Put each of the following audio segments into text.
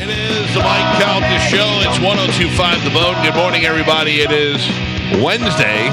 It is the Mike Calta Show. It's 102.5 The Bone. Good morning, everybody. It is Wednesday,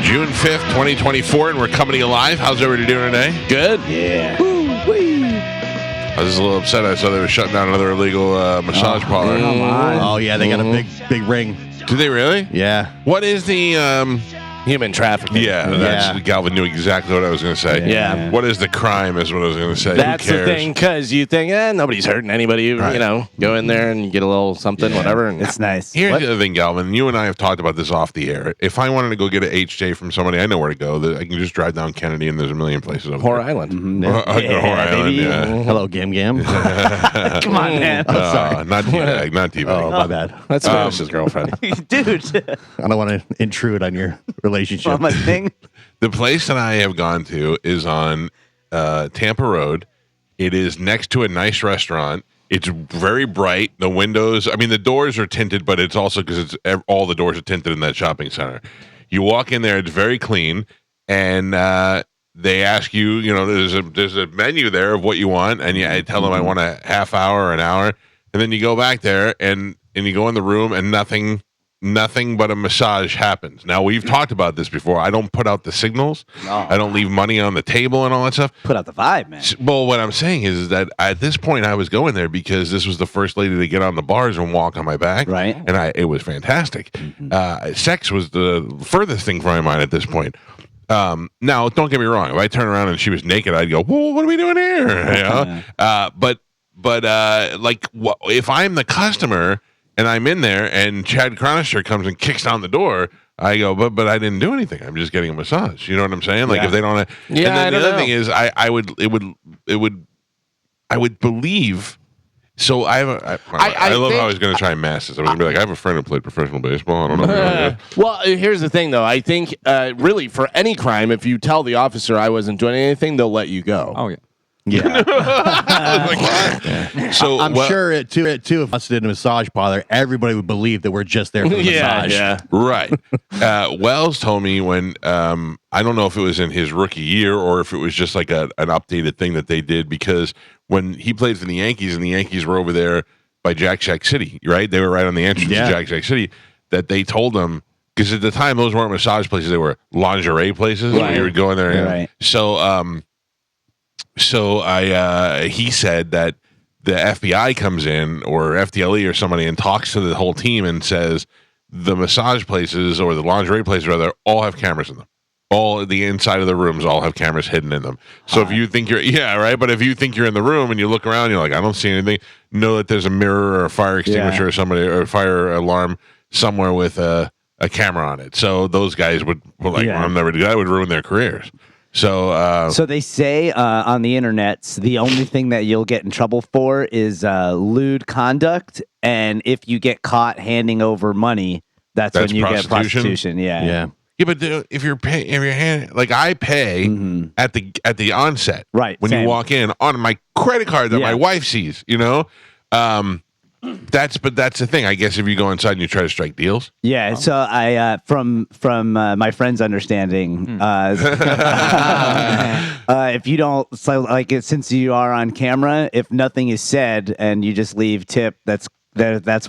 June 5th, 2024, and we're coming to you live. How's everybody doing today? Good? Yeah. I was a little upset. I saw they were shutting down another illegal massage parlor. Come on. Oh, yeah, they got a big ring. Do they really? Yeah. What is the... Human trafficking. That's Galvin knew exactly what I was going to say. Yeah. What is the crime is what I was going to say. That's Who the cares? thing, because you think, nobody's hurting anybody. Right. You know, go in there and get a little something, whatever. And It's nice. Here's the other thing, Galvin. You and I have talked about this off the air. If I wanted to go get an HJ from somebody, I know where to go. I can just drive down Kennedy, and there's a million places over Whore there. Island. Mm-hmm. Whore Island, yeah. Hello, Gam Gam. Come on, man. sorry. Not teabag, not teabag. Oh, my bad. That's Vanessa's girlfriend. Dude. I don't want to intrude on your relationship. On my thing. The place that I have gone to is on Tampa Road. It is next to a nice restaurant. It's very bright. The windows, I mean, the doors are tinted, but it's also because all the doors are tinted in that shopping center. You walk in there, it's very clean, and they ask you, there's a menu there of what you want, and I tell them I want a half hour or an hour, and then you go back there and you go in the room and nothing but a massage happens. Now, we've talked about this before. I don't put out the signals. No. I don't leave money on the table and all that stuff. Put out the vibe, man. Well, what I'm saying is that at this point, I was going there because this was the first lady to get on the bars and walk on my back. Right. And it was fantastic. Sex was the furthest thing from my mind at this point. Now, don't get me wrong. If I turn around and she was naked, I'd go, "Whoa, what are we doing here?" But if I'm the customer and I'm in there, and Chad Cronister comes and kicks down the door, I go, but I didn't do anything. I'm just getting a massage. You know what I'm saying? Like if they don't, and then the other thing is, I would believe. So I love how I was going to try and mask this. I was going to be like, I have a friend who played professional baseball. I don't know. Well, here's the thing, though. I think really for any crime, if you tell the officer I wasn't doing anything, they'll let you go. Oh, yeah. Yeah. So I'm sure too. If us did a massage parlor, everybody would believe that we're just there for the massage. Yeah. Right. Wells told me when I don't know if it was in his rookie year or if it was just like an updated thing that they did, because when he played for the Yankees and the Yankees were over there by Jack Shack City, right? They were right on the entrance to Jack Shack City. That they told them, because at the time those weren't massage places; they were lingerie places. Right. Where you would go in there. Right. So he said that the FBI comes in, or FDLE or somebody, and talks to the whole team and says the massage places or the lingerie places rather all have cameras in them. All the inside of the rooms all have cameras hidden in them. So if you think but if you think you're in the room and you look around, you're like, I don't see anything. Know that there's a mirror or a fire extinguisher or somebody or a fire alarm somewhere with a camera on it. So those guys were like, well, I'm never do that. Would ruin their careers. So they say on the internet, the only thing that you'll get in trouble for is lewd conduct, and if you get caught handing over money, that's when you get prostitution. Yeah, but if you're paying, like I pay at the onset, right? When you walk in on my credit card that my wife sees, That's the thing. I guess if you go inside and you try to strike deals. Yeah. So I from my friend's understanding, if you don't since you are on camera, if nothing is said and you just leave tip, that's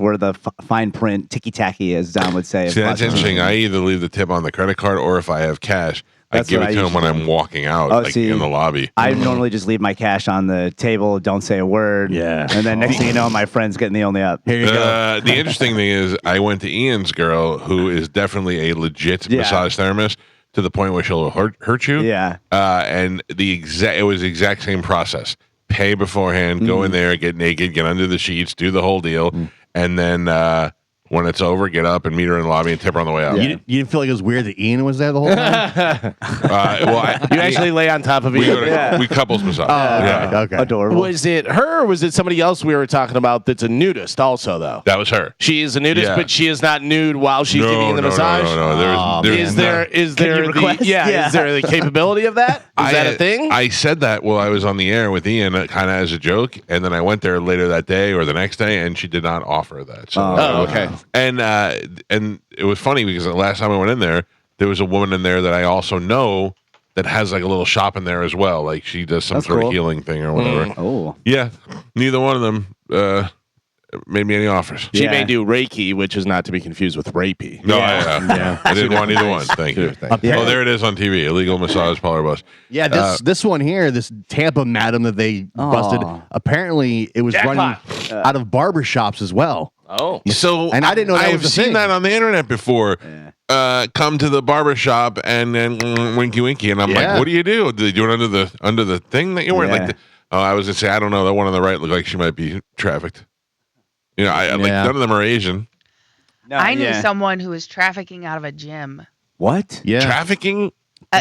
where the fine print ticky tacky, as Don would say. See, that's interesting. I either leave the tip on the credit card, or if I have cash, I give it to him when I'm walking out, in the lobby. I normally just leave my cash on the table, don't say a word. Yeah. And then next thing you know, my friend's getting the only up. Here you go. The interesting thing is I went to Ian's girl, who is definitely a legit massage therapist, to the point where she'll hurt you. Yeah. And it was the exact same process. Pay beforehand, go in there, get naked, get under the sheets, do the whole deal, and then when it's over, get up and meet her in the lobby and tip her on the way out. Yeah. You didn't feel like it was weird that Ian was there the whole time? You actually lay on top of each other. We couples massage. Okay. Adorable. Was it her or was it somebody else we were talking about that's a nudist also, though? That was her. She is a nudist, but she is not nude while she's giving the massage? No. Is there the capability of that? Is that a thing? I said that while I was on the air with Ian, kind of as a joke, and then I went there later that day or the next day, and she did not offer that. So, okay. And it was funny because the last time I went in there was a woman in there that I also know that has like a little shop in there as well. Like she does some sort of healing thing or whatever. Oh, yeah. Neither one of them made me any offers. She may do Reiki, which is not to be confused with rapey. No, I didn't want either one. Thank you. Oh, there it is on TV. Illegal massage parlor bus. Yeah, this one here, this Tampa madam that they busted. Apparently, it was running out of barber shops as well. Oh, so and I didn't know that I've seen that on the internet before. Yeah. Come to the barber shop and then winky winky, and I'm like, what do you do? Do they do it under the thing that you're wearing? Like, I was gonna say, I don't know. That one on the right looked like she might be trafficked. You know, like none of them are Asian. No, I knew someone who was trafficking out of a gym. What? Yeah, trafficking.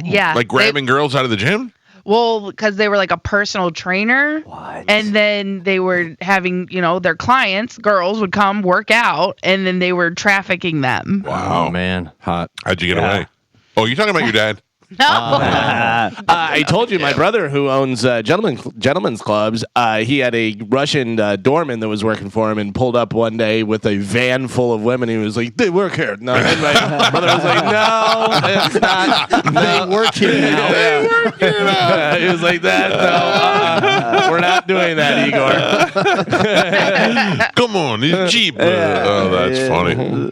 Yeah, like grabbing girls out of the gym. Well, because they were like a personal trainer. What? And then they were having, their clients, girls, would come work out, and then they were trafficking them. Wow, man, hot. How'd you get away? Oh, you're talking about your dad? No. I told you my brother who owns gentlemen's clubs, he had a Russian doorman that was working for him and pulled up one day with a van full of women. He was like, they work here. No, and my brother was like, no, it's not. No. They work here now. They work here now. He was like that. No, we're not doing that, Igor. Come on, it's cheap. That's funny.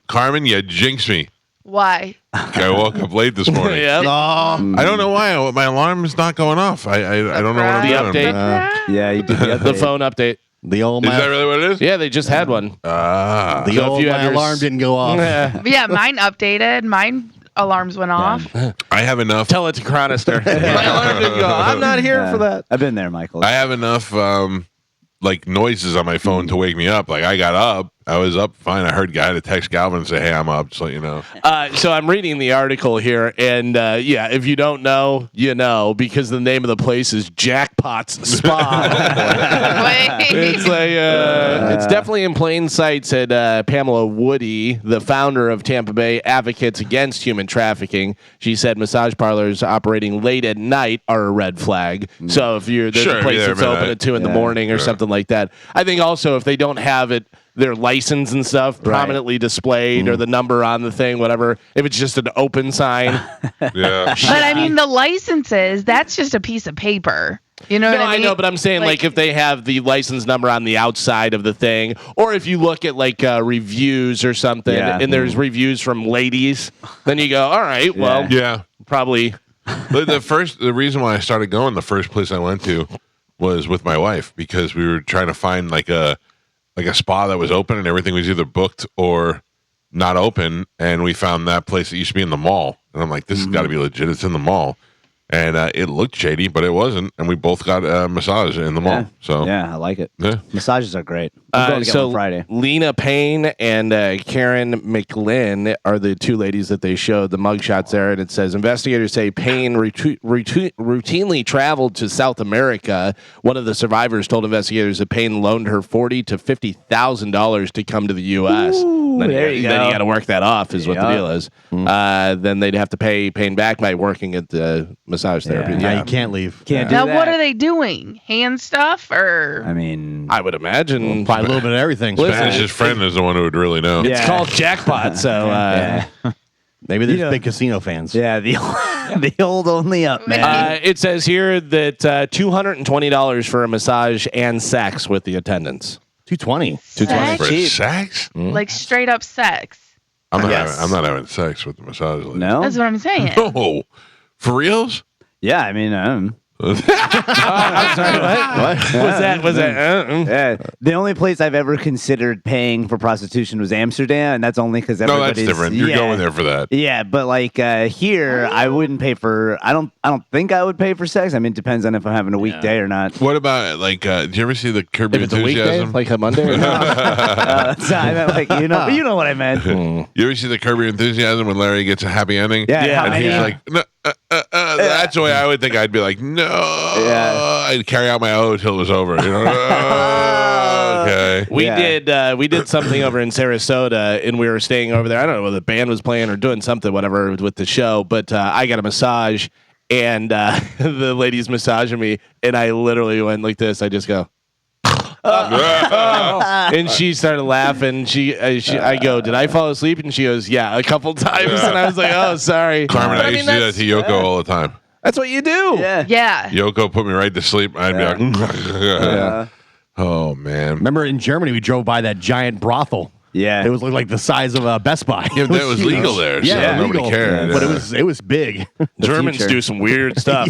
Carmen, you jinxed me. Why? I woke up late this morning. I don't know why. My alarm is not going off. I don't know what I'm doing. The update. You did the phone update. The old is that really what it is? Yeah, they just had one. The old alarm didn't go off. Yeah, mine updated. Mine alarms went off. I have enough. Tell it to Chronister. My alarm didn't go off. I'm not here for that. I've been there, Michael. I have enough like noises on my phone to wake me up. Like I got up. I was up fine. I heard a guy to text Galvin and say, hey, I'm up, just let you know. So I'm reading the article here, and if you don't know, you know, because the name of the place is Jackpot's Spa. It's like it's definitely in plain sight, said Pamela Woody, the founder of Tampa Bay Advocates Against Human Trafficking. She said massage parlors operating late at night are a red flag. So if there's a place that's open at 2 in the morning or something like that. I think also if they don't have their license and stuff prominently displayed or the number on the thing, whatever. If it's just an open sign. But I mean, the licenses, that's just a piece of paper. You know what I mean? I know, but I'm saying like if they have the license number on the outside of the thing, or if you look at like reviews or something and there's reviews from ladies, then you go, all right, well, probably. The reason why I started going, the first place I went to was with my wife because we were trying to find like a spa that was open and everything was either booked or not open. And we found that place that used to be in the mall. And I'm like, this has got to be legit. It's in the mall. And it looked shady, but it wasn't. And we both got a massage in the mall. So I like it. Yeah. Massages are great. I'm going to get one Friday. Lena Payne and Karen McLinn are the two ladies that they showed the mugshots there. And it says, investigators say Payne routinely traveled to South America. One of the survivors told investigators that Payne loaned her $40,000 to $50,000 to come to the U.S. Then you got to work that off is what the deal is. Then they'd have to pay Payne back by working at the massage therapy. Yeah, you can't leave. Can't do now, that. what are they doing? Hand stuff or? I mean, I would imagine probably a little bit of everything. His friend is the one who would really know. It's called Jackpot, so maybe there's big casino fans. Yeah, the old only up, man. it says here that $220 for a massage and sex with the attendants. $220 for sex? Like straight up sex. I'm not having sex with the massage lady. No, That's what I'm saying. No, for reals? Yeah, I mean, I'm sorry, what? Was that? the only place I've ever considered paying for prostitution was Amsterdam, and that's only because everybody's... No, that's different. You're going there for that. Yeah, but like here, I wouldn't pay for... I don't think I would pay for sex. I mean, it depends on if I'm having a weekday or not. What about, like, did you ever see the Curb Your If it's a weekday, Enthusiasm? like a Monday? So I meant like, you know what I meant. You ever see the Curb Your Enthusiasm when Larry gets a happy ending? Yeah. And he's like, no, that's the way I would think. I'd be like, no. I'd carry out my oath till it was over. You know? Okay. We did something over in Sarasota, and we were staying over there. I don't know whether the band was playing or doing something, whatever, with the show. But I got a massage, and the lady's massaging me, and I literally went like this. I just go. And she started laughing. I go, did I fall asleep? And she goes, yeah, a couple times. And I was like, oh, sorry. Carmen, I used to do that to Yoko all the time. That's what you do. Yeah. Yoko put me right to sleep. I'd be like, oh, man. Remember in Germany, we drove by that giant brothel. Yeah. It was like the size of a Best Buy. Yeah, that was legal there, so nobody cared. But it was big. Germans do some weird stuff.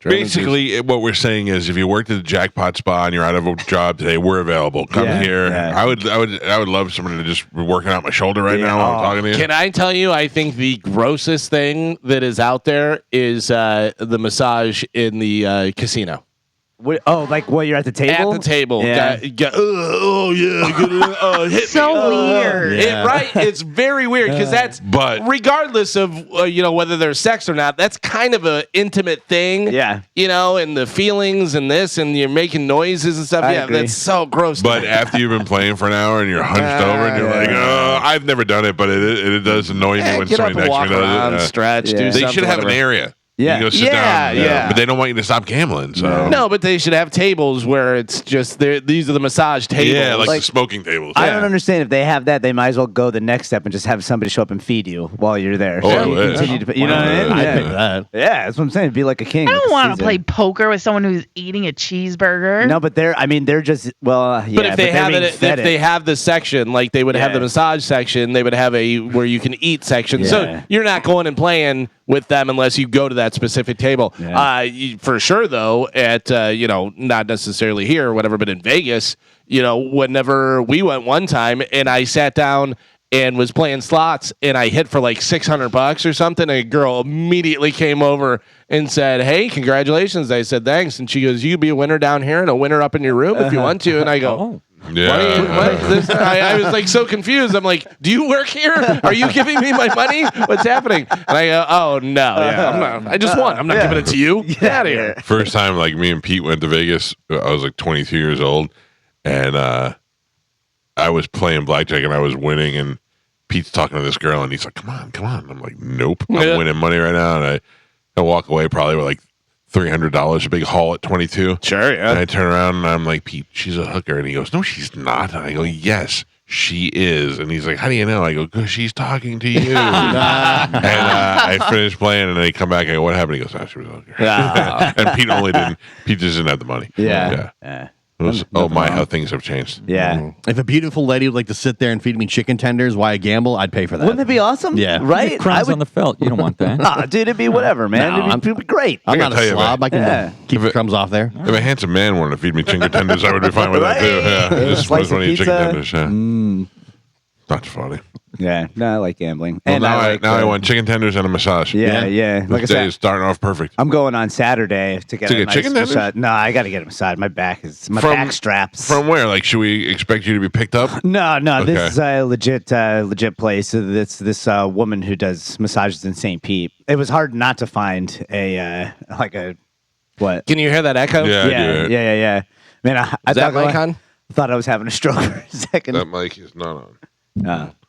Basically, what we're saying is, if you worked at the Jackpot Spa and you're out of a job today, we're available. Come here. Yeah. I would love someone to just be working out my shoulder right now while I'm talking to you. Can I tell you? I think the grossest thing that is out there is the massage in the casino. Like what? You're at the table? At the table. Yeah. Hit So me. weird. Right? It's very weird because but regardless of whether there's sex or not, that's kind of an intimate thing. Yeah. And the feelings and this, and you're making noises and stuff. I agree. That's so gross. But after you've been playing for an hour and you're hunched over and you're like, I've never done it, but it does annoy me when somebody next to me does it. Stretch. Do they should have an area. Yeah. You go sit down. But they don't want you to stop gambling. So no, but they should have tables where it's just these are the massage tables. Yeah, like the smoking tables. I don't understand if they have that. They might as well go the next step and just have somebody show up and feed you while you're there. Oh, So you continue to, you know what I mean? I'd pick that. Yeah, that's what I'm saying. Be like a king. I don't want to play poker with someone who's eating a cheeseburger. No, but they're just But if they have the section, like they would have the massage section, they would have a where you can eat section. So you're not going and playing with them unless you go to that specific table. Yeah. For sure, though, at not necessarily here or whatever, but in Vegas, whenever we went one time and I sat down and was playing slots and I hit for like $600 or something, and a girl immediately came over and said, "Hey, congratulations." I said, "Thanks." And she goes, "You can be a winner down here and a winner up in your room if you want to." And I go, Yeah. I was like so confused. I'm like, "Do you work here? Are you giving me my money? What's happening?" And I go, "Oh no, I'm not. I just won. I'm not giving it to you. Get out of here." First time, like me and Pete went to Vegas. I was like 22 years old, and I was playing blackjack and I was winning. And Pete's talking to this girl, and he's like, "Come on, come on." I'm like, "Nope, I'm winning money right now." And I walk away probably with like $300, a big haul at 22. Sure, yeah. And I turn around and I'm like, "Pete, she's a hooker." And he goes, "No, she's not." And I go, "Yes, she is." And he's like, "How do you know?" I go, "Because she's talking to you." And I finished playing, and they come back. I go, "What happened?" He goes, "Oh, she was a hooker." And Pete just didn't have the money. Yeah. How things have changed. Yeah. If a beautiful lady would like to sit there and feed me chicken tenders while I gamble, I'd pay for that. Wouldn't it be awesome? Yeah. Right? Crumbs on the felt. You don't want that. Nah, dude, it'd be whatever, man. No, it'd be great. I'm I not gotta a tell you, slob. I can keep the crumbs off there. If a handsome man wanted to feed me chicken tenders, I would be fine with that too. Yeah, just Slice want of to eat chicken pizza. tenders. Yeah. Not funny. Yeah. No, I like gambling. Well, And I want chicken tenders and a massage. Yeah. Like I This day said, is starting off perfect. I'm going on Saturday to get a nice chicken tenders? massage. No, I got to get a massage. My back straps. From where? Like, should we expect you to be picked up? No. Okay. This is a legit place. It's this woman who does massages in St. Pete. It was hard not to find what? Can you hear that echo? Yeah. Man, I Is that mic on? thought I was having a stroke for a second. That mic is not on.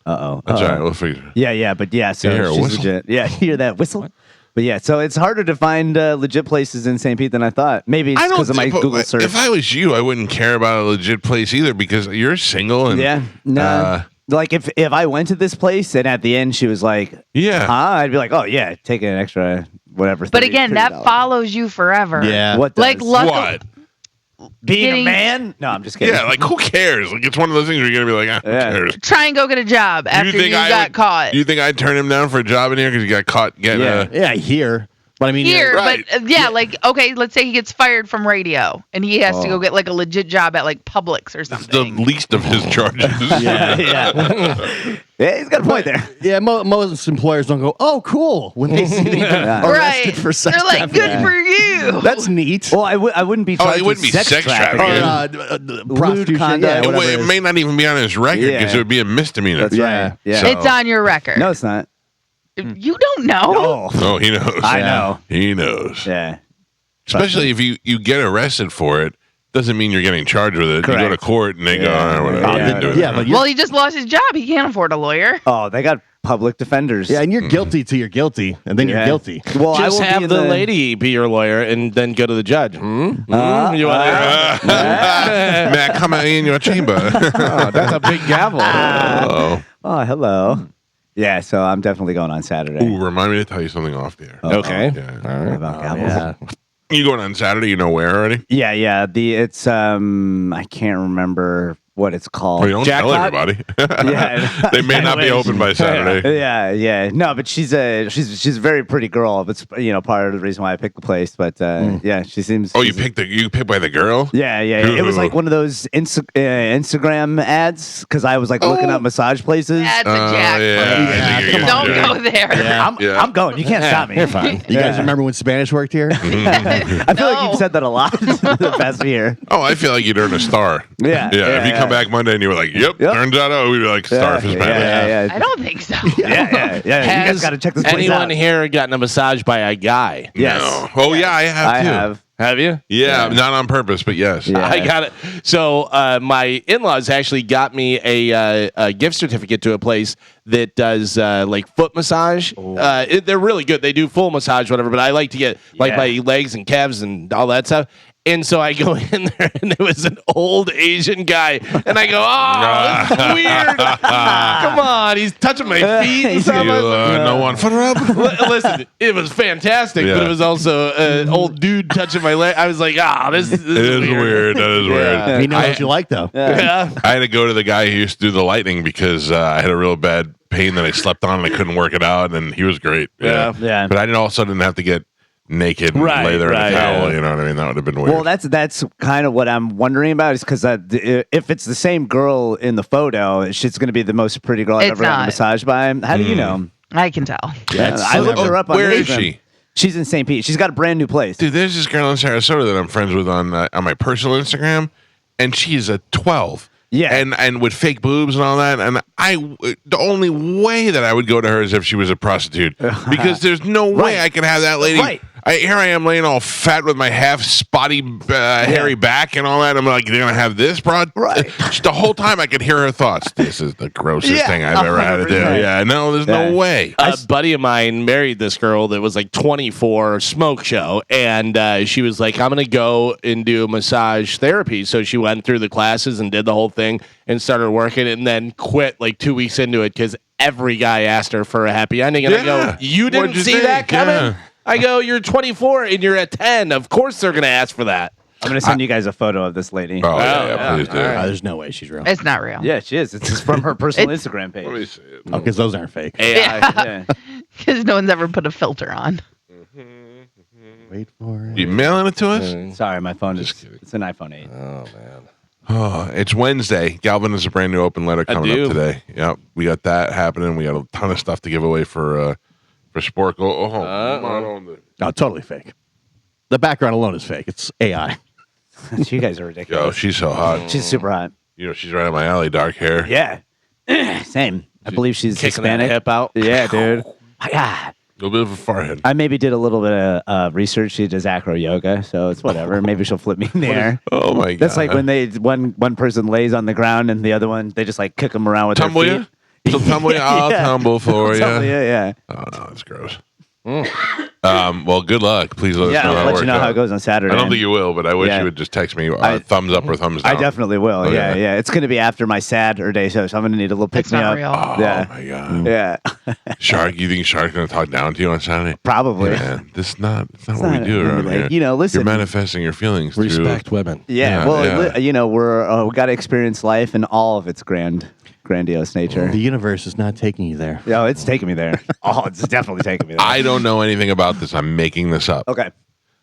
Uh-oh. That's all right. We'll figure it. Yeah. So You hear a she's whistle? legit. Yeah, you hear that whistle? But yeah, so it's harder to find legit places in St. Pete than I thought. Maybe it's because of my Google search. If I was you, I wouldn't care about a legit place either because you're single. And, like if I went to this place and at the end she was like, I'd be like, oh yeah, take an extra whatever. But again, that follows you forever. Yeah. What does? Like luckily, what? Being a man? No, I'm just kidding. Yeah, like who cares? Like it's one of those things where you're gonna be like, who cares? try and go get a job after you got caught. You think I'd turn him down for a job in here because he got caught getting Yeah, here. But I mean, But like, okay, let's say he gets fired from radio and he has to go get like a legit job at like Publix or the something. least of his charges. Yeah, he's got a point there. Yeah, most employers don't go, "Oh, cool," when they see they arrested for sex They're like, trafficking. good for you. That's neat. Well, I wouldn't be charged it wouldn't with be sex trafficking. trafficking. Prostitution. conduct. Yeah, whatever It may not even be on his record because it would be a misdemeanor. That's right. Yeah. So- It's on your record. No, it's not. You don't know. Oh, he knows. I know. He knows. Yeah. Especially if you get arrested for it doesn't mean you're getting charged with it. Correct. You go to court and they go, whatever. But he just lost his job. He can't afford a lawyer. Oh, they got public defenders. yeah, and you're guilty till you're guilty, and then you're guilty. Well, Just I will have be in the lady be your lawyer and then go to the judge. You want Matt, come in your chamber. that's a big gavel. Oh, hello. Yeah, so I'm definitely going on Saturday. Ooh, remind me to tell you something off the air. Okay. Yeah. All right. About gavels. You going on Saturday? You know where already? Yeah. It's I can't remember what it's called. Well, you don't tell Jackpot? everybody. Yeah. They may not be open by Saturday. Yeah. No, but she's a very pretty girl. That's part of the reason why I picked the place. But yeah, she seems. Oh, you picked by the girl? Yeah. It was like one of those Instagram ads because I was like looking up massage places. That's a jackpot. Don't go there. Yeah. I'm going. You can't stop me. You're fine. You guys remember when Spanish worked here? I feel like you've said that a lot the past year. Oh, I feel like you'd earn a star. Yeah. If you come back Monday and you were like, yep. turns out, we'd be like, star for Spanish. Yeah. I don't think so. Yeah. You guys got to check this place anyone out. here gotten a massage by a guy? Yes. No. Oh, yeah, I have I too. have. Have you? Yeah, not on purpose, but yes. Yeah. I got it. So my in-laws actually got me a gift certificate to a place that does like foot massage. They're really good. They do full massage, whatever. But I like to get like my legs and calves and all that stuff. And so I go in there, and there was an old Asian guy, and I go, "Oh, this is weird. Come on, he's touching my feet and stuff." No one foot rub? Listen, it was fantastic, but it was also an old dude touching my leg. I was like, this is weird. That is weird. He knows what you like, though. Yeah. I had to go to the guy who used to do the lightning because I had a real bad pain that I slept on and I couldn't work it out, and he was great. Yeah. But I also didn't have to get naked and lay there in a towel. You know what I mean? That would have been weird. Well, that's kind of what I'm wondering about is because if it's the same girl in the photo, she's going to be the most pretty girl I've ever had a massage by. How do you know? I can tell. I looked her up on Where is Instagram. she? She's in St. Pete. She's got a brand new place. Dude, there's this girl in Sarasota that I'm friends with on my personal Instagram, and she's a 12. Yeah. And with fake boobs and all that. And the only way that I would go to her is if she was a prostitute. Because there's no way I could have that lady. Right. Here I am laying all fat with my half spotty hairy back and all that. I'm like, they're going to have this broad? Right. The whole time I could hear her thoughts. This is the grossest thing I've ever had to do. 100%. Yeah, no, there's no way. A buddy of mine married this girl that was like 24, smoke show, and she was like, I'm going to go and do massage therapy. So she went through the classes and did the whole thing and started working and then quit like 2 weeks into it because every guy asked her for a happy ending. And I go, you didn't What'd you see think? that coming? Yeah. I go, you're 24 and you're at 10. Of course they're going to ask for that. I'm going to send you guys a photo of this lady. Oh, yeah, please do. There's no way she's real. It's not real. Yeah, she is. It's just from her personal Instagram page. Let me see it. Oh, because those aren't fake. Yeah. Because no one's ever put a filter on. Wait for it. You mailing it to us? Sorry, my phone Just is. kidding. It's an iPhone 8. Oh, man. Oh, it's Wednesday. Galvin has a brand new open letter coming up today. Yep, we got that happening. We got a ton of stuff to give away for Sporcle. No, totally fake. The background alone is fake. It's AI. You guys are Yo, ridiculous. she's so hot. She's super hot. You know, she's right up my alley. Dark hair. Yeah. Same. I believe she's Kicking that Hispanic. hip out. Yeah, dude. My God. A little bit of a forehead. I maybe did a little bit of research. She does acro yoga, so it's whatever. Maybe she'll flip me in the air. Oh my god. That's like when one person lays on the ground and the other one they just like kick them around with tumble their you. feet. So tumble you. I'll tumble for you. Yeah. Oh no, that's gross. Well, good luck. Please let us Yeah, know I'll how it let you works know how out. it goes on Saturday. I don't think you will, but I wish Yeah. you would just text me I- thumbs up or thumbs down. I definitely will. Okay. Yeah. It's going to be after my Saturday show, so I'm going to need a little pick It's me not up. real. Oh Yeah. my god. Yeah. Shark, you think Shark's gonna talk down to you on Saturday? Probably. Yeah, it's not what we do around like, here. you know, listen. You're manifesting your feelings Respect women. Yeah. Yeah, Well, yeah. you know, we got to experience life in all of its grandiose nature. The universe is not taking you there. Yeah, it's taking me there. Oh, it's definitely taking me there. I don't know anything about this. I'm making this up. Okay.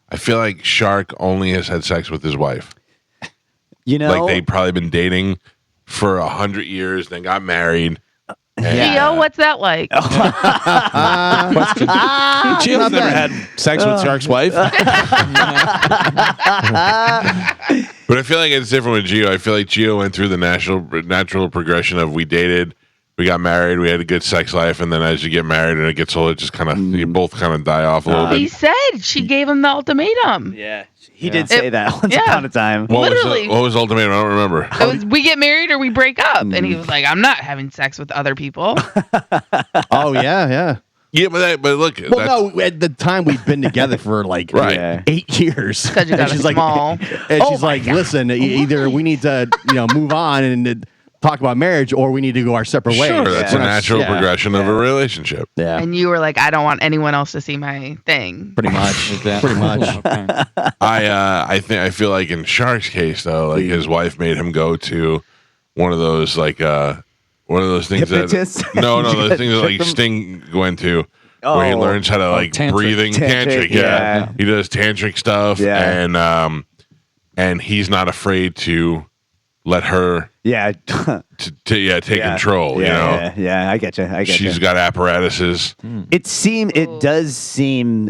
I feel like Shark only has had sex with his wife. You know, Like they'd probably been dating for 100 years, then got married. Gio, what's that like? Gio's never had sex with Shark's wife. But I feel like it's different with Gio. I feel like Gio went through the natural progression of we dated, we got married. We had a good sex life, and then as you get married and it gets old, it just kind of you both kind of die off a little He bit. said she gave him the ultimatum. Yeah, he did say that once yeah. upon a time. What Literally. was the ultimatum? I don't remember. It was, we get married or we break up. And he was like, I'm not having sex with other people. Oh yeah. Yeah, but look. Well, no, at the time we've been together for like Right. 8 years. Because you got she's a small. And she's like, listen, either we need to, move on and talk about marriage, or we need to go our separate ways. Sure, that's a natural progression of a relationship. Yeah, And you were like, I don't want anyone else to see my thing. pretty much. Pretty much. Okay. I feel like in Shark's case though, like his wife made him go to one of those one of those things Hypnotist? that those things that like Sting went to. Where he learns how to like tantric. breathing tantric, yeah. He does tantric stuff, and he's not afraid to let her Yeah. take control. Yeah, I get you. She's got apparatuses. It does seem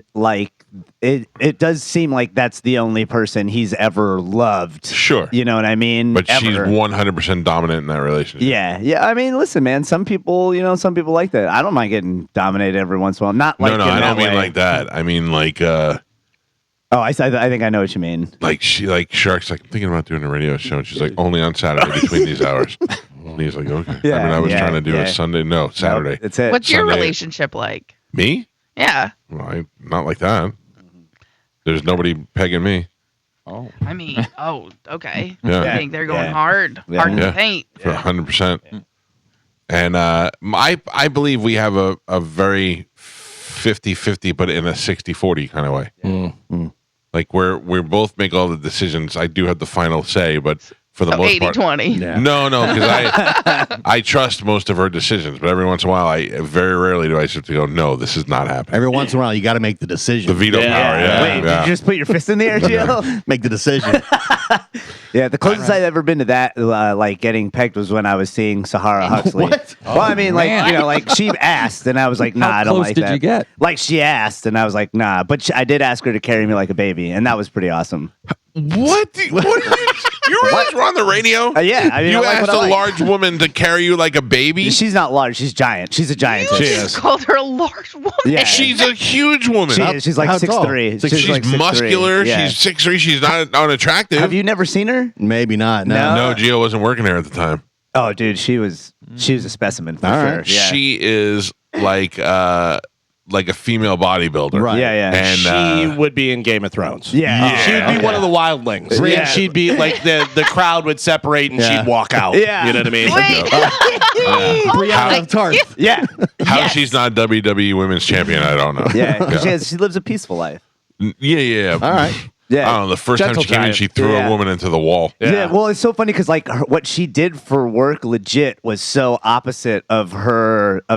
like that's the only person he's ever loved. Sure. You know what I mean? But she's Ever. 100% dominant in that relationship. Yeah. I mean, listen, man. Some people like that. I don't mind getting dominated every once in a while. Not like No, in I that don't mean way. like that. I mean like I think I know what you mean. like Shark's like, I'm thinking about doing a radio show, and she's like, only on Saturday between these hours. And he's like, okay. Yeah, I mean, I was yeah, trying to do yeah. a Sunday. No, Saturday. Nope, that's it. What's your Sunday. relationship like? Me? Yeah. Well, not like that. There's nobody pegging me. Oh. I mean, okay. Yeah. I think they're going Yeah. hard. Yeah. Hard Yeah. to paint. For 100%. And I believe we have a very 50-50, but in a 60-40 kind of way. Like we both make all the decisions. I do have the final say, but for the So most part, 80-20. No, because I trust most of her decisions, but every once in a while, very rarely do I sit to go, no, this is not happening. Every once in a while, you got to make the decision. The veto power, yeah. Wait, did you just put your fist in the air, Gio? Make the decision. Yeah, the closest I've ever been to that, like getting pegged, was when I was seeing Sahara Huxley. What? Well, I mean, like she asked, and I was like, nah, How I don't close like did that. you get? Like she asked, and I was like, nah. But I did ask her to carry me like a baby, and that was pretty awesome. What? What are you realize we're on the radio? Yeah, I mean, you I like asked what I a like. large woman to carry you like a baby? She's not large. She's giant. She's a giant. You She just called her a large woman. Yeah. She's a huge woman. She is. She's like How tall? 6'3". She's like 6'3". muscular. Yeah. She's 6'3". She's not unattractive. Have you never seen her? Maybe not. No. No, Gio wasn't working there at the time. Oh, dude, she was a specimen for All sure. right. Yeah. She is like a female bodybuilder. Right. Yeah. And She would be in Game of Thrones. Yeah. She would be one of the wildlings. Yeah. And she'd be like the crowd would separate and Yeah. she'd walk out. Yeah. You know what I mean? Wait. Brianna of Tarth. Yeah. How she's not WWE Women's Champion, I don't know. Yeah. 'Cause She lives a peaceful life. Yeah. All right. Yeah. I don't know. The first time Gentle she came in, giant. she threw Yeah. a woman into the wall. Yeah. Well, it's so funny because like what she did for work, legit, was so opposite of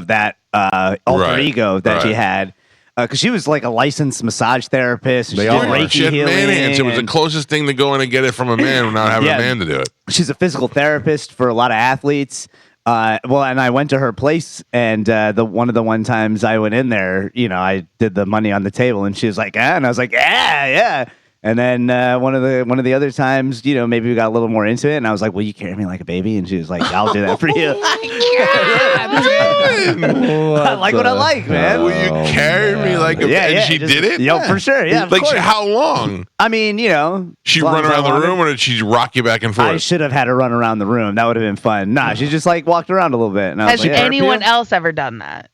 that alter Right. ego that she Right. had. Because she was like a licensed massage therapist. And They she all did are. Reiki She had healing. man hands. It was the and closest thing to going and get it from a man without having Yeah. a man to do it. she's a physical therapist for a lot of athletes. And I went to her place, and one of the times I went in there, I did the money on the table, and she was like, and I was like, yeah. And then one of the other times, maybe we got a little more into it, and I was like, "Will you carry me like a baby?" And she was like, "I'll do that for you." I like what I like, man. Will you carry me like a Yeah, and yeah. she did it? Yo, for sure. Yeah, of Like course. how long? I mean, She as long run as I around the wanted. room or did she rock you back and I forth? should have had her run around the room. That would have been fun. Nah, she just like walked around a little bit. And I was Has like, yeah. anyone else ever done that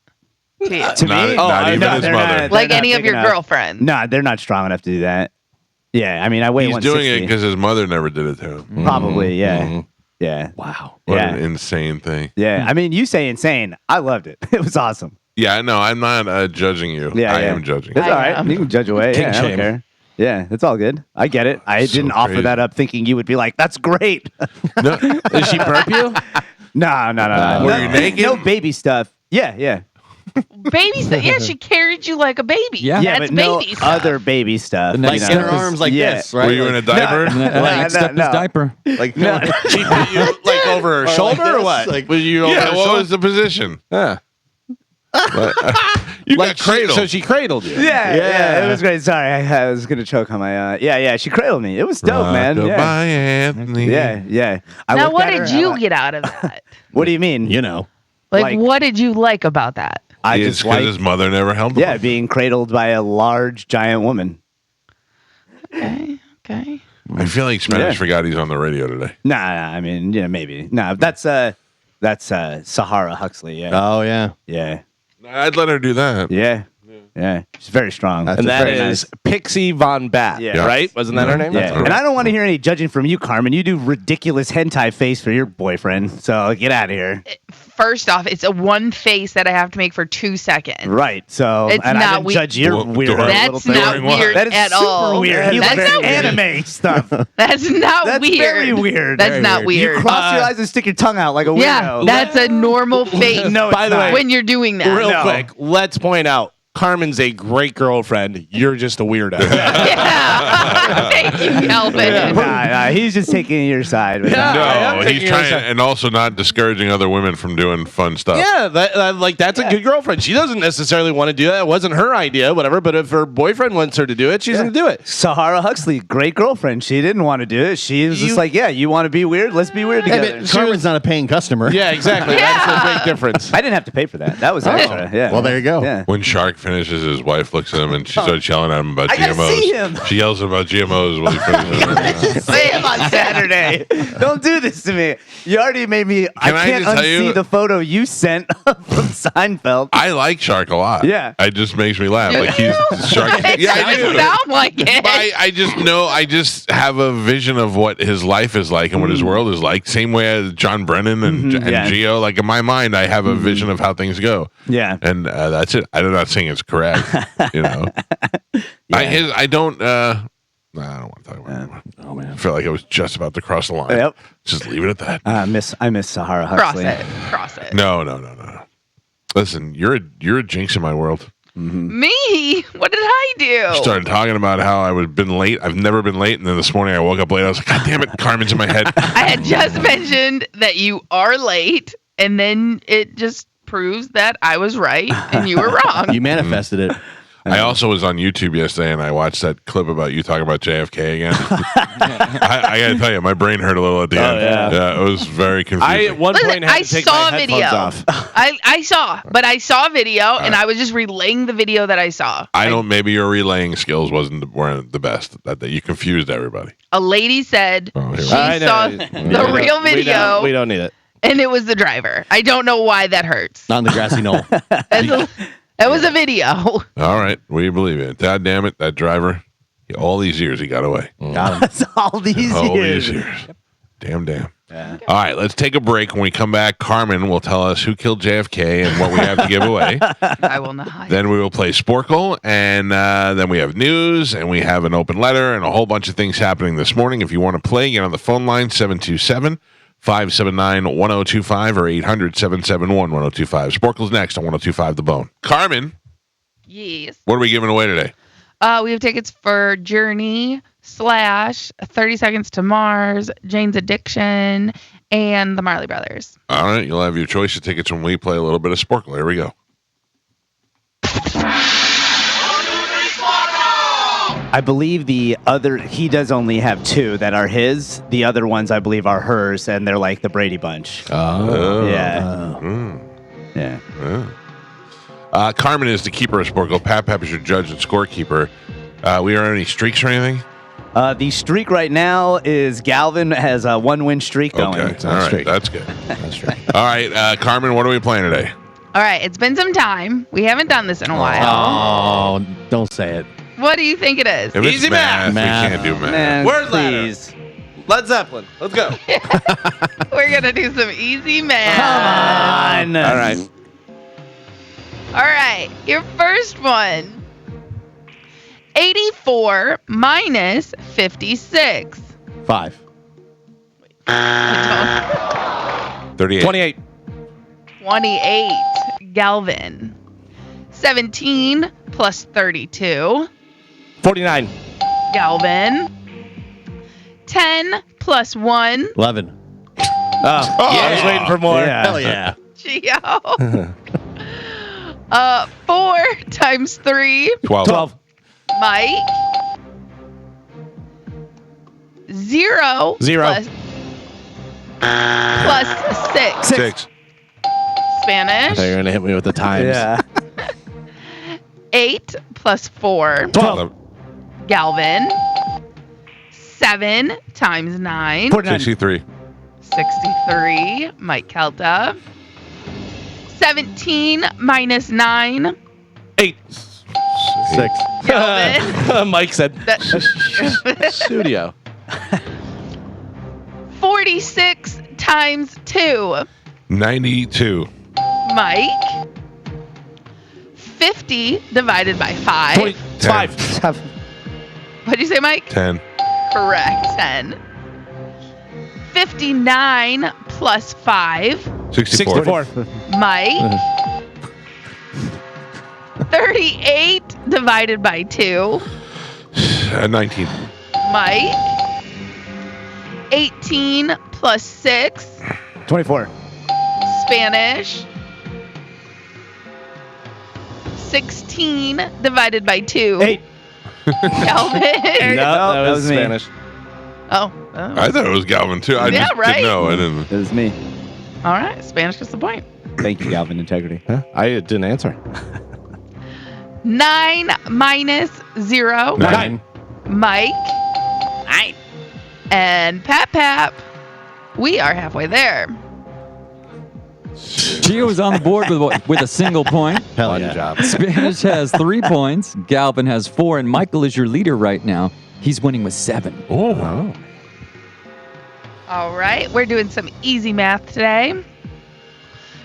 to you? To Not- me? not even no, his they're mother. not- Like they're not any of big your enough. girlfriends? No, they're not strong enough to do that. Yeah, I mean, I weigh He's 160. doing it because his mother never did it to him. Probably, yeah. Yeah. Wow. What Yeah. an insane thing. Yeah. I mean, you say insane. I loved it. It was awesome. Yeah, no, I'm not judging you. Yeah, I yeah. am judging. It's I all right. am. You can judge away. King Yeah, I don't shame. care. Yeah, it's all good. I get it. I So didn't offer crazy. that up thinking you would be like, that's great. No, Did she burp you? No. Were you naked? No baby stuff. Yeah. Baby stuff. Yeah, she carried you like a baby. Yeah. Yeah, That's but no baby stuff. other baby stuff. The next Like in her arms like Yeah. this, right? Were you in a diaper? And the next step no. is diaper. Like, No. She put you like over her like shoulder or this, what? like- Was you over Yeah, her what shoulder? was the position? Yeah. You Like got cradled. So she cradled you. Yeah, it was great. Sorry, I was gonna choke on my. Yeah. She cradled me. It was dope, man. Goodbye, Yeah, Anthony. yeah. I Now, looked what at her did and I you went, get out of that? What do you mean? you know. Like, what did you like about that? I It's just because like, his mother never held him. yeah, being cradled by a large, giant woman. Okay. I feel like Spanish forgot he's on the radio today. Nah, I mean, yeah, maybe. Nah, that's Sahara Huxley. Yeah. Oh yeah. Yeah. I'd let her do that. Yeah. Yeah. She's very strong. And that very is Pixie Von Bat, Yeah. right? Wasn't that her name? Yeah. And I don't want to hear any judging from you, Carmen. You do ridiculous hentai face for your boyfriend. So get out of here. First off, it's a one face that I have to make for 2 seconds. Right. So It's and not I didn't weird. judge your Well, weird during- little That's thing. not During what? weird That is at super all. weird. He That's likes not weird. anime stuff. That's not That's weird. very weird. That's Very not You weird. cross your eyes and stick your tongue out like a weirdo. Yeah, that's a normal face. No, By it's the not. way, when you're doing that. Real No. quick, let's point out Carmen's a great girlfriend. You're just a weirdo. Yeah. Thank you, Galvin. Nah, he's just taking your side. But Yeah. I am No, taking he's your trying, side. and also not discouraging other women from doing fun stuff. Yeah, that's a good girlfriend. She doesn't necessarily want to do that. It wasn't her idea, whatever. But if her boyfriend wants her to do it, she's going to do it. Sahara Huxley, great girlfriend. She didn't want to do it. She was just like, yeah, you want to be weird? Let's be weird Yeah, together. but Carmen's not a paying customer. Yeah, exactly. Yeah. That's the big difference. I didn't have to pay for that. That was extra. Yeah. Well, there you go. Yeah. When Shark finishes, his wife looks at him and she starts yelling at him about I gotta GMOs. see him. She yells about GMOs when he finishes. See him on Saturday. Don't do this to me. You already made me. I Can I can't just tell unsee you- the photo you sent from Seinfeld. I like Shark a lot. Yeah. It just makes me laugh. Do Like you? he's Shark. It Yeah, I doesn't do. sound like it. I just know. I just have a vision of what his life is like and what his world is like. Same way as John Brennan and yeah. Gio. Like in my mind, I have a vision of how things go. Yeah. And that's it. I'm not saying it's correct. You know. I don't. Nah, I don't want to talk about it anymore. Oh man, I feel like I was just about to cross the line. Yep. Just leave it at that. I miss Sahara Cross Huxley. it. No. Listen, you're a jinx in my world. Me? What did I do? Started talking about how I would been late. I've never been late, and then this morning I woke up late. I was like, God damn it, Carmen's in my head. I had just mentioned that you are late, and then it just proves that I was right and you were wrong. You manifested it. I also was on YouTube yesterday, and I watched that clip about you talking about JFK again. I got to tell you, my brain hurt a little at the end. yeah. It was very confusing. I at one Listen, point had I to take saw my a headphones video. off. I saw a video, and I was just relaying the video that I saw. I don't. Maybe your relaying skills weren't the best. That you confused everybody. A lady said Oh, here we she go. I know. saw We the don't- real video, We don't need it. and it was the driver. I don't know why that hurts. Not on the grassy knoll. That was a video. All right, we believe it. God damn it, that driver. All these years he got away. Got him. That's all these All years. these years. Damn. All right, let's take a break. When we come back, Carmen will tell us who killed JFK and what we have to give away. I will not. Then we will play Sporcle, and then we have news, and we have an open letter, and a whole bunch of things happening this morning. If you want to play, get on the phone line, 727-579-1025 or 800-771-1025. Sporkle's next on 1025 The Bone. Carmen, Yes. what are we giving away today? We have tickets for Journey / 30 Seconds to Mars, Jane's Addiction, and the Marley Brothers. All right, you'll have your choice of tickets when we play a little bit of Sporcle. Here we go. I believe he does only have 2 that are his. The other ones, I believe, are hers, and they're like the Brady Bunch. Oh. Yeah. Yeah. Carmen is the keeper of Sporcle. Pap is your judge and scorekeeper. We are any streaks or anything? The streak right now is Galvin has a 1-win streak going. Okay, all right, that's good. That's right. All right, Carmen, what are we playing today? All right, it's been some time. We haven't done this in a while. Oh, don't say it. What do you think it is? If it's Easy math, math. we can't do math. Man, Word ladder. please. Led Zeppelin. Let's go. We're going to do some easy math. Come on. All right. All right, your first one. 84 minus 56. 5. 38. 28. 28. Galvin. 17 plus 32. 49. Galvin. 10 plus 1. 11. I was waiting for more. Yeah. Hell yeah. Gio. 4 times 3. 12. Mike. 0. 0. Plus 6. 6. I thought you were going to hit me with the times. Yeah. 8 plus 4. 12. Galvin. 7 times 9. 49. 63. 63. Mike Calta. 17 minus 9. 8. 6. Galvin. Mike said That- studio. 46 times 2. 92. Mike. 50 divided by 5. 25. What did you say, Mike? 10. Correct. 10. 59 plus 5. 64. 64. Mike. 38 divided by 2. 19. Mike. 18 plus 6. 24. Spanish. 16 divided by 2. 8. Galvin. No, that was me. Spanish. Oh. I thought it was Galvin too. I Yeah, just right. didn't know. I didn't. It was me. All right. Spanish gets the point. Thank you, Galvin Integrity. I didn't answer. 9 minus 0. 9. Mike. 9. And Pap. We are halfway there. Gio is on the board with a single point. Hell Fun yeah. job. Spanish has 3 points. Galvin has 4, and Michael is your leader right now. He's winning with 7. Oh. All right. We're doing some easy math today.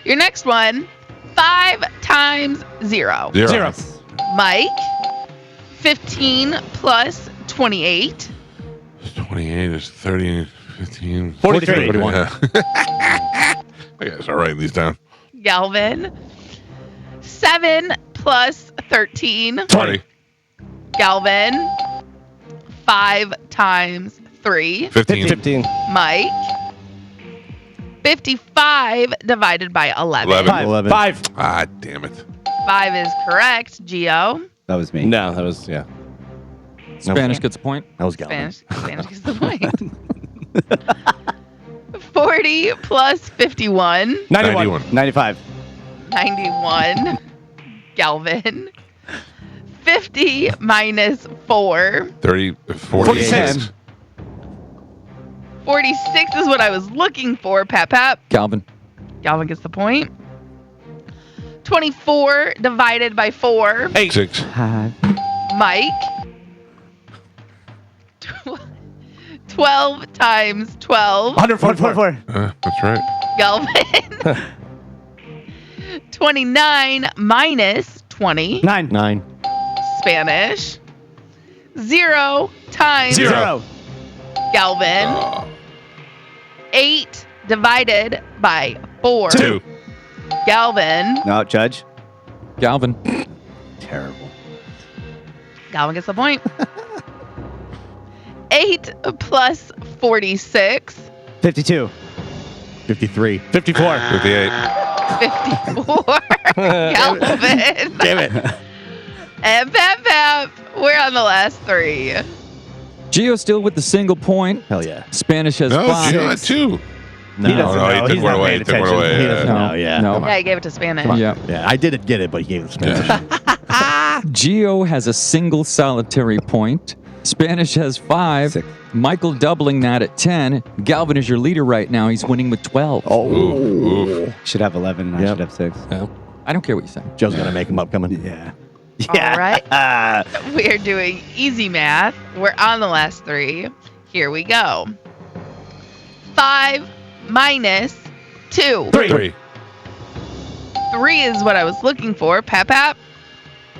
Your next one, 5 times 0. 0. Mike. 15 plus 28. 28 is 30, 15. 43. 41. I guess I'll write these down. Galvin. 7 plus 13. 20. Galvin. 5 times 3. 15. 15. Mike. 55 divided by 11. 11. 5. Ah, damn it. 5 is correct. Gio. That was me. No, that was, yeah. Spanish gets a point. That was Galvin. Spanish gets the point. 40 plus 51. 91. 95. 91. Galvin. 50 minus 4. 30, 46. 46 is what I was looking for, Pap. Galvin. Galvin gets the point. 24 divided by 4. 8. 6. Mike. 12 times 12. 144. That's right. Galvin. 29 minus 20. 9. Spanish. 0 times 0. Galvin. 8 divided by 4. 2. Galvin. No, Judge. Galvin. Terrible. Galvin gets the point. 8 plus 46. 52. 53. 54. 58. 54. Galvin. Damn it. And Pap. We're on the last 3. Gio still with the single point. Hell yeah. Spanish has No, 5. Gio had 2. No, He doesn't no, he know. took He's one not away. paying He took one attention. away. He doesn't No. know. Yeah. No. Come on. Yeah, he gave it to Spanish. Yeah. Yeah, I did get it, but he gave it to Spanish. Gio has a single solitary point. Spanish has 5. 6. Michael doubling that at 10. Galvin is your leader right now. He's winning with 12. Ooh. Should have 11. And I Yep. should have 6. I don't care what you say. Joe's going to make him up coming. Yeah. All right. We're doing easy math. We're on the last 3. Here we go. 5 minus 2. 3. 3 is what I was looking for. Pap.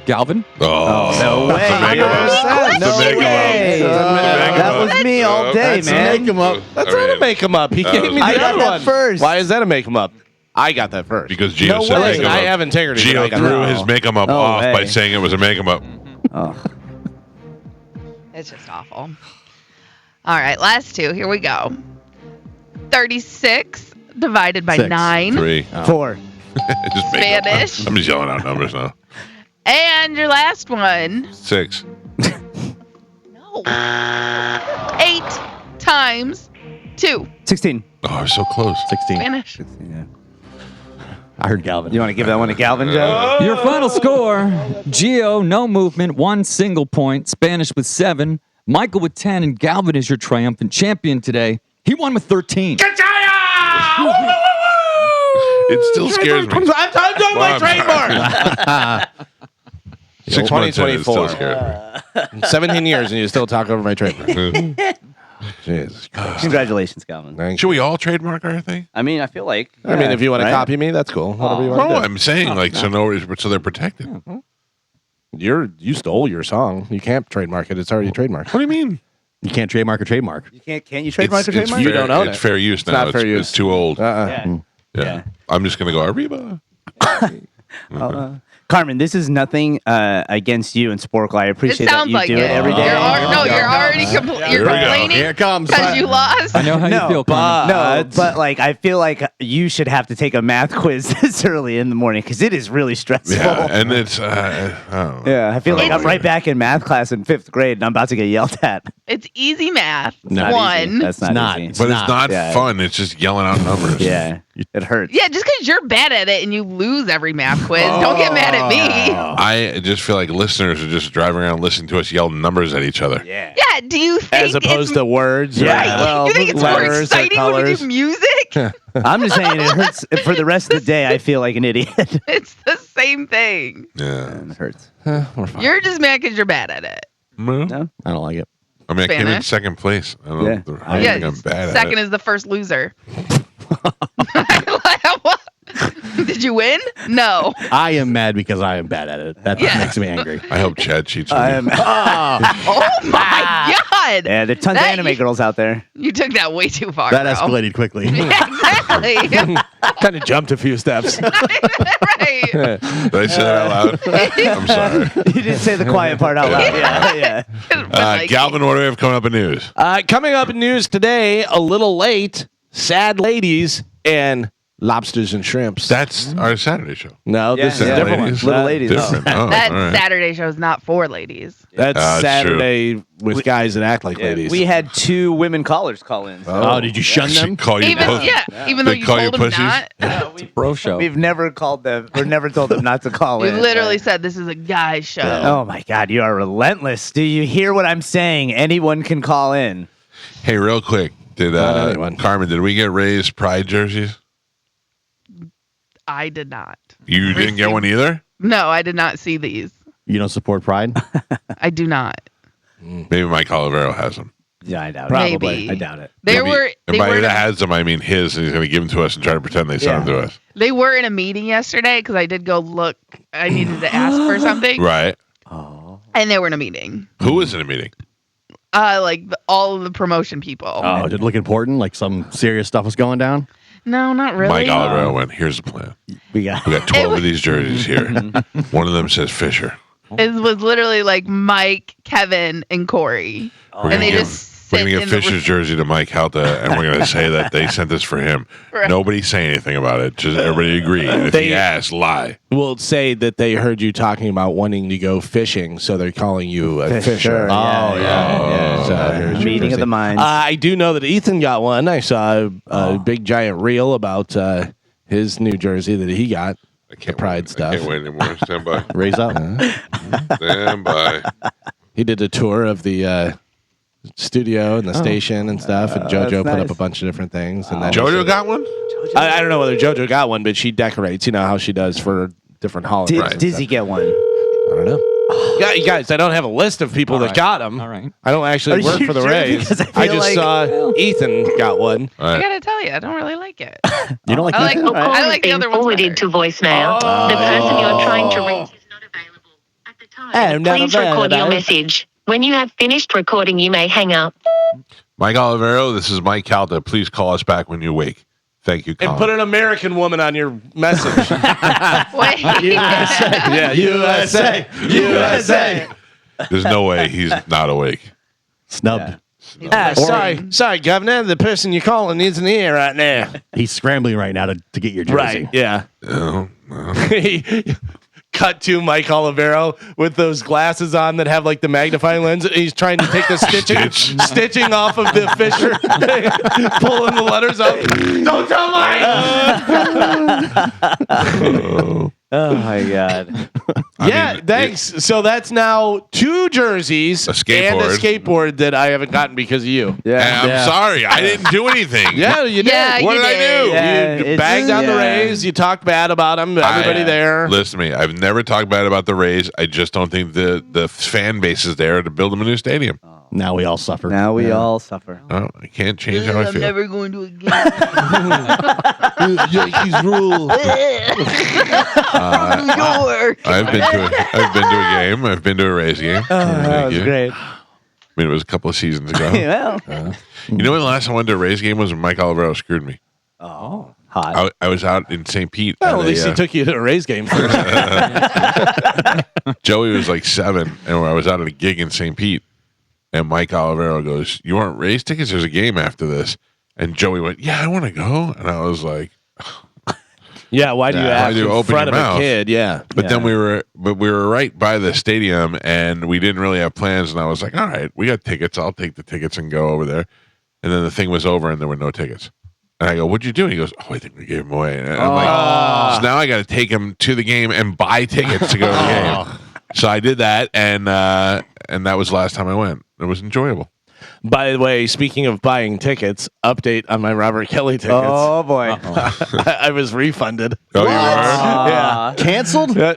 Galvin. Oh, no way. That's a make 'em up. No That's a make 'em way. up. That's a make 'em That up. was me all day, That's a man. make him up. That's I not a mean, make him up. He gave me the I got other that one. first. Why is that a make him up? I got that first. Because Gio No said way. make 'em I up. have integrity. but I Gio got threw that. his make 'em up No off by way. saying it was a make 'em up. Oh. It's just awful. All right, last 2. Here we go. 36 divided by 6. 9. 3. 4. Just make 'em up. Spanish. I'm just yelling out numbers now. And your last one. 6. No. 8 times 2. 16. Oh, I was so close. 16. Spanish. Yeah. I heard Galvin. You want to give that one to Galvin, Joe? Your final score: Gio, no movement, 1 single point. Spanish with 7. Michael with 10, and Galvin is your triumphant champion today. He won with 13. It still scares me. I'm talking my trademark. 6 months in, it 2024. still scares me. 17 years and you still talk over my trademark. Jesus Christ. Congratulations, Galvin. Thank Should we all trademark our thing? I mean, I feel like. I mean, if you want to right? copy me, that's cool. Whatever you No, want to do. I'm saying so they're protected. You stole your song. You can't trademark it. It's already trademarked. What do you mean? You can't trademark a trademark. Can't you trademark a trademark? You don't own It's it. fair use now. not fair use. It's too old. Yeah. Yeah. I'm just gonna go Arriba. Carmen, this is nothing against you and Sporcle. I It appreciate that sounds you like do it. it every day. You're already you're Here we go. complaining Here it comes. because you lost. I know how you feel, Carmen. No, but like I feel like you should have to take a math quiz this early in the morning because it is really stressful. Yeah, and it's I don't know. Yeah, I feel like Oh, I'm right back in math class in 5th grade and I'm about to get yelled at. It's easy math. Not One. easy. That's not easy. But it's not Yeah. fun. It's just yelling out numbers. Yeah, it hurts. Yeah, just because you're bad at it and you lose every math quiz, don't get mad at me. I just feel like listeners are just driving around listening to us yell numbers at each other. Yeah. Yeah, do you think As opposed to words. Yeah. Right. Well, you think it's more letters or exciting when we colors. do music? I'm just saying it hurts for the rest of the day. I feel like an idiot. It's the same thing. Yeah. It hurts. You're just mad because you're bad at it. No. I don't like it. I mean, I came in Spanish? second place. I don't Yeah. know how you Yeah, think I'm bad second at it. is the first loser. Did you win? No. I am mad because I am bad at it. That Yeah. makes me angry. I hope Chad cheats with I'm, me. Oh my God. yeah, there's tons of That- anime girls out there. You took that way too far. That bro. escalated quickly. Exactly. Kind of jumped a few steps. Right. Did I say that out loud? I'm sorry. You didn't say the quiet part out loud. Yeah, yeah. Galvin, what do we have coming up in news? Coming up in news today, a little late, sad ladies and lobsters and shrimps. That's our Saturday show. No, this is Yeah. a different one. Ladies? Little ladies. Different. Oh, That all right. Saturday show is not for ladies. That's That's Saturday with guys that act like Yeah, ladies. we had 2 women callers call in. So. Oh, did you shun She them? call you Even puss- even though They you call you told them pussies? not. Bro show. We've never called them or never told them not to call We in. literally said this is a guy show. Oh my God, you are relentless. Do you hear what I'm saying? Anyone can call in. Hey, real quick. Did Not anyone. Carmen, did we get raised pride jerseys? I did not. You didn't get one either? No, I did not see these. You don't support Pride? I do not. Maybe Mike Olivero has them. Yeah, I doubt Probably. it. Maybe. I doubt it. They Maybe- were and they by were in that a, has them, I mean his, and he's going to give them to us and try to pretend they sent them to us. they were in a meeting yesterday because I did go look. I needed to ask for something, Right. and they were in a meeting. Who was in a meeting? All of the promotion people. Oh, did it look important? Like some serious stuff was going down? No, not really. Mike Olivero went, here's the plan. We got. We got 12 of these jerseys here. One of them says Fisher. It was literally like Mike, Kevin, and Corey, We're and they gonna just We're sit going to in get the Fisher's jersey to Mike Calta, and we're going to say that they sent this for him. Right. Nobody say anything about it. Just everybody agree. And if They- he asks, lie. will say that they heard you talking about wanting to go fishing, so they're calling you a fisher. Yeah. So, Meeting of the minds. I do know that Ethan got one. I saw a big giant reel about his New Jersey that he got. I can't Pride wait. stuff. I can't wait anymore. Stand by. Raise up. Stand by. He did a tour of the studio and the station and stuff, and JoJo that's put up nice. a bunch of different things. And then JoJo got one? I don't know whether JoJo got one, but she decorates. You know how she does for different holidays. Did and Dizzy stuff. get one? I don't know. Yeah, you guys, I don't have a list of people that right. got them. All right. I don't actually Are work you for the sure? Rays. Because I I feel just like- saw Ethan got one. All I right. gotta tell you, I don't really like it. You don't like I like Ethan? I Call like the has other been ones forwarded better. to voicemail. The person you are trying to reach is not available at the time. I'm not Please record your available. message. When you have finished recording, you may hang up. Mike Olivero, this is Mike Calta. Please call us back when you wake. Thank you, Colin. And put an American woman on your message. Wait. Yeah, USA. USA. There's no way he's not awake. Snubbed. Sorry, Governor. The person you're calling needs an ear right now. He's scrambling right now to get your jersey. Right, yeah. Oh, Cut to Mike Olivero with those glasses on that have like the magnifying lens. And he's trying to take the stitching off of the Fisher, pulling the letters up. Don't tell Mike. Oh my god. Yeah, thanks. So that's now 2 jerseys and a skateboard that I haven't gotten because of you. Yeah, I'm sorry. I didn't do anything. Yeah, you did. Yeah, What you did I do? Yeah, You bagged on the yeah. Rays. You talked bad about them. Everybody there. Listen to me. I've never talked bad about the Rays. I just don't think the fan base is there to build them a new stadium. Now we all suffer. Now we all suffer. Oh, I can't change how I I'm feel. never going to a game. Yankees rule. New York. I've been to a game. I've been to a Rays game. That Thank was you. great. I mean, it was a couple of seasons ago. Well, You know when the last time I went to a Rays game was when Mike Calta screwed me. oh, hot. I was out in St. Pete. Well, and at least he took you to a Rays game first. Joey was like 7, and I was out at a gig in St. Pete. And Mike Olivero goes, "You want Rays tickets? There's a game after this." And Joey went, "Yeah, I want to go." And I was like, Yeah, why do you ask you in open front your of mouth? a kid? Yeah. But then we were right by the stadium, and we didn't really have plans. And I was like, "All right, we got tickets. I'll take the tickets and go over there." And then the thing was over, and there were no tickets. And I go, "What'd you do?" And he goes, "Oh, I think we gave them away." And I'm like, so now I got to take him to the game and buy tickets to go to the game. So I did that, and that was the last time I went. It was enjoyable. By the way, speaking of buying tickets, update on my Robert Kelly tickets. Oh boy. I was refunded. Oh, you were? Yeah. Canceled? No.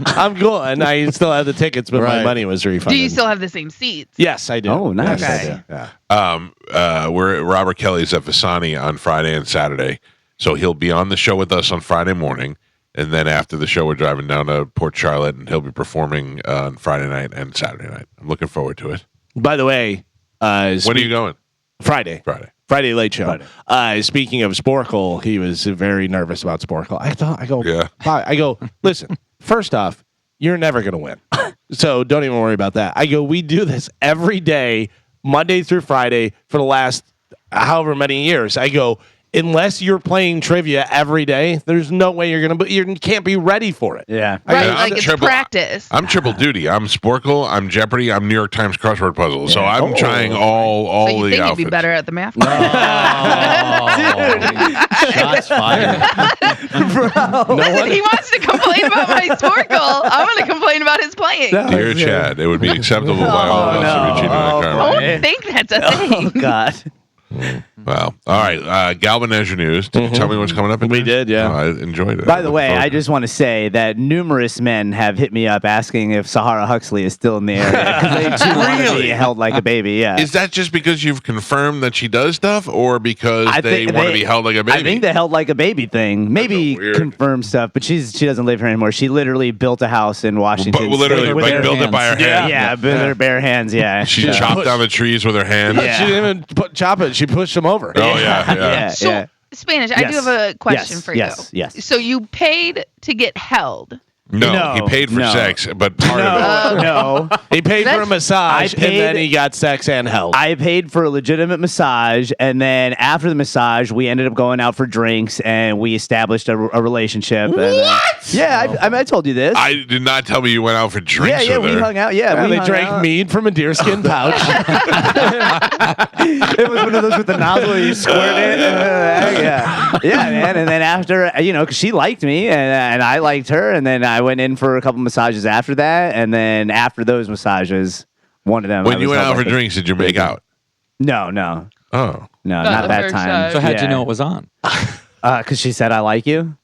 I'm going. I still have the tickets, but my Right. money was refunded. Do you still have the same seats? Yes, I do. Oh, nice. Yes, Okay. I do. Yeah. We're at Robert Kelly's at Visani on Friday and Saturday. So he'll be on the show with us on Friday morning. And then after the show, we're driving down to Port Charlotte, and he'll be performing on Friday night and Saturday night. I'm looking forward to it. By the way, When are you going? Friday late show. Speaking of Sporcle, he was very nervous about Sporcle. I go, listen, first off, you're never going to win. So don't even worry about that. I go, we do this every day, Monday through Friday for the last however many years. I go, unless you're playing trivia every day, there's no way you can't be ready for it. Yeah. Right, Yeah, like it's practice. I'm triple duty. I'm Sporcle, I'm Jeopardy, I'm New York Times crossword puzzle. So I'm trying all So you the think outfits. you'd be better at the math? Shots fired. Listen, he wants to complain about my Sporcle. I'm going to complain about his playing. Dear Chad, it would be acceptable by all of us if we cheated on I karma. don't think that's a thing. Oh god. Well, all right. Galvin, as your news. Did you tell me what's coming up? We did, yeah. Oh, I enjoyed it. By the way, I just want to say that numerous men have hit me up asking if Sahara Huxley is still in the area because they too want to be Really? held like a baby. Yeah. Is that just because you've confirmed that she does stuff, or because they want to be held like a baby? I think the held like a baby thing. Maybe weird. confirm stuff, but she doesn't live here anymore. She literally built a house in Washington. But literally, State with like her built it by her hands. hands. yeah, with her bare hands. Yeah. She chopped down the trees with her hands. Yeah. She didn't even chop it. She pushed them over. Oh yeah. So, yeah. Spanish, I do Yes. have a question for you. Yes. So you paid to get held. No, he paid for sex, but part of it. No. He paid for a That's- massage, I paid- and then he got sex and held. I paid for a legitimate massage, and then after the massage, we ended up going out for drinks, and we established a relationship. What? Yeah, I told you this. I did not tell me you went out for drinks yeah, with we her. hung out. Yeah, Yeah, we they hung drank out. mead from a deerskin pouch. It was one of those with the nozzle you squirt it. Yeah, man. And then after, because she liked me and I liked her, and then I went in for a couple massages after that, and then after those massages, one of them. When I you was went held out for like a- drinks, did you make out? No, Oh. not the that first time. time. So how'd you know it was on? Because she said I like you.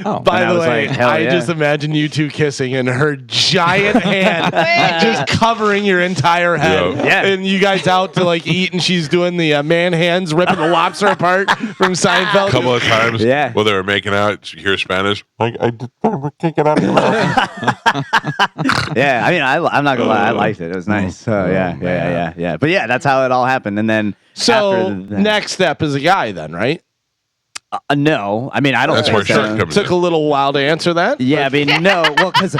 Oh, By And I the was way, like, hell I yeah. just imagine you two kissing and her giant hand Wait. just covering your entire head. Yeah. And you guys out to like eat, and she's doing the man hands ripping the lobster apart from Seinfeld. A couple of times Yeah. while they were making out, you hear Spanish. I just can't get out of your mouth. Yeah, I mean, I'm not gonna lie, I liked it. It was nice. So yeah. But yeah, that's how it all happened. And then So after that, next step is a guy then, right? no, I mean, I don't. That's think where so. Shark comes Took in. a little while to answer that. Yeah, I mean, no. Well, because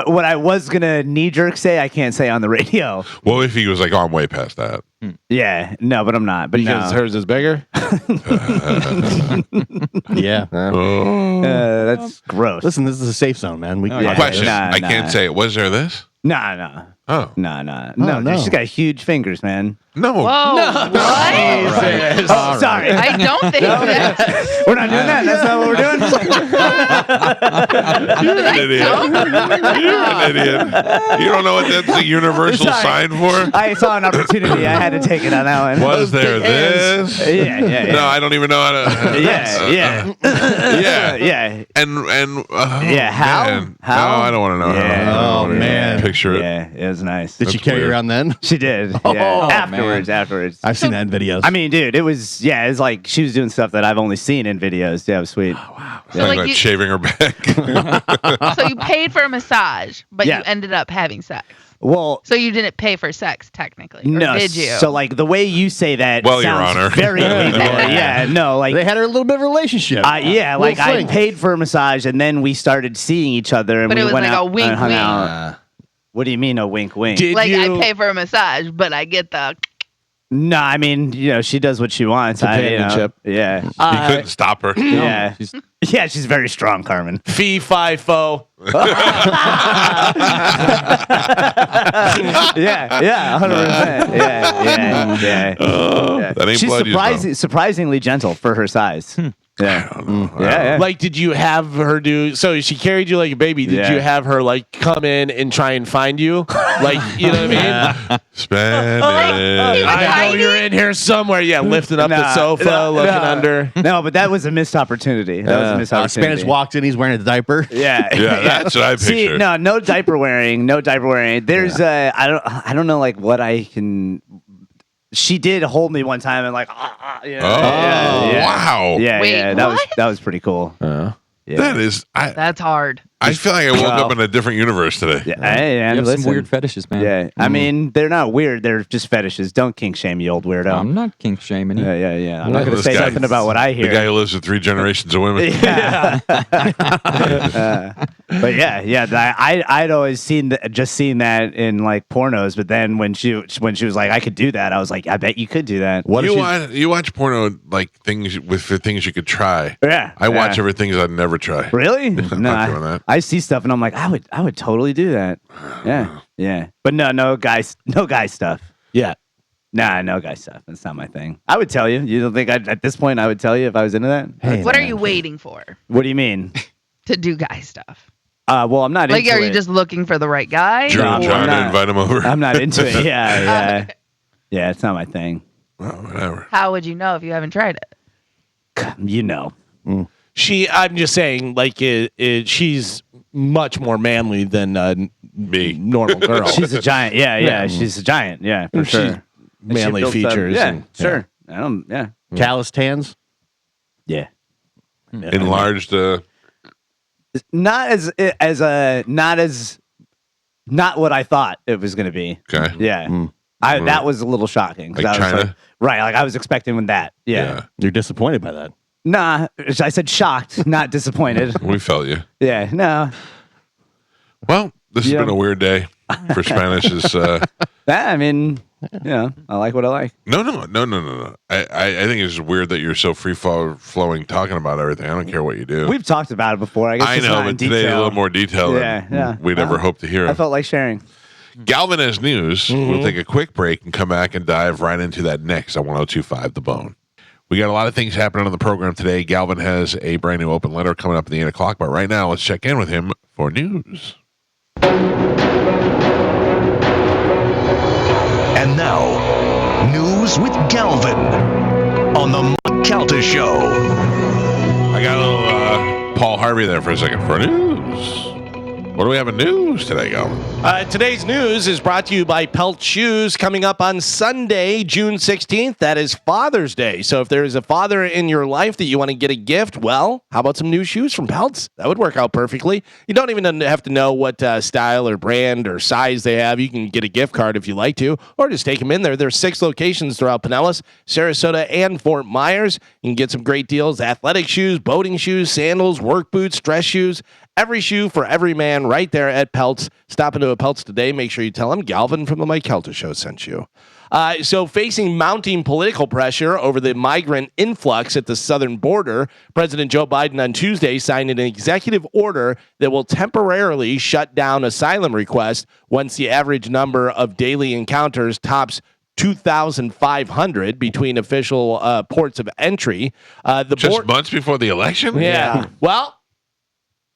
what I was gonna knee jerk say, I can't say on the radio. Well, if he was like, "Oh, I'm way past that." Yeah, no, but I'm not. But Because no, hers is bigger. Yeah. that's gross. Listen, this is a safe zone, man. We yeah. Question: Nah, I can't say it. Was there this? No. Oh, No. no. She's got huge fingers, man. No. Whoa. What? Right. Oh, sorry. I don't think that. We're not doing that. That's not what we're doing. You're an idiot. You're an idiot. You don't know what that's a universal sign for? I saw an opportunity. I had to take it on that one. Was there this? Yeah. No, I don't even know how to. Yeah. And how? Man. How? No, I don't want to know. Yeah. Oh, man. Picture it. Yeah, it was nice. Did she carry weird. around then? She did. Oh, Yeah. man. Afterwards. I've seen that in videos. I mean, dude, it was like she was doing stuff that I've only seen in videos. Yeah, it was sweet. Oh, wow. So like about shaving her back. So you paid for a massage, but Yeah. you ended up having sex. Well, So you didn't pay for sex technically, or no. did you? So like the way you say that Well, Your sounds Honor. very illegal. Yeah, no, like they had a little bit of a relationship. yeah, Little like I fling. paid for a massage and then we started seeing each other and But we it was went like a out wink, and hung wink. out. What do you mean a wink wink? Did like you? I pay for a massage, but I get the. No, I mean, she does what she wants. Companionship. Yeah. He couldn't stop her. Yeah. She's very strong, Carmen. Fee, fi, fo. Yeah, 100%. Yeah. That ain't She's blood use, though. surprisingly gentle for her size. Yeah. Yeah. Like, did you have her do? So she carried you like a baby. Did Yeah. you have her like come in and try and find you? Like, you know what I mean? Spanish. I know you're in here somewhere. Yeah, lifting up the sofa, looking under. No, but that was a missed opportunity. That was a missed opportunity. Spanish walked in. He's wearing a diaper. Yeah. Yeah, that's what I pictured. See, no diaper wearing. No diaper wearing. There's I don't know like what I can. She did hold me one time and like Wow. Yeah, Wait, yeah, that was pretty cool. Yeah. That is. That's hard. I feel like I woke up in a different universe today. Yeah, hey, You have listen. some weird fetishes, man. Yeah, I mean they're not weird. They're just fetishes. Don't kink shame you, old weirdo. I'm not kink shaming you. Yeah. I'm not going to This say guy- nothing about what I The hear. guy who lives with 3 generations of women. Yeah. But I'd always seen that in like pornos. But then when she was like, I could do that, I was like, I bet you could do that. What if You watch porno like things for things you could try. Yeah, I watch everything I'd never try. Really? I'm No, not doing that. I see stuff and I'm like, I would totally do that. Yeah. But no guy stuff. Yeah. Nah, no guy stuff. That's not my thing. I would tell you. You don't think at this point I would tell you if I was into that? Hey, What are you waiting for What do you mean? to do guy stuff? Well, I'm not Like, into are it. you just looking for the right guy? Drew and No, John I'm to not. invite him over. I'm not into it. Yeah. Yeah, it's not my thing. Well, whatever. How would you know if you haven't tried it? You know. I'm just saying, like, she's much more manly than Me. normal girl. She's a giant. Yeah. She's a giant. Yeah, for She's sure. And she manly built up- features. Yeah, and- sure. I don't. Yeah. Calloused hands? Yeah. Enlarged. Not what I thought it was going to be. Okay. Yeah. That was a little shocking. 'cause Like I was China? like, right. Like I was expecting that. Yeah. You're disappointed by that. Nah. I said shocked, not disappointed. We felt you. Yeah. No. Well, this has Yeah. been a weird day for Spanish. I mean, I like what I like. No. I think it's weird that you're so free flowing talking about everything. I don't care what you do. We've talked about it before. I guess I it's know, not in but today a detail. little more detail than we'd ever hope to hear. I felt like sharing. Galvin has news. We'll take a quick break and come back and dive right into that next on 102.5 The Bone. We got a lot of things happening on the program today. Galvin has a brand new open letter coming up at the 8 o'clock, but right now let's check in with him for news. And now, news with Galvin on the Mike Calta Show. I got a little Paul Harvey there for a second for news. What do we have in news today, Galvin? Today's news is brought to you by Pelt Shoes. Coming up on Sunday, June 16th, that is Father's Day. So if there is a father in your life that you want to get a gift, well, how about some new shoes from Pelts? That would work out perfectly. You don't even have to know what style or brand or size they have. You can get a gift card if you like to, or just take them in there. There's 6 locations throughout Pinellas, Sarasota, and Fort Myers. You can get some great deals: athletic shoes, boating shoes, sandals, work boots, dress shoes. Every shoe for every man right there at Pelts. Stop into a Pelts today. Make sure you tell them Galvin from the Mike Calta Show sent you. So facing mounting political pressure over the migrant influx at the southern border, President Joe Biden on Tuesday signed an executive order that will temporarily shut down asylum requests once the average number of daily encounters tops 2,500 between official ports of entry. Just months before the election? Yeah. Well,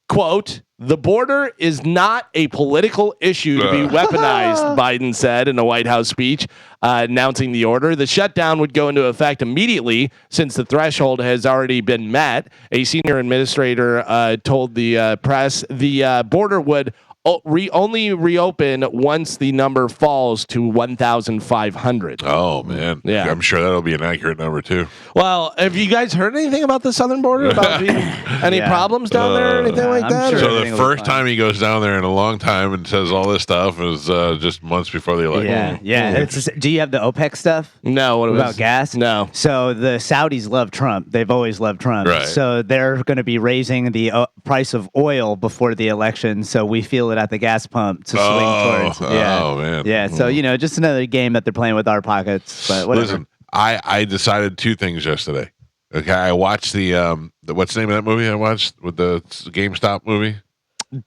quote, the border is not a political issue to be weaponized, Biden said in a White House speech announcing the order. The shutdown would go into effect immediately since the threshold has already been met. A senior administrator told the press the border would only reopen once the number falls to 1,500. Oh, man. Yeah. I'm sure that'll be an accurate number, too. Well, have you guys heard anything about the southern border? About any problems down there or anything like that? Sure So the first time he goes down there in a long time and says all this stuff is just months before the election. Yeah. Do you have the OPEC stuff? No. What about gas? No. So the Saudis love Trump. They've always loved Trump. Right. So they're going to be raising the price of oil before the election. So we feel it at the gas pump to swing towards. Oh, man. Yeah. So, just another game that they're playing with our pockets. But whatever. Listen, I decided two things yesterday. Okay, I watched the what's the name of that movie I watched with the GameStop movie?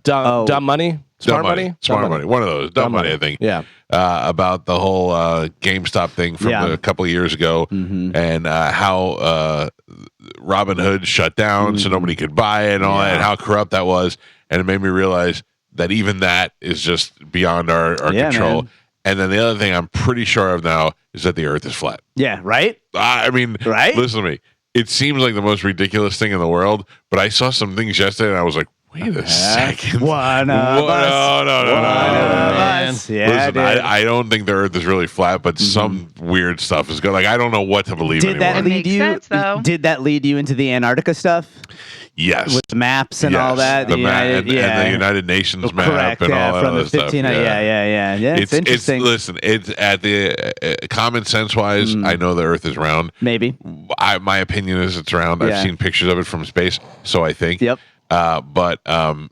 Dumb Money? Smart Money? Smart Money. One of those. Dumb Money, I think. Yeah. About the whole GameStop thing from a couple of years ago and how Robin Hood shut down so nobody could buy it and all that, and how corrupt that was. And it made me realize that even that is just beyond our control. Man. And then the other thing I'm pretty sure of now is that the earth is flat. Yeah, right? I mean, right? Listen to me. It seems like the most ridiculous thing in the world, but I saw some things yesterday and I was like, wait a second. One of us. No. Yeah, listen, I don't think the earth is really flat, but some weird stuff is good. Like, I don't know what to believe anymore. Did that lead you into the Antarctica stuff? Yes. With the maps and all that. The United Nations map and all that other stuff. Yeah. It's interesting. Listen, it's at the common sense wise, I know the earth is round. Maybe. My opinion is it's round. I've seen pictures of it from space, so I think. Yep. But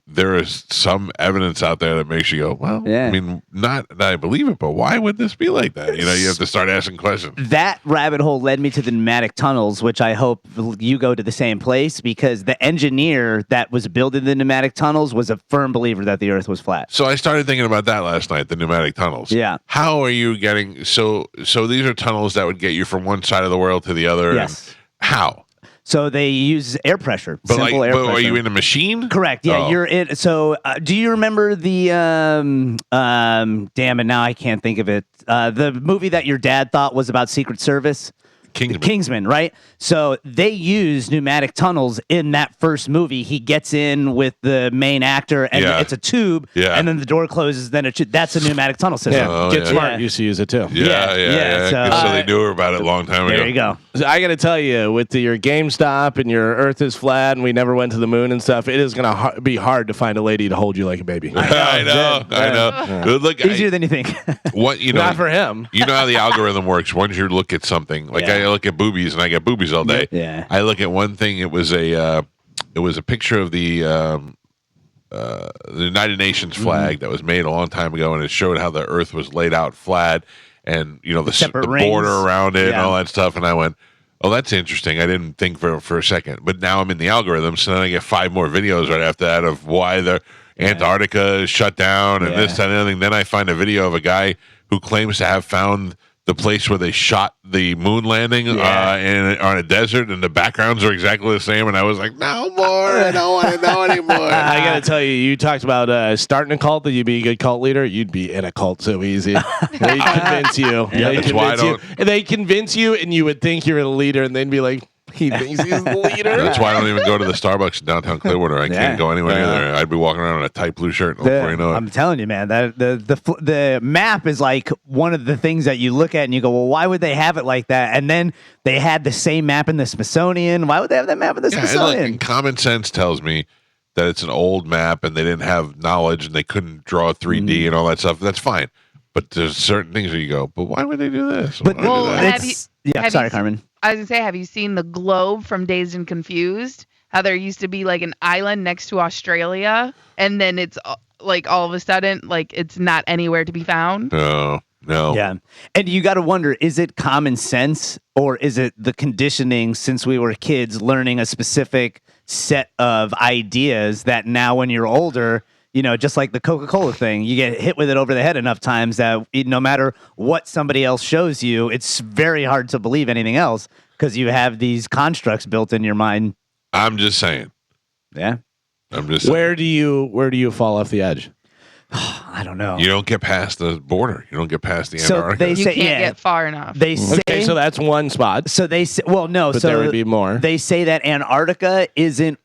there is some evidence out there that makes you go, well, I mean, not that I believe it, but why would this be like that? You have to start asking questions. That rabbit hole led me to the pneumatic tunnels, which I hope you go to the same place, because the engineer that was building the pneumatic tunnels was a firm believer that the earth was flat. So I started thinking about that last night, the pneumatic tunnels. Yeah. How are you getting, so these are tunnels that would get you from one side of the world to the other. Yes. How? So they use air pressure, but simple air pressure. Are you in a machine? Correct. Yeah, you're in. So do you remember the damn it? Now I can't think of it. The movie that your dad thought was about Secret Service. Kingsman, right? So they use pneumatic tunnels in that first movie. He gets in with the main actor, and it's a tube, and then the door closes. Then that's a pneumatic tunnel system. Yeah. Get Smart used to use it too. Yeah. So they knew about it a long time ago. There you go. So I got to tell you, with your GameStop and your Earth is flat, and we never went to the moon and stuff, it is going to be hard to find a lady to hold you like a baby. I know. Yeah. Look, easier than you think. Not for him. You know how the algorithm works. Once you look at something, like I look at boobies, and I get boobies all day. Yeah. I look at one thing. It was a picture of the United Nations flag that was made a long time ago, and it showed how the Earth was laid out flat, and the border around it and all that stuff. And I went, oh, that's interesting. I didn't think for a second, but now I'm in the algorithm, so then I get 5 more videos right after that of why the Antarctica is shut down and this, that, and everything. Then I find a video of a guy who claims to have found the place where they shot the moon landing on a desert, and the backgrounds are exactly the same. And I was like, no more. I don't want to know anymore. I got to tell you, you talked about starting a cult, that you'd be a good cult leader. You'd be in a cult so easy. They convince you. They convince you, and you would think you're a leader, and they'd be like, he thinks he's the leader. That's why I don't even go to the Starbucks in downtown Clearwater. I can't go anywhere near there. I'd be walking around in a tight blue shirt before you know it. I'm telling you, man, that the map is like one of the things that you look at and you go, well, why would they have it like that? And then they had the same map in the Smithsonian. Why would they have that map in the Smithsonian? And common sense tells me that it's an old map and they didn't have knowledge and they couldn't draw 3D and all that stuff. That's fine. But there's certain things where you go, but why would they do this? Sorry, Carmen. I was going to say, have you seen the globe from Dazed and Confused? How there used to be like an island next to Australia, and then it's like all of a sudden, like it's not anywhere to be found? No. Yeah. And you got to wonder, is it common sense, or is it the conditioning since we were kids learning a specific set of ideas that now when you're older, just like the Coca-Cola thing, you get hit with it over the head enough times that no matter what somebody else shows you, it's very hard to believe anything else because you have these constructs built in your mind. I'm just saying. Yeah. I'm just saying. Where do you fall off the edge? I don't know. You don't get past the border. You don't get past the Antarctica. You can't get far enough. They say, okay, so that's one spot. So they say, well, no, but so there would be more. They say that Antarctica isn't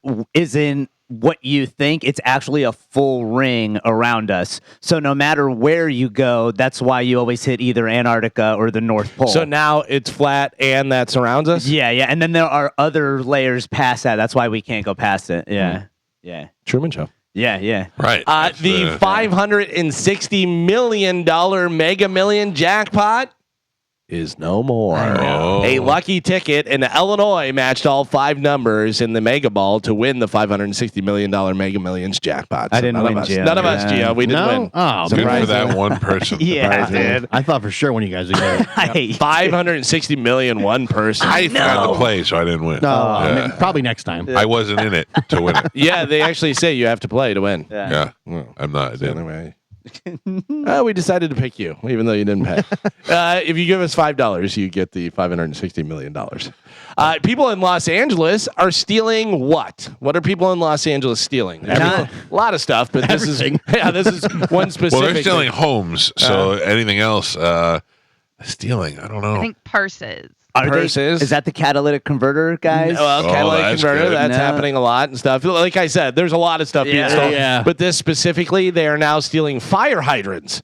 what you think. It's actually a full ring around us. So no matter where you go, that's why you always hit either Antarctica or the North Pole. So now it's flat and that surrounds us? Yeah. And then there are other layers past that. That's why we can't go past it. Yeah. Yeah. Truman Show. Yeah. Right. The $560 million Mega Million jackpot is no more. A lucky ticket in Illinois matched all 5 numbers in the Mega Ball to win the $560 million Mega Millions jackpot. I didn't win, Gio. None of us, Gio. We didn't win. Oh, good for that one person. Yeah, dude. I thought for sure when you guys would get it. $560 million, one person. I forgot to play, so I didn't win. No, I mean, probably next time. I wasn't in it to win it. Yeah, they actually say you have to play to win. Yeah. Well, I'm not. I didn't. anyway. We decided to pick you, even though you didn't pay. If you give us $5, you get the $560 million. People in Los Angeles are stealing what? What are people in Los Angeles stealing? A lot of stuff, but this is one specific. Well, they're stealing homes, so anything else, stealing. I don't know. I think purses. Purses. Is that the catalytic converter, guys? Well, catalytic that's converter, good. that's happening a lot and stuff. Like I said, there's a lot of stuff being stolen. Yeah. But this specifically, they are now stealing fire hydrants.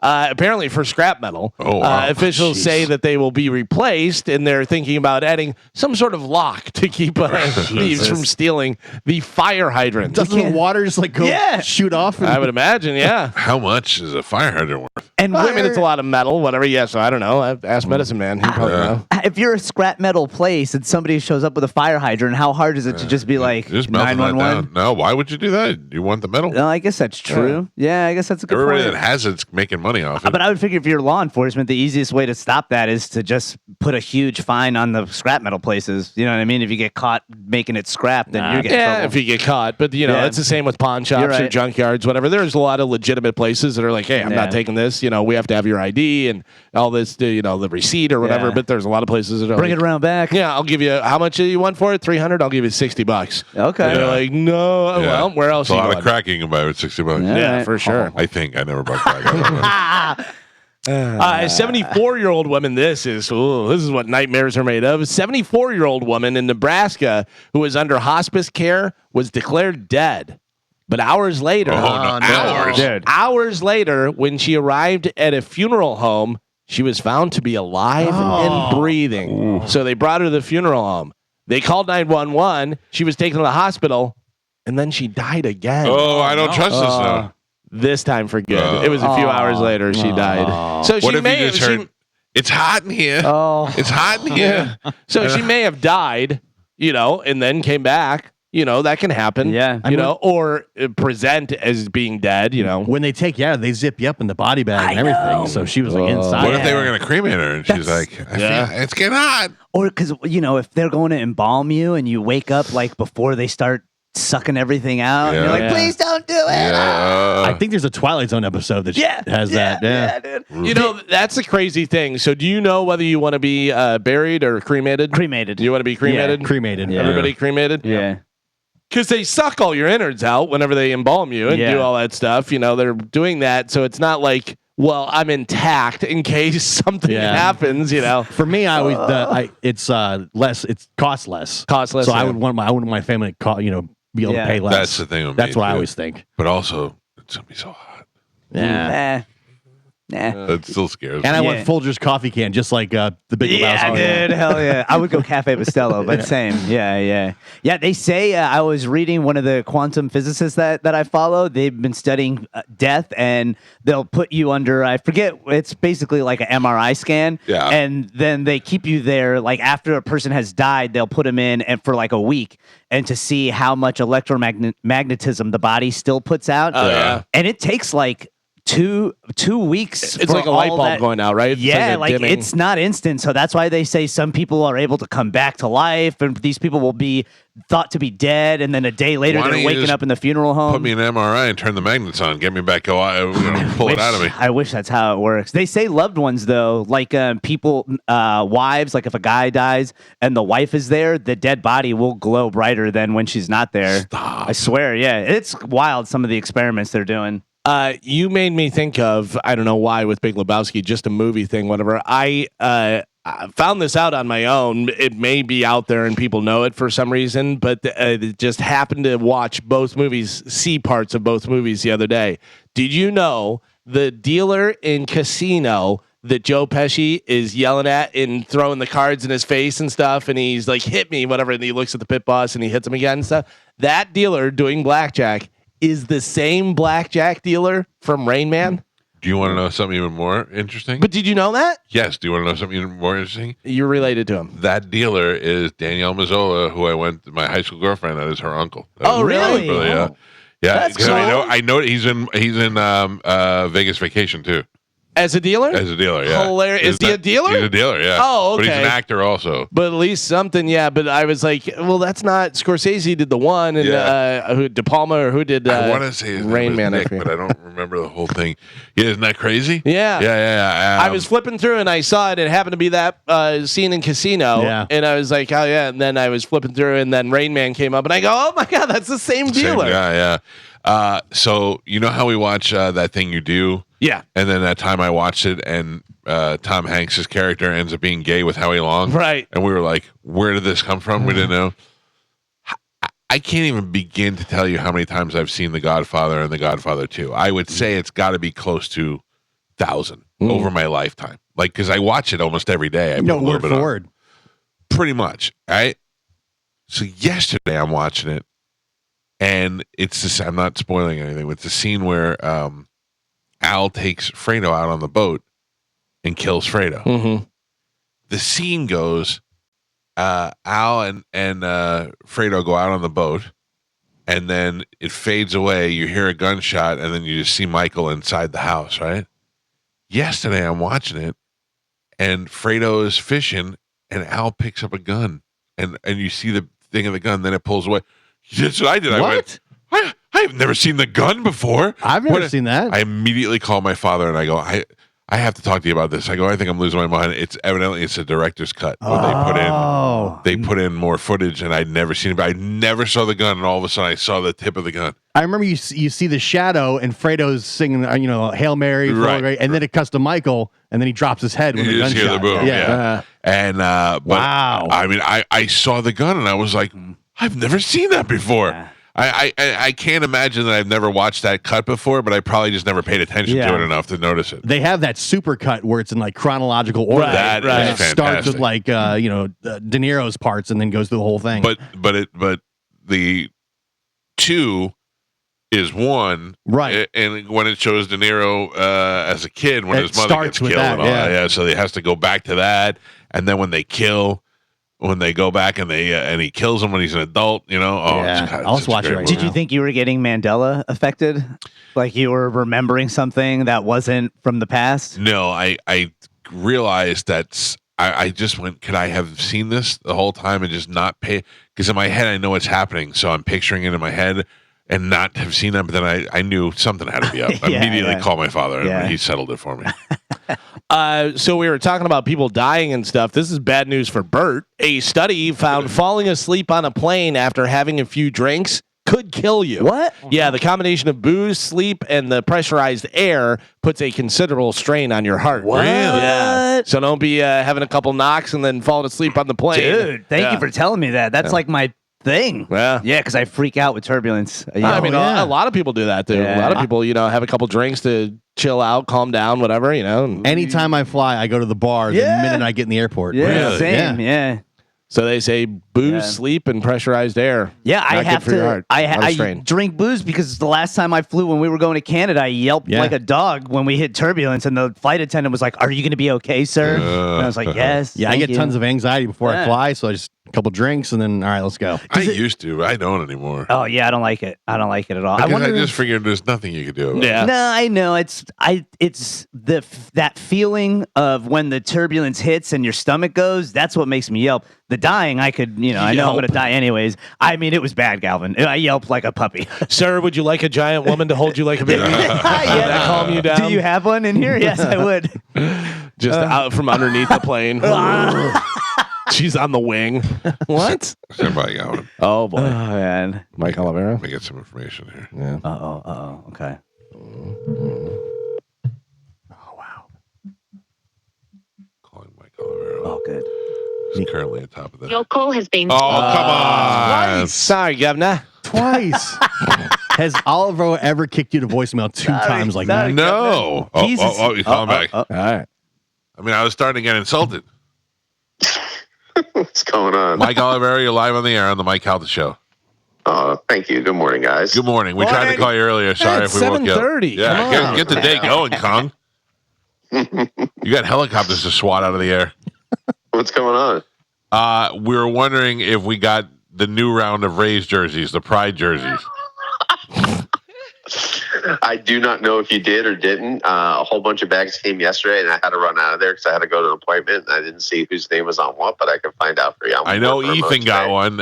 Apparently for scrap metal. Oh, wow. Officials say that they will be replaced, and they're thinking about adding some sort of lock to keep thieves from stealing the fire hydrants. Doesn't the water just like go shoot off? I would imagine, yeah. How much is a fire hydrant worth? And Well, I mean, it's a lot of metal, whatever. Yeah, so I don't know. I've asked Medicine Man. He probably know. if you're a scrap metal place and somebody shows up with a fire hydrant, how hard is it to just be like Just melting that 911? down. No, why would you do that? You want the metal? No, I guess that's true. Yeah, I guess that's a good Everybody point. that has it's making money off it. But I would figure if you're law enforcement, the easiest way to stop that is to just put a huge fine on the scrap metal places. You know what I mean? If you get caught making it scrap, then you get trouble. If you get caught. But, it's the same with pawn shops or right. junkyards, whatever. There's a lot of legitimate places that are like, hey, I'm not taking this. We have to have your ID and all this, the receipt or whatever. Yeah. But there's a lot of places that are Bring like, it around back. yeah, I'll give you, how much do you want for it? $300? I'll give you $60. Okay. And you're like, no, well, where else It's a are you lot going? of cracking about it, $60. Yeah, for sure. I think I never bought crack. I don't know. A 74-year-old woman, this is what nightmares are made of. A 74-year-old woman in Nebraska who was under hospice care was declared dead. But hours later, hours later, when she arrived at a funeral home, she was found to be alive and breathing. Ooh. So they brought her to the funeral home. They called 911. She was taken to the hospital, and then she died again. Oh, I don't trust this now. This time for good. It was a few hours later she died. So What she if you just heard, it's hot in here. It's hot in here. So she may have died, and then came back. That can happen. Yeah. Or present as being dead, When they take you out, they zip you up in the body bag and everything. So she was like inside. What if they were going to cremate her and she's like, I feel it's getting hot? Or because, if they're going to embalm you and you wake up like before they start sucking everything out, and you're like, please don't do it. Yeah. I think there's a Twilight Zone episode that has that. Yeah, dude. That's a crazy thing. So do you know whether you want to be buried or cremated? Cremated. Do you want to be cremated? Yeah. Cremated. Yeah. Everybody cremated? Yeah. Because they suck all your innards out whenever they embalm you and do all that stuff. They're doing that. So it's not like, well, I'm intact in case something happens, For me, I always it's less. It costs less. Costs less. So I would want my family to be able to pay less. That's the thing with That's me, what I too. always think. But also, it's going to be so hot. Yeah. It still scares me. And I want Folgers coffee can, just like the Big Lebowski. Yeah, dude, hell yeah. I would go Cafe Bustelo, but same. Yeah. They say, I was reading one of the quantum physicists that I follow. They've been studying death, and they'll put you under, I forget, it's basically like an MRI scan. Yeah. And then they keep you there, like after a person has died, they'll put them in and for like a week, and to see how much electromagnetism the body still puts out. Oh, yeah. And it takes like 2 weeks. It's for like a light all bulb that- going out, right? It's Yeah, like a dimming. it's not instant. So that's why they say some people are able to come back to life, and these people will be thought to be dead, and then a day later Why don't they're you waking just up in the funeral home. Put me in an MRI and turn the magnets on. Get me back. Pull it out of me. I wish that's how it works. They say loved ones though, like people, wives, like if a guy dies and the wife is there, the dead body will glow brighter than when she's not there. Stop. I swear, yeah, it's wild. Some of the experiments they're doing. You made me think of, I don't know why, with Big Lebowski, just a movie thing, whatever. I found this out on my own. It may be out there and people know it for some reason, but it just happened to watch both movies, see parts of both movies the other day. Did you know the dealer in Casino that Joe Pesci is yelling at and throwing the cards in his face and stuff, and he's like, hit me, whatever, and he looks at the pit boss and he hits him again and stuff? That dealer doing blackjack is the same blackjack dealer from Rain Man. Do you want to know something even more interesting? But did you know that? Yes. Do you want to know something even more interesting? You're related to him. That dealer is Danielle Mazzola, who I went. My high school girlfriend. That is her uncle. Oh, really? Yeah. Yeah. That's 'cause cool. I know he's in Vegas Vacation too. As a dealer? As a dealer, yeah. Hilarious. Is he a dealer? He's a dealer, yeah. Oh, But he's an okay. actor also. But at least something, yeah. But I was like, well, that's not Scorsese did the one, and who De Palma or who did? I want to say his Rain name Man, was I Nick, forget. but I don't remember the whole thing. Yeah, isn't that crazy? Yeah. Yeah. I was flipping through and I saw it. It happened to be that scene in Casino, Yeah. and I was like, oh yeah. And then I was flipping through, and then Rain Man came up, and I go, oh my god, that's the same dealer. Yeah. So you know how we watch That Thing You Do? Yeah. And then that time I watched it, and Tom Hanks' character ends up being gay with Howie Long. Right. And we were like, where did this come from? We didn't know. I can't even begin to tell you how many times I've seen The Godfather and The Godfather 2. I would say it's got to be close to 1,000 over my lifetime. Like, because I watch it almost every day. I put a little word bit for on. word. Pretty much, right? So yesterday I'm watching it, and it's this, I'm not spoiling anything. It's a scene where Al takes Fredo out on the boat and kills Fredo. Mm-hmm. The scene goes, Al and Fredo go out on the boat, and then it fades away. You hear a gunshot, and then you just see Michael inside the house, right? Yesterday I'm watching it, and Fredo is fishing, and Al picks up a gun, and you see the thing of the gun, then it pulls away. That's what I did. What? I went, I've never seen the gun before. I've never seen that. I immediately call my father and I go, I have to talk to you about this. I go, I think I'm losing my mind. It's evidently it's a director's cut where they put in more footage, and I'd never seen it. But I never saw the gun, and all of a sudden I saw the tip of the gun. I remember you see the shadow and Fredo's singing, Hail Mary, Right. and then it cuts to Michael, and then he drops his head with You the just gunshot. hear the boom, yeah. And but, Wow. I mean, I saw the gun, and I was like, I've never seen that before. Yeah. I can't imagine that I've never watched that cut before, but I probably just never paid attention to it enough to notice it. They have that super cut where it's in like chronological order. That And is it starts with fantastic. like De Niro's parts and then goes through the whole thing. But the 2 is 1, Right. And when it shows De Niro as a kid when It his mother starts gets with killed that, and all yeah. that, yeah. So it has to go back to that, and then when they go back and he kills him when he's an adult, I'll just watch it right Did you think you were getting Mandela affected? Like you were remembering something that wasn't from the past? No, I realized that I just went, could I have seen this the whole time and just not pay? Because in my head, I know what's happening. So I'm picturing it in my head and not have seen that. But then I knew something had to be up. I immediately called my father, and he settled it for me. So we were talking about people dying and stuff. This is bad news for Bert. A study found falling asleep on a plane after having a few drinks could kill you. What? Yeah, the combination of booze, sleep, and the pressurized air puts a considerable strain on your heart. What? Yeah. So don't be having a couple knocks and then falling asleep on the plane. Dude, thank you for telling me that. That's like my thing. Yeah. Yeah, because I freak out with turbulence. I mean, a lot of people do that too. Yeah. A lot of people, have a couple drinks to chill out, calm down, whatever, anytime I fly, I go to the bar the minute I get in the airport. Yeah, Really? same. Yeah. So they say booze, sleep, and pressurized air. Yeah, I Not good have for your to. heart. I Lot of I strain. drink booze because the last time I flew when we were going to Canada, I yelped like a dog when we hit turbulence, and the flight attendant was like, "Are you going to be okay, sir?" And I was like, "Yes." Yeah, I get tons of anxiety before I fly, so I just couple drinks, and then all right, let's go. I used to. I don't anymore. Oh yeah, I don't like it. I don't like it at all. I just figured there's nothing you could do about it. Yeah. No, I know it's that feeling of when the turbulence hits and your stomach goes. That's what makes me yelp. The dying, I could, I know I'm going to die anyways. I mean, it was bad, Galvin. I yelped like a puppy. Sir, would you like a giant woman to hold you like a baby? That calm you down? Do you have one in here? Yes, I would. Just out from underneath the plane. She's on the wing. What? Somebody got one. Oh boy. Oh man, Mike Calta. Let me get some information here. Yeah. Okay. Calling Mike Calta. Oh, good. He's currently on top of that. Your call has been. Oh, come on. Sorry, Governor. Twice. Has Oliver ever kicked you to voicemail two times like that? No. You call back. All right. I mean, I was starting to get insulted. What's going on? Mike Oliveri, you're live on the air on the Mike Calta Show. Thank you. Good morning, guys. Good morning. We tried to call you earlier. Sorry if we woke you up. 7:30. Yeah, get the day going, Kong. You got helicopters to swat out of the air. What's going on? We were wondering if we got the new round of Rays jerseys, the Pride jerseys. I do not know if you did or didn't. A whole bunch of bags came yesterday, and I had to run out of there because I had to go to an appointment. I didn't see whose name was on what, but I can find out for you. I know Ethan got one.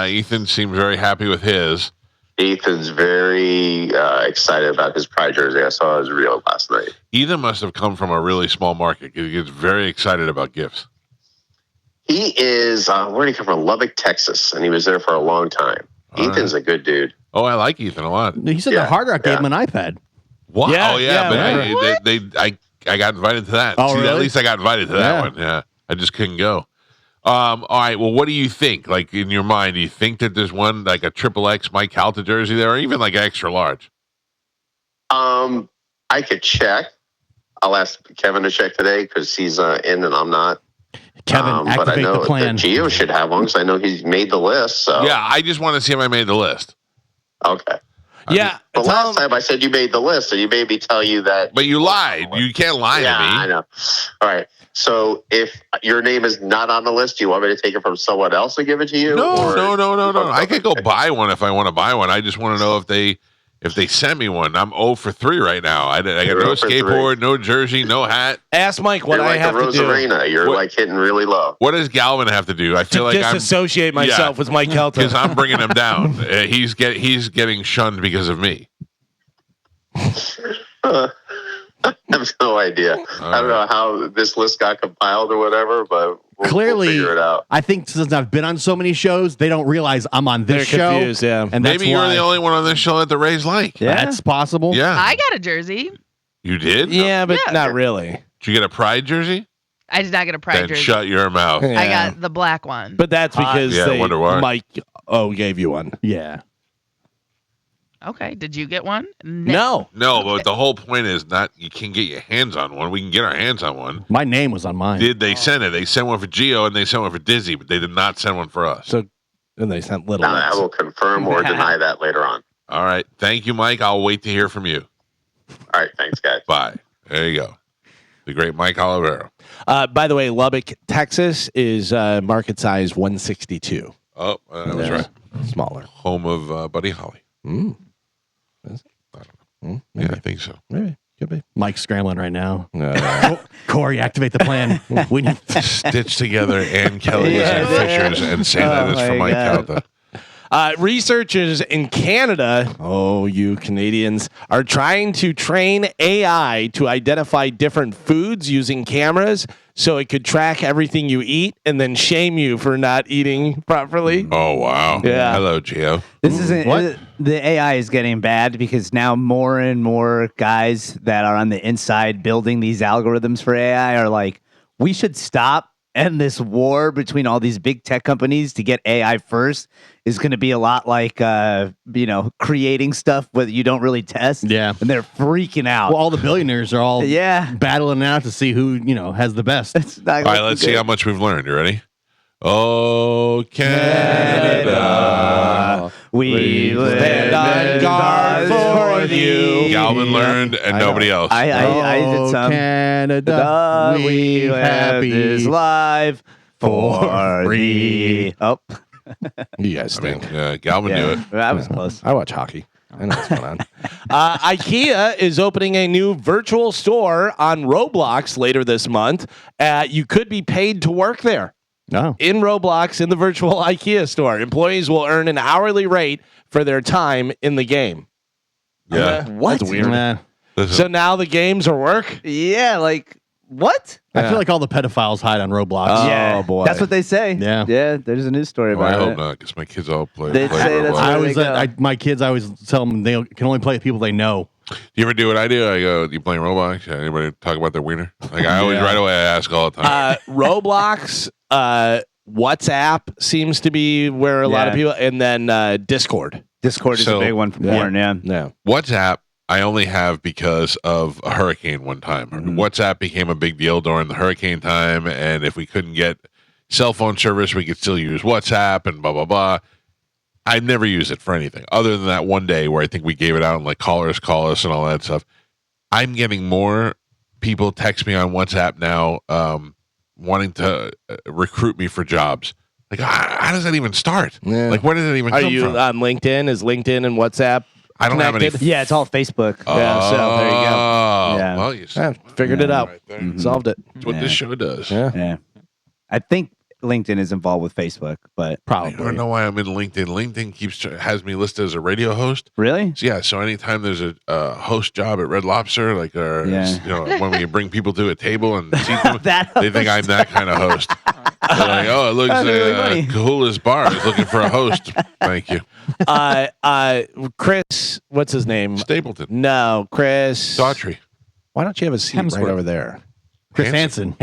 Ethan seems very happy with his. Ethan's very excited about his Pride jersey. I saw his reel last night. Ethan must have come from a really small market. He gets very excited about gifts. He is, where did he come from? Lubbock, Texas, and he was there for a long time. Ethan's a good dude. Oh, I like Ethan a lot. He said the Hard Rock gave him an iPad. What? Yeah, oh, yeah, but right. I got invited to that. Oh, See, really? At least I got invited to that one. Yeah, I just couldn't go. All right. Well, what do you think? Like in your mind, do you think that there's one like a XXX Mike Calta jersey there, or even like extra large? I could check. I'll ask Kevin to check today because he's in and I'm not. Kevin, but I activate know the plan. that Gio should have one because I know he's made the list. So Yeah, I just want to see if I made the list. okay. Yeah. But last time I said you made the list, so you made me tell you that. But you lied. You can't lie to me. I know. All right. So if your name is not on the list, do you want me to take it from someone else and give it to you? No. or- I could go buy one if I want to buy one. I just want to know if they sent me one. I'm 0 for 3 right now. I got You're no 0 for 3. skateboard, no jersey, no hat. Ask Mike what You're I like have a to do. Rosarina. You're like hitting really low. What does Galvin have to do? I feel like I'm disassociate myself with Mike Calta. because I'm bringing him down. He's getting shunned because of me. I have no idea. I don't know how this list got compiled or whatever, but Clearly, we'll figure it out. I think since I've been on so many shows, they don't realize I'm on this They're show. confused, yeah. And that's Maybe you're why the only one on this show that the Rays like. That's possible. Yeah. I got a jersey. You did? Yeah, but Yeah. not really. Did you get a Pride jersey? I did not get a Pride Then jersey. shut your mouth. Yeah. I got the black one. But that's because Yeah, I wonder why. Mike gave you one. Yeah. Okay. Did you get one? No. No, but the whole point is not you can get your hands on one. We can get our hands on one. My name was on mine. Did they send it? They sent one for Gio and they sent one for Dizzy, but they did not send one for us. So then they sent little Now, I ones. will confirm or deny that later on. All right. Thank you, Mike. I'll wait to hear from you. All right. Thanks, guys. Bye. There you go. The great Mike Olivero. By the way, Lubbock, Texas is market size 162. Oh, that was right. Smaller. Home of Buddy Holly. Yeah, I think so. Maybe. Could be. Mike's scrambling right now. Corey, activate the plan. We need Stitch together Ann Kelly's and Fisher's and say that is for Mike Calta. Researchers in Canada, you Canadians, are trying to train AI to identify different foods using cameras so it could track everything you eat and then shame you for not eating properly. Oh, wow. Yeah. Hello, Gio. This isn't the AI is getting bad because now more and more guys that are on the inside building these algorithms for AI are like, we should stop. And this war between all these big tech companies to get AI first is going to be a lot like, creating stuff that you don't really test. Yeah. And they're freaking out. Well, all the billionaires are all battling out to see who, has the best. All right, let's see how much we've learned. You ready? Oh, Canada. We stand on guard for you. Galvin learned and nobody else. I did some. Canada, We have this live for the You guys stink. Galvin knew it. That was close. I watch hockey. I know what's going on. IKEA is opening a new virtual store on Roblox later this month. You could be paid to work there. No. In Roblox, in the virtual IKEA store. Employees will earn an hourly rate for their time in the game. Yeah. What? That's weird. Nah. So now the games are work? Yeah, like what? I feel like all the pedophiles hide on Roblox. Yeah, boy. that's what they say. Yeah. Yeah. There's a news story Well, I about hope it. not, because my kids all play. They'd say Roblox. that's I where always, they go. my kids, I always tell them they can only play with people they know. You ever do what I do? I go, you playing Roblox? Yeah, anybody talk about their wiener? Like I always right away I ask all the time. Roblox, WhatsApp seems to be where a lot of people, and then Discord. Discord is a big one for porn. Yeah. WhatsApp I only have because of a hurricane one time. WhatsApp became a big deal during the hurricane time, and if we couldn't get cell phone service, we could still use WhatsApp and blah, blah, blah. I never use it for anything other than that one day where I think we gave it out and like callers call us and all that stuff. I'm getting more people text me on WhatsApp now wanting to recruit me for jobs. Like, how does that even start? Yeah. Like, where does it even Are come you from? on LinkedIn? Is LinkedIn and WhatsApp I don't have any. connected? Yeah, it's all Facebook. Yeah, so there you go. Oh, Yeah. well, you Figured it out. right there. Solved it. That's what this show does. Yeah. I think LinkedIn is involved with Facebook, but I don't know why I'm in LinkedIn. LinkedIn has me listed as a radio host. Really? So, yeah. So anytime there's a host job at Red Lobster, like when we bring people to a table and seat them, they think I'm that kind of host. They're like, oh, it looks like Kahula's Bar is looking for a host. Thank you. Chris, what's his name? Stapleton. No, Chris Daughtry. Why don't you have a seat right over there? Chris Hansen.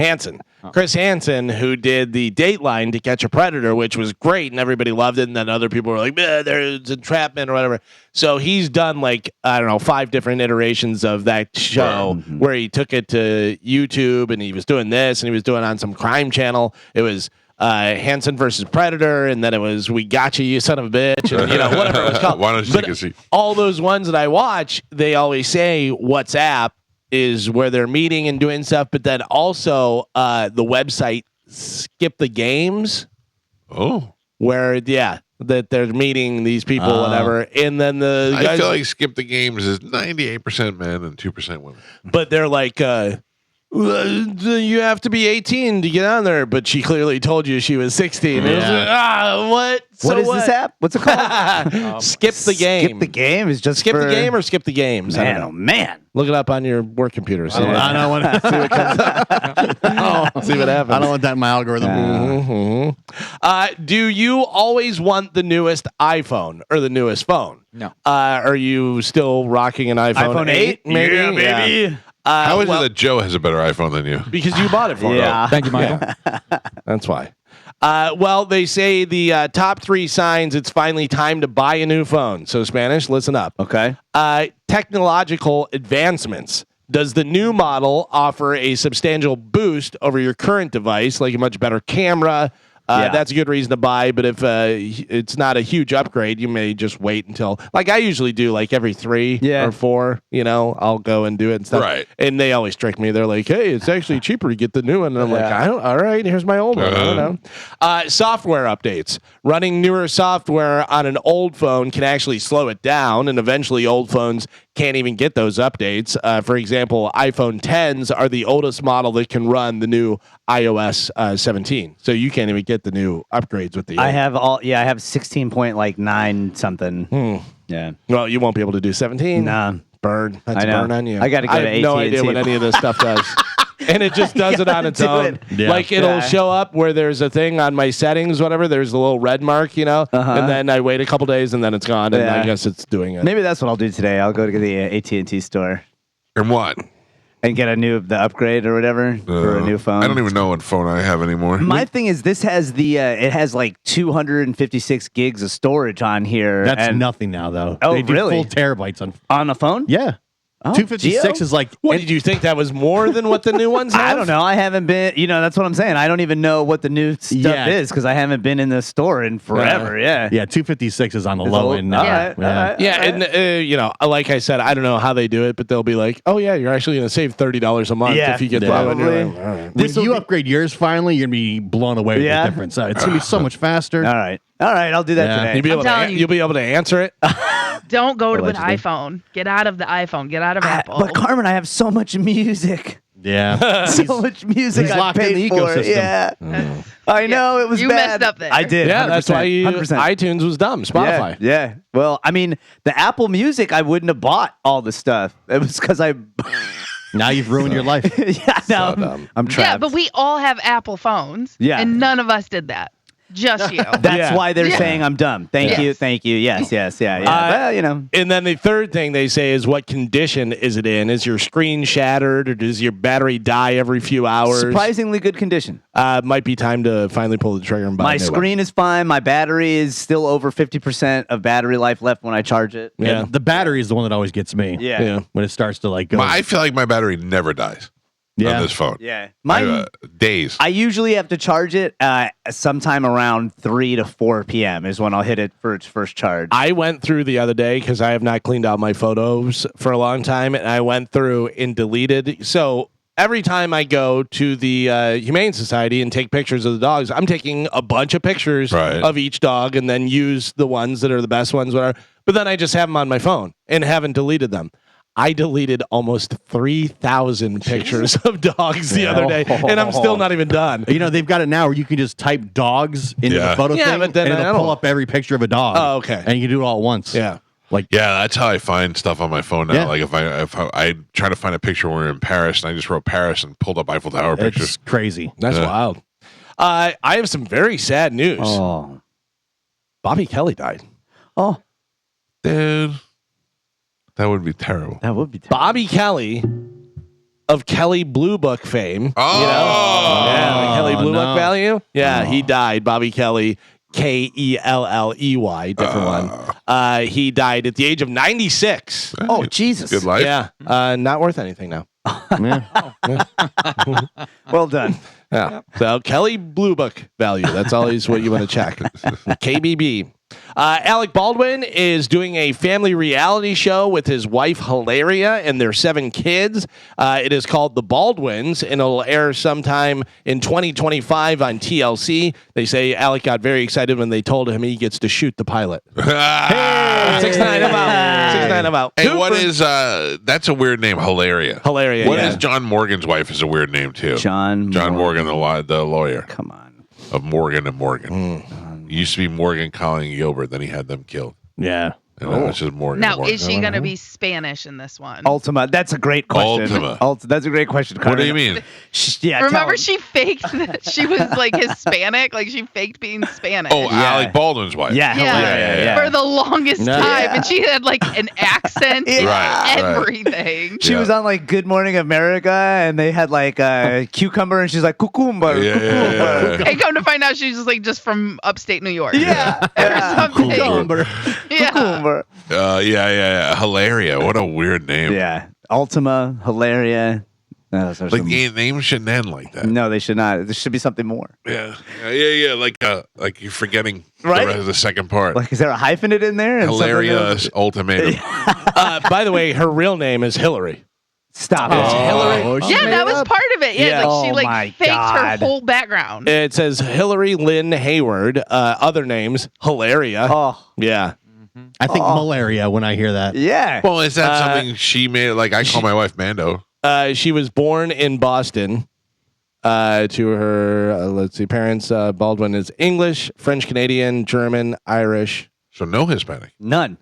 Chris Hansen, who did the Dateline To Catch a Predator, which was great and everybody loved it. And then other people were like, there's entrapment or whatever. So he's done 5 different iterations of that show where he took it to YouTube and he was doing this and he was doing on some crime channel. It was Hansen versus Predator, and then it was We Got You, You Son of a Bitch, and whatever it was called. Why don't you take a seat? All those ones that I watch, they always say WhatsApp is where they're meeting and doing stuff, but then also the website Skip the Games. Oh. Where, that they're meeting these people, whatever. And then the guys... I feel like Skip the Games is 98% men and 2% women. But they're like... you have to be 18 to get on there, but she clearly told you she was 16. It was like, what? What is this app? What's it called? Skip the Game. Skip the Game is just Skip the Game or Skip the Games? Man, oh man. Look it up on your work computer. See I don't want to see what comes up. See what happens. I don't want that in my algorithm. Do you always want the newest iPhone or the newest phone? No. Are you still rocking an iPhone 8? Maybe? Yeah, baby. How is it that Joe has a better iPhone than you? Because you bought it for him. Thank you, Michael. That's why. Well, they say the top 3 signs it's finally time to buy a new phone. So, Spanish, listen up. Okay. Technological advancements. Does the new model offer a substantial boost over your current device, like a much better camera? That's a good reason to buy, but if it's not a huge upgrade, you may just wait until, like I usually do, like every 3 or 4, I'll go and do it and stuff. Right. And they always trick me. They're like, hey, it's actually cheaper to get the new one. And I'm like, all right, here's my old one. I don't know. Software updates. Running newer software on an old phone can actually slow it down, and eventually old phones can't even get those updates. For example, iPhone 10s are the oldest model that can run the new iOS 17. So you can't even get the new upgrades with the. I have 16.9 something. Yeah. Well, you won't be able to do 17. Nah. Burn. That's I know. a burn on you. I got to go to have no AT&T. idea what any of this stuff does. And it just does it on its own. Yeah. Like it'll show up where there's a thing on my settings, whatever. There's a little red mark, and then I wait a couple days and then it's gone. And I guess it's doing it. Maybe that's what I'll do today. I'll go to the AT&T store And what? and get the upgrade or whatever for a new phone. I don't even know what phone I have anymore. My thing is, this has it has like 256 gigs of storage on here. That's and nothing now, though. Oh, they do really? full terabytes on a phone? Yeah. Oh, 256 is like. What did you think that was more than what the new ones have? I don't know. I haven't been. That's what I'm saying. I don't even know what the new stuff is because I haven't been in the store in forever. Yeah. 256 is on the low end now. All right. And like I said, I don't know how they do it, but they'll be like, "Oh yeah, you're actually going to save $30 a month if you get that one." When you upgrade yours finally, you're gonna be blown away with the difference. It's gonna be so much faster. All right, I'll do that today. You'll be able to answer it. Don't go to an iPhone. Get out of the iPhone. Get out of Apple. But Carmen, I have so much music. Yeah, so much music. He's I locked in the paid for. ecosystem. Yeah, I know it was you bad. messed up there. I did. Yeah, 100%, that's why 100%. iTunes was dumb. Spotify. Yeah. Well, I mean, the Apple Music, I wouldn't have bought all the stuff. It was because I. Now you've ruined your life. I'm trapped. Yeah, but we all have Apple phones. Yeah. And none of us did that. Just you. That's why they're saying I'm dumb. Thank you. Yes, yeah. Well, And then the third thing they say is, what condition is it in? Is your screen shattered, or does your battery die every few hours? Surprisingly good condition. Might be time to finally pull the trigger and buy My a new screen is fine. My battery is still over 50% of battery life left when I charge it. Yeah. The battery is the one that always gets me. Yeah. When it starts to go. I feel like my battery never dies on this phone. Yeah. Mine, days. I usually have to charge it sometime around 3 to 4 p.m. is when I'll hit it for its first charge. I went through the other day because I have not cleaned out my photos for a long time, and I went through and deleted. So every time I go to the Humane Society and take pictures of the dogs, I'm taking a bunch of pictures of each dog and then use the ones that are the best ones, whatever. But then I just have them on my phone and haven't deleted them. I deleted almost 3,000 pictures of dogs the other day, and I'm still not even done. They've got it now where you can just type dogs into the photo thing, but then and it'll pull up every picture of a dog. Oh, okay. And you can do it all at once. Yeah. That's how I find stuff on my phone now. Like if I try to find a picture when we're in Paris, and I just wrote Paris and pulled up Eiffel Tower pictures. It's crazy. That's wild. I have some very sad news. Oh. Bobby Kelly died. Oh. Dude. That would be terrible. That would be terrible. Bobby Kelly of Kelly Blue Book fame. Oh. The Kelly Blue Book value. Yeah, he died. Bobby Kelly, Kelley, different one. He died at the age of 96. Oh, Jesus. Good life. Yeah, not worth anything now. Well done. Yeah. So Kelly Blue Book value. That's always what you want to check. KBB. Alec Baldwin is doing a family reality show with his wife Hilaria and their 7 kids. It is called The Baldwins, and it'll air sometime in 2025 on TLC. They say Alec got very excited when they told him he gets to shoot the pilot. 6'9" about. Hey, what is that's a weird name, Hilaria. Hilaria. What is John Morgan's wife is a weird name too. John Morgan, the lawyer. Come on. Of Morgan and Morgan. It used to be Morgan, Colin, Gilbert. Then he had them killed. Yeah. And now it's just Morgan. Now, Morgan. is she going to be Spanish in this one? Ultima. That's a great question. That's a great question, Carmen. What do you mean? Remember she faked that she was like Hispanic? Like she faked being Spanish. Oh, Alec Baldwin's wife. Yeah. For the longest time. And she had like an accent and everything. She was on like Good Morning America and they had like cucumber and she's like cucumber. And come to find out she's just from upstate New York. Yeah. Or something. Cucumber. Yeah. Hilaria. What a weird name. Yeah. Ultima, Hilaria. No, names shouldn't end like that. No, they should not. There should be something more. Yeah. Like you're forgetting the second part. Like, is there a hyphenate in there? Hilarious ultimatum. By the way, her real name is Hillary. Stop it. Hillary. Yeah, that was part of it. Yeah, like she faked her whole background. It says Hillary Lynn Hayward. Other names, Hilaria. Oh. Yeah. I think malaria when I hear that. Yeah. Well, is that something she made? Like I call my wife Mando. She was born in Boston. To her, parents. Baldwin is English, French Canadian, German, Irish. So no Hispanic. None.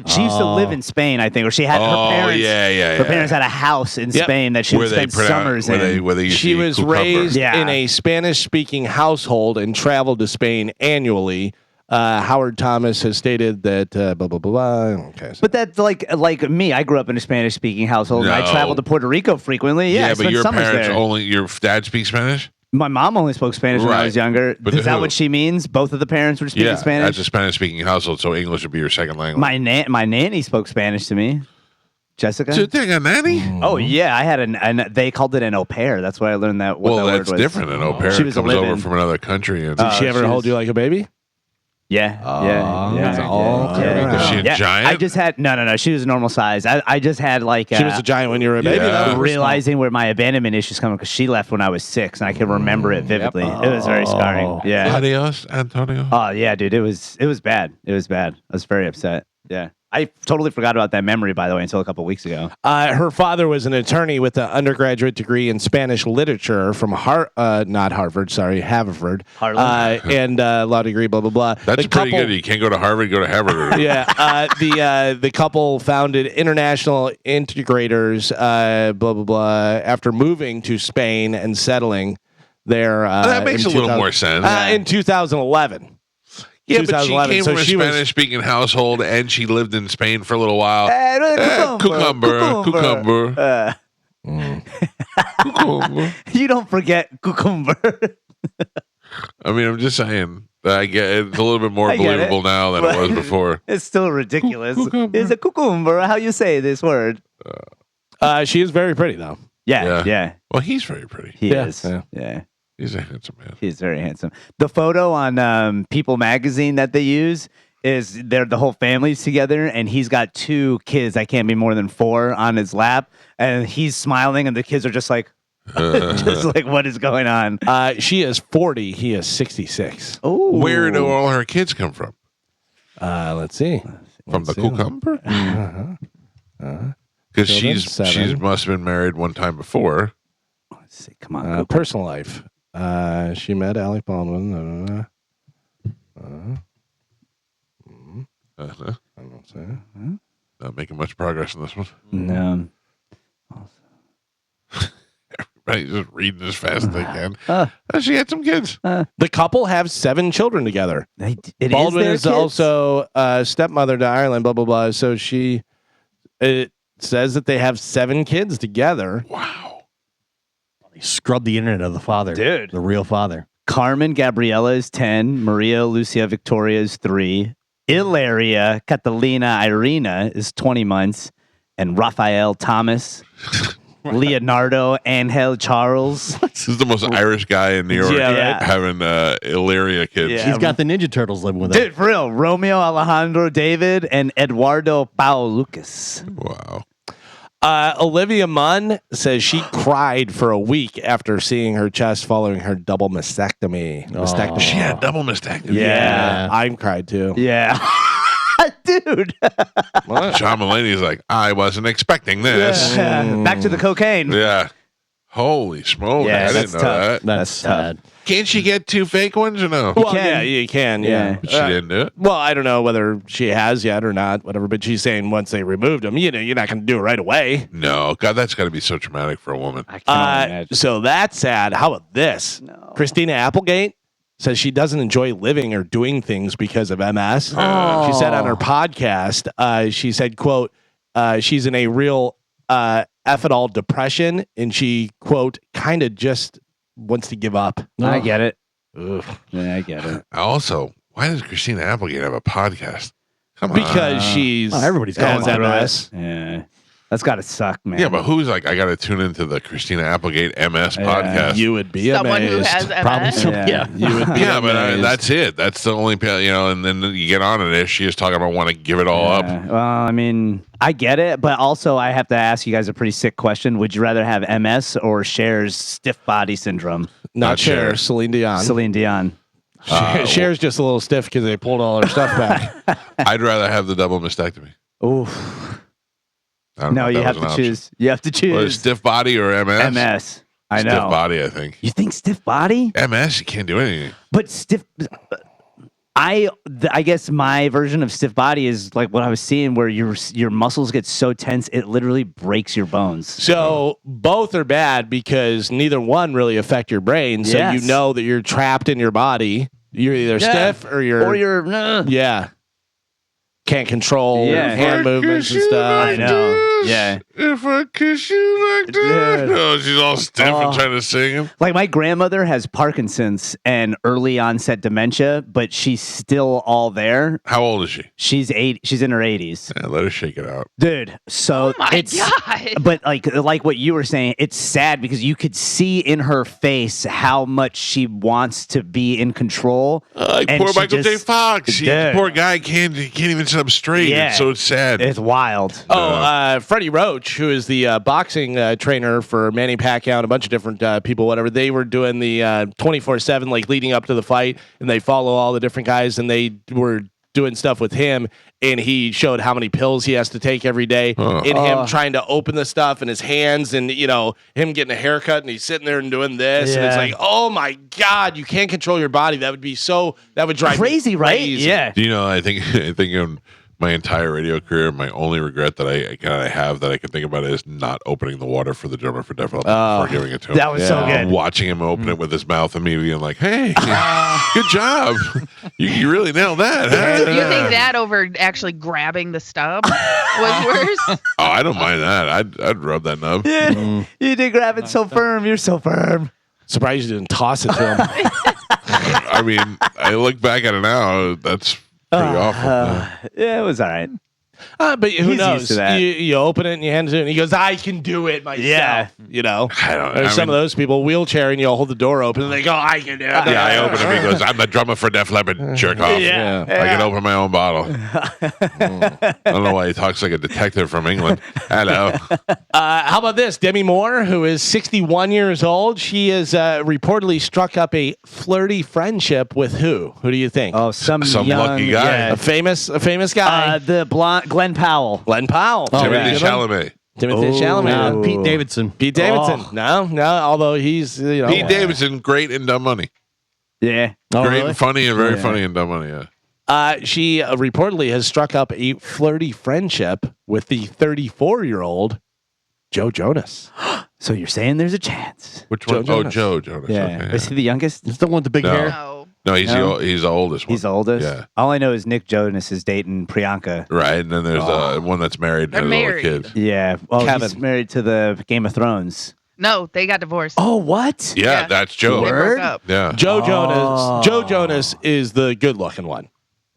She used to live in Spain, I think, or she had her parents. Her parents had a house in Spain that she would spend summers in. She was raised in a Spanish-speaking household and traveled to Spain annually. Howard Thomas has stated that blah blah blah. Okay, but that's like me. I grew up in a Spanish-speaking household, and I traveled to Puerto Rico frequently. Yeah, but your parents your dad speaks Spanish. My mom only spoke Spanish when I was younger. But is that what she means? Both of the parents were speaking Spanish? That's a Spanish-speaking household, so English would be your second language. My nanny spoke Spanish to me. Jessica? So you think a nanny? Oh yeah, I had and they called it an au pair. That's why I learned that. What Well, that that's word was. different. An au pair She was comes living. over from another country. And Did she ever hold you like a baby? Yeah, yeah. Is she a giant? I just had no. She was normal size. I just had like she was a giant when you were a baby. Yeah. Though. Realizing where my abandonment issues coming because she left when I was 6, and I can remember it vividly. It was very scarring. Yeah. Adios, Antonio. Oh yeah, dude. It was bad. It was bad. I was very upset. Yeah. I totally forgot about that memory, by the way, until a couple weeks ago. Her father was an attorney with an undergraduate degree in Spanish literature from not Harvard, sorry, Harvard, and law degree, blah blah blah. That's pretty good. You can't go to Harvard, go to Harvard. Yeah, the couple founded International Integrators, blah blah blah, after moving to Spain and settling there. That makes a little more sense. In 2011. Yeah, but she came from a Spanish-speaking household, and she lived in Spain for a little while. Cucumber. Cucumber. You don't forget cucumber. I mean, I'm just saying. I get it's a little bit more believable now than it was before. It's still ridiculous. It's a cucumber. How you say this word? She is very pretty, though. Yeah. Well, he's very pretty. He is. Yeah. He's a handsome man. He's very handsome. The photo on People magazine that they use is the whole family's together, and he's got 2 kids that can't be more than 4 on his lap, and he's smiling, and the kids are just like, what is going on? She is 40. He is 66. Oh, where do all her kids come from? Let's see. From the cucumber? Because she must have been married one time before. Let's see. Come on. Personal life. She met Alec Baldwin. I don't say. Not making much progress in this one. No. Everybody's just reading as fast as they can. She had some kids. The couple have 7 children together. Baldwin is also a stepmother to Ireland, blah, blah, blah. So it says that they have 7 kids together. Wow. He scrubbed the internet of the father. Dude. The real father. Carmen Gabriela is 10. Maria Lucia Victoria is 3. Ilaria Catalina Irina is 20 months. And Rafael Thomas, Leonardo Angel Charles. This is the most Irish guy in New York having Ilaria kids. Yeah. He's got the Ninja Turtles living with him. Dude, for real. Romeo Alejandro David and Eduardo Pau Lucas. Wow. Olivia Munn says she cried for a week after seeing her chest following her double mastectomy. She had double mastectomy. Yeah. I cried too. Yeah. Dude. John Mulaney's like, I wasn't expecting this. Back to the cocaine. Yeah. Holy smoke. I didn't know that. That's sad. Can't she get 2 fake ones or no? Well, yeah, you can. Yeah. But she didn't do it. Well, I don't know whether she has yet or not, whatever, but she's saying once they removed them, you're not going to do it right away. No. God, that's got to be so traumatic for a woman. I can't imagine. So that's sad. How about this? No. Christina Applegate says she doesn't enjoy living or doing things because of MS. She said on her podcast, she said, quote, she's in a real ethanol depression, and she, quote, kind of just wants to give up. I get it. Ugh. Yeah, I get it. Also, why does Christina Applegate have a podcast? Come on. Because she's everybody's has going MS. Yeah. That's got to suck, man. Yeah, but who's like, I got to tune into the Christina Applegate MS podcast? You would be Someone who amazed. has MS. Probably. Yeah. You would be Yeah, but amazed. that's it. That's the only, and then you get on it. She is talking about want to give it all up. Well, I mean, I get it, but also I have to ask you guys a pretty sick question. Would you rather have MS or Cher's stiff body syndrome? Not Cher. Cher, Celine Dion. Celine Dion. Cher's just a little stiff because they pulled all her stuff back. I'd rather have the double mastectomy. Oof. I don't know No, if you that have was an to option. choose. You have to Well, choose. stiff body or MS? MS. I know. Stiff body, I think. You think stiff body? MS, you can't do anything. But stiff. I guess my version of stiff body is like what I was seeing, where your muscles get so tense it literally breaks your bones. So both are bad because neither one really affect your brain. So Yes. you know that you're trapped in your body. You're either stiff or you're nah. yeah. can't control hand movements and stuff. I know. Yeah. If I kiss you like that. Oh, she's all stiff and trying to sing him. Like my grandmother has Parkinson's and early onset dementia, but she's still all there. How old is she? She's 8. She's in her 80s. Yeah, let her shake it out. Dude, so God. But like what you were saying, it's sad because you could see in her face how much she wants to be in control. And poor she Michael J. just- Fox. Dude. Poor guy can't even sit up straight. Yeah. It's so sad. It's wild. Freddie Roach, who is the boxing trainer for Manny Pacquiao and a bunch of different people, whatever, they were doing the 24/7, like leading up to the fight, and they follow all the different guys, and they were doing stuff with him, and he showed how many pills he has to take every day, and him trying to open the stuff in his hands, and him getting a haircut, and he's sitting there and doing this, and it's like, oh my God, you can't control your body. That would drive Crazy, me right? crazy. Yeah. Do you know, I think in my entire radio career, my only regret that I kind of have that I can think about is not opening the water for the drummer for Def Leppard before giving it to him. That was so good. Watching him open it with his mouth and me being like, hey, good job. You really nailed that. You think that over actually grabbing the stub was worse? Oh, I don't mind that. I'd rub that nub. Yeah. You did grab it so firm. You're so firm. Surprised you didn't toss it to him. I mean, I look back at it now. That's pretty awful. Yeah, it was all right. But who He's knows? used to that. You open it and you hand it to him, and he goes, I can do it myself. Yeah. There's some of those people, wheelchair, and you'll hold the door open, and they go, I can do it. Yeah, I open him. He goes, I'm the drummer for Def Leppard. Jerk off. Yeah. I can open my own bottle. I don't know why he talks like a detective from England. Hello. How about this? Demi Moore, who is 61 years old, she has reportedly struck up a flirty friendship with who? Who do you think? Oh, some young, lucky guy. yeah. A famous guy. The blonde Glenn Powell. Glenn Powell. Timothy Chalamet. Timothy Chalamet. Pete Davidson. Pete Davidson. No. Although he's Pete Davidson, great in Dumb Money. Yeah. Great and funny and very funny in Dumb Money, yeah. She reportedly has struck up a flirty friendship with the 34-year-old Joe Jonas. So you're saying there's a chance? Which one? Joe Jonas. Joe Jonas. Yeah. Okay, Is he the youngest? It's the one with the big No. hair. No. No, he's the oldest one. He's the oldest? Yeah. All I know is Nick Jonas is dating Priyanka. Right, and then there's the one that's married They're and has a married. little kid. Yeah. Well, Kevin. he's married to the Game of Thrones. No, they got divorced. Oh, what? Yeah, Yeah. that's Joe. They broke up. Yeah. Joe Jonas is the good-looking one.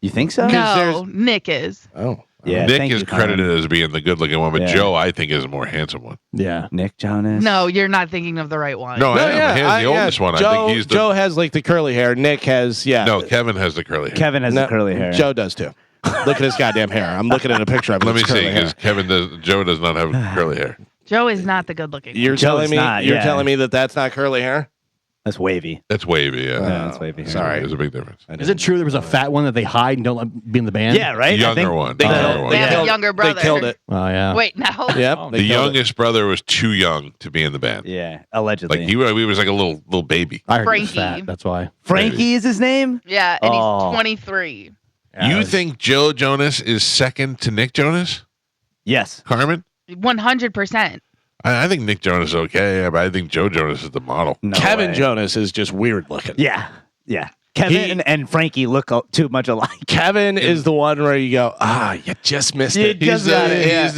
You think so? No, Nick is. Oh. Yeah. Nick thank is you, Colin. credited as being the good-looking one, but Yeah. Joe, I think, is a more handsome one. Yeah. Nick Jonas. No, you're not thinking of the right one. No, I am. He's the oldest one. I think he's the. Joe has like the curly hair. Nick has No, Kevin has the curly hair. Kevin has No, the curly hair. Joe does too. Look at his goddamn hair. I'm looking at a picture of him. Let me It's see, curly hair. because Joe does not have curly hair. Joe is not the good looking. You're Joe's telling me not, you're yeah. telling me that that's not curly hair? That's wavy. That's wavy, yeah. Yeah, that's wavy. Sorry. There's a big difference. Is it true there was a fat one that they hide and don't let be in the band? Yeah, right? I Younger think one. They Younger killed, one. They have a killed- younger brother. They killed it. Oh, yeah. Wait, no. Yep. The they killed it. youngest brother was too young to be in the band. Yeah, allegedly. Like he was like a little baby. I heard he was Frankie. fat. That's why. Frankie is his name? Yeah, and Oh. he's 23. You think Joe Jonas is second to Nick Jonas? Yes. Carmen? 100%. I think Nick Jonas is okay, but I think Joe Jonas is the model. No Kevin way. Jonas is just weird looking. Yeah. Yeah. Kevin and Frankie look too much alike. Kevin is the one where you go, you just missed You it. just got it, yeah. He's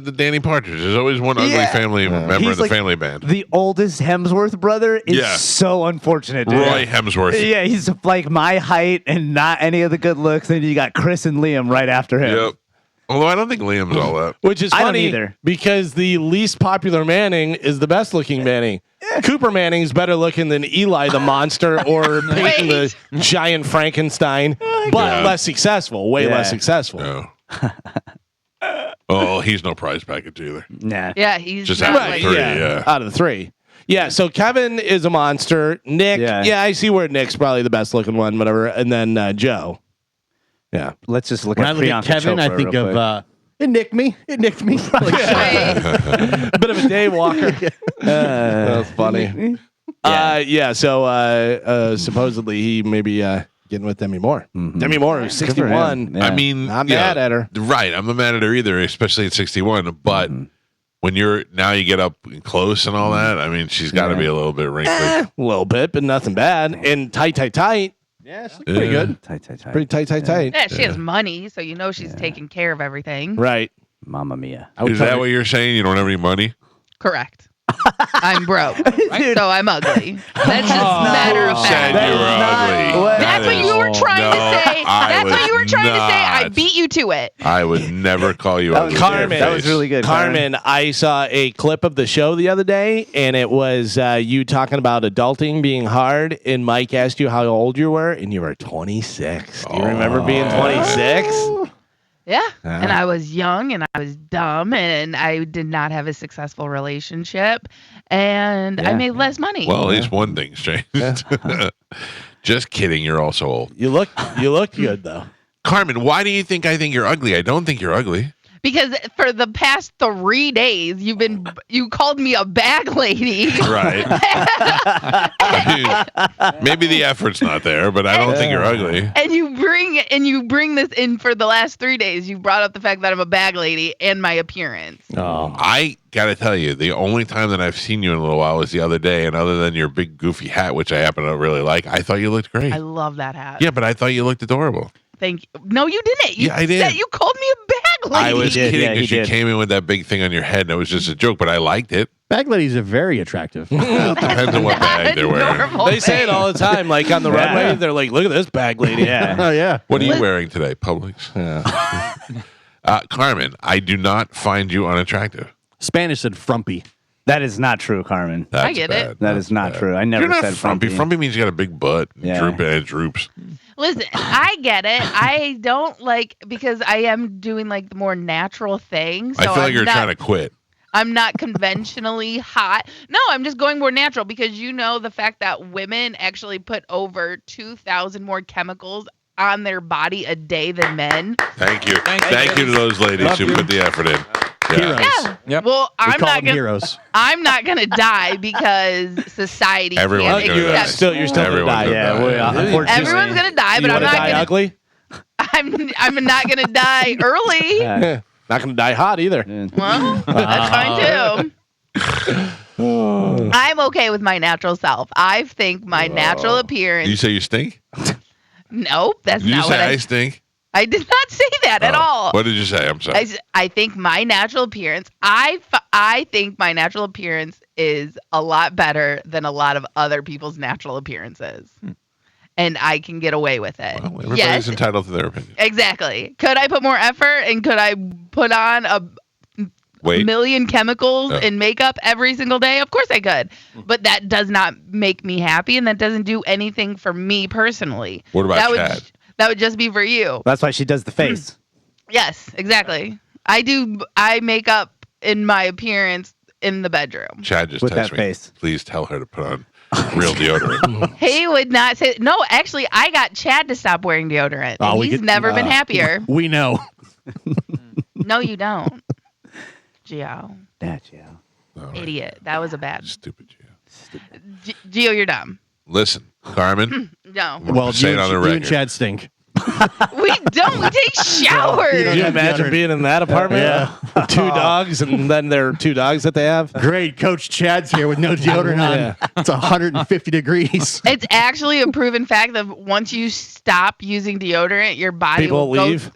the Danny Partridge. There's always one ugly Yeah. family member He's in the like family band. The oldest Hemsworth brother is Yeah. so unfortunate, dude. Roy Hemsworth. Yeah, he's like my height and not any of the good looks. And you got Chris and Liam right after him. Yep. Although I don't think Liam's all that. Which is I don't funny either. because the least popular Manning is the best looking Manning. Cooper Manning's better looking than Eli the monster or Peyton the giant Frankenstein, but less successful, way Yeah. less successful. No. Oh, he's no prize package either. Nah. Yeah, he's Just not out of like three, yeah. Out of the three. Yeah, so Kevin is a monster. Nick, Yeah. I see where Nick's probably the best looking one, whatever. And then Joe. Yeah. Let's just look When at I look at Priyanka Kevin, I Chopra think real of quick. it nicked me. It nicked me. A bit of a day walker. That's funny. So supposedly he may be getting with Demi Moore. Demi Moore, who's Good for 61. him. Yeah. I mean, Not you mad know, at her. Right. I'm not mad at her either, especially at 61. But when you get up close and all that, I mean, she's got to be a little bit wrinkly. A little bit, but nothing bad. And tight. Yeah, she's pretty good. Tight. Pretty tight. Yeah, she has money, so you know she's taking care of everything. Right. Mamma mia. Is that what you're saying? You don't have any money? Correct. I'm broke, so I'm ugly. That's just matter of fact. Said you were ugly. That's what you were trying to say. That's what you were trying to say. I beat you to it. I would never call you ugly. Carmen, that was really good. Carmen, I saw a clip of the show the other day, and it was you talking about adulting being hard, and Mike asked you how old you were, and you were 26. Do you remember being 26? Yeah. And I was young and I was dumb and I did not have a successful relationship and I made less money. Well, at least one thing's changed. Just kidding. You're also old. You look good though. Carmen, why do you think I think you're ugly? I don't think you're ugly. Because for the past 3 days, you called me a bag lady. Right. Maybe the effort's not there, but I don't think you're ugly. And you bring this in for the last 3 days. You brought up the fact that I'm a bag lady and my appearance. Oh. I gotta tell you, the only time that I've seen you in a little while was the other day, and other than your big goofy hat, which I happen to really like, I thought you looked great. I love that hat. Yeah, but I thought you looked adorable. Thank you. No, you didn't. Yeah, I did. You called me a bag lady. I was kidding because you came in with that big thing on your head, and it was just a joke, but I liked it. Bag ladies are very attractive. Well, depends on what bag they're wearing. They say it all the time, like on the runway. They're like, "Look at this bag lady." Yeah. Oh yeah. What are you wearing today, Publix? Yeah. Carmen, I do not find you unattractive. Spanish said frumpy. That is not true, Carmen. That's I get bad. it. That is not true. I never You're not said frumpy. frumpy. Frumpy means you got a big butt. Yeah. It droops. Listen, I get it. I don't like because I am doing like the more natural thing. So I feel like you're trying to quit. I'm not conventionally hot. No, I'm just going more natural because you know the fact that women actually put over 2,000 more chemicals on their body a day than men. Thank you. Thank you to those ladies who put the effort in. Heroes. Yeah. Yep. Well, We call them heroes. I'm not gonna die because society Everyone's can't gonna die. accept. You're still gonna Everyone's die. gonna Yeah, die. well, unfortunately. Everyone's gonna die, but You I'm wanna not die gonna. ugly. I'm not gonna die early. Not gonna die hot either. Well, that's fine too. I'm okay with my natural self. I think my natural appearance. You say you stink? Nope, that's Did you not say what I stink? I did not say that at all. What did you say? I'm sorry. I think my natural appearance. I think my natural appearance is a lot better than a lot of other people's natural appearances, and I can get away with it. Well, everybody's yes, entitled to their opinion. exactly. Could I put more effort and could I put on a million chemicals in makeup every single day? Of course I could, but that does not make me happy, and that doesn't do anything for me personally. What about Chad? That would just be for you. That's why she does the face. Yes, exactly. I make up in my appearance in the bedroom. Chad just With texted that me. face. Please tell her to put on real deodorant. He would not say no. Actually, I got Chad to stop wearing deodorant. And he's never been happier. We know. No, you don't. Gio. Yeah, Gio. Right. Idiot. That was a bad. Stupid Gio. Gio, you're dumb. Listen, Carmen. No. Well, say it on the you record. and Chad stink. We don't. We take showers. Could you imagine being in that apartment? Yeah. With 2 dogs, and then there are 2 dogs that they have. Great, Coach Chad's here with no deodorant on. It's 150 degrees. It's actually a proven fact that once you stop using deodorant, your body People will leave.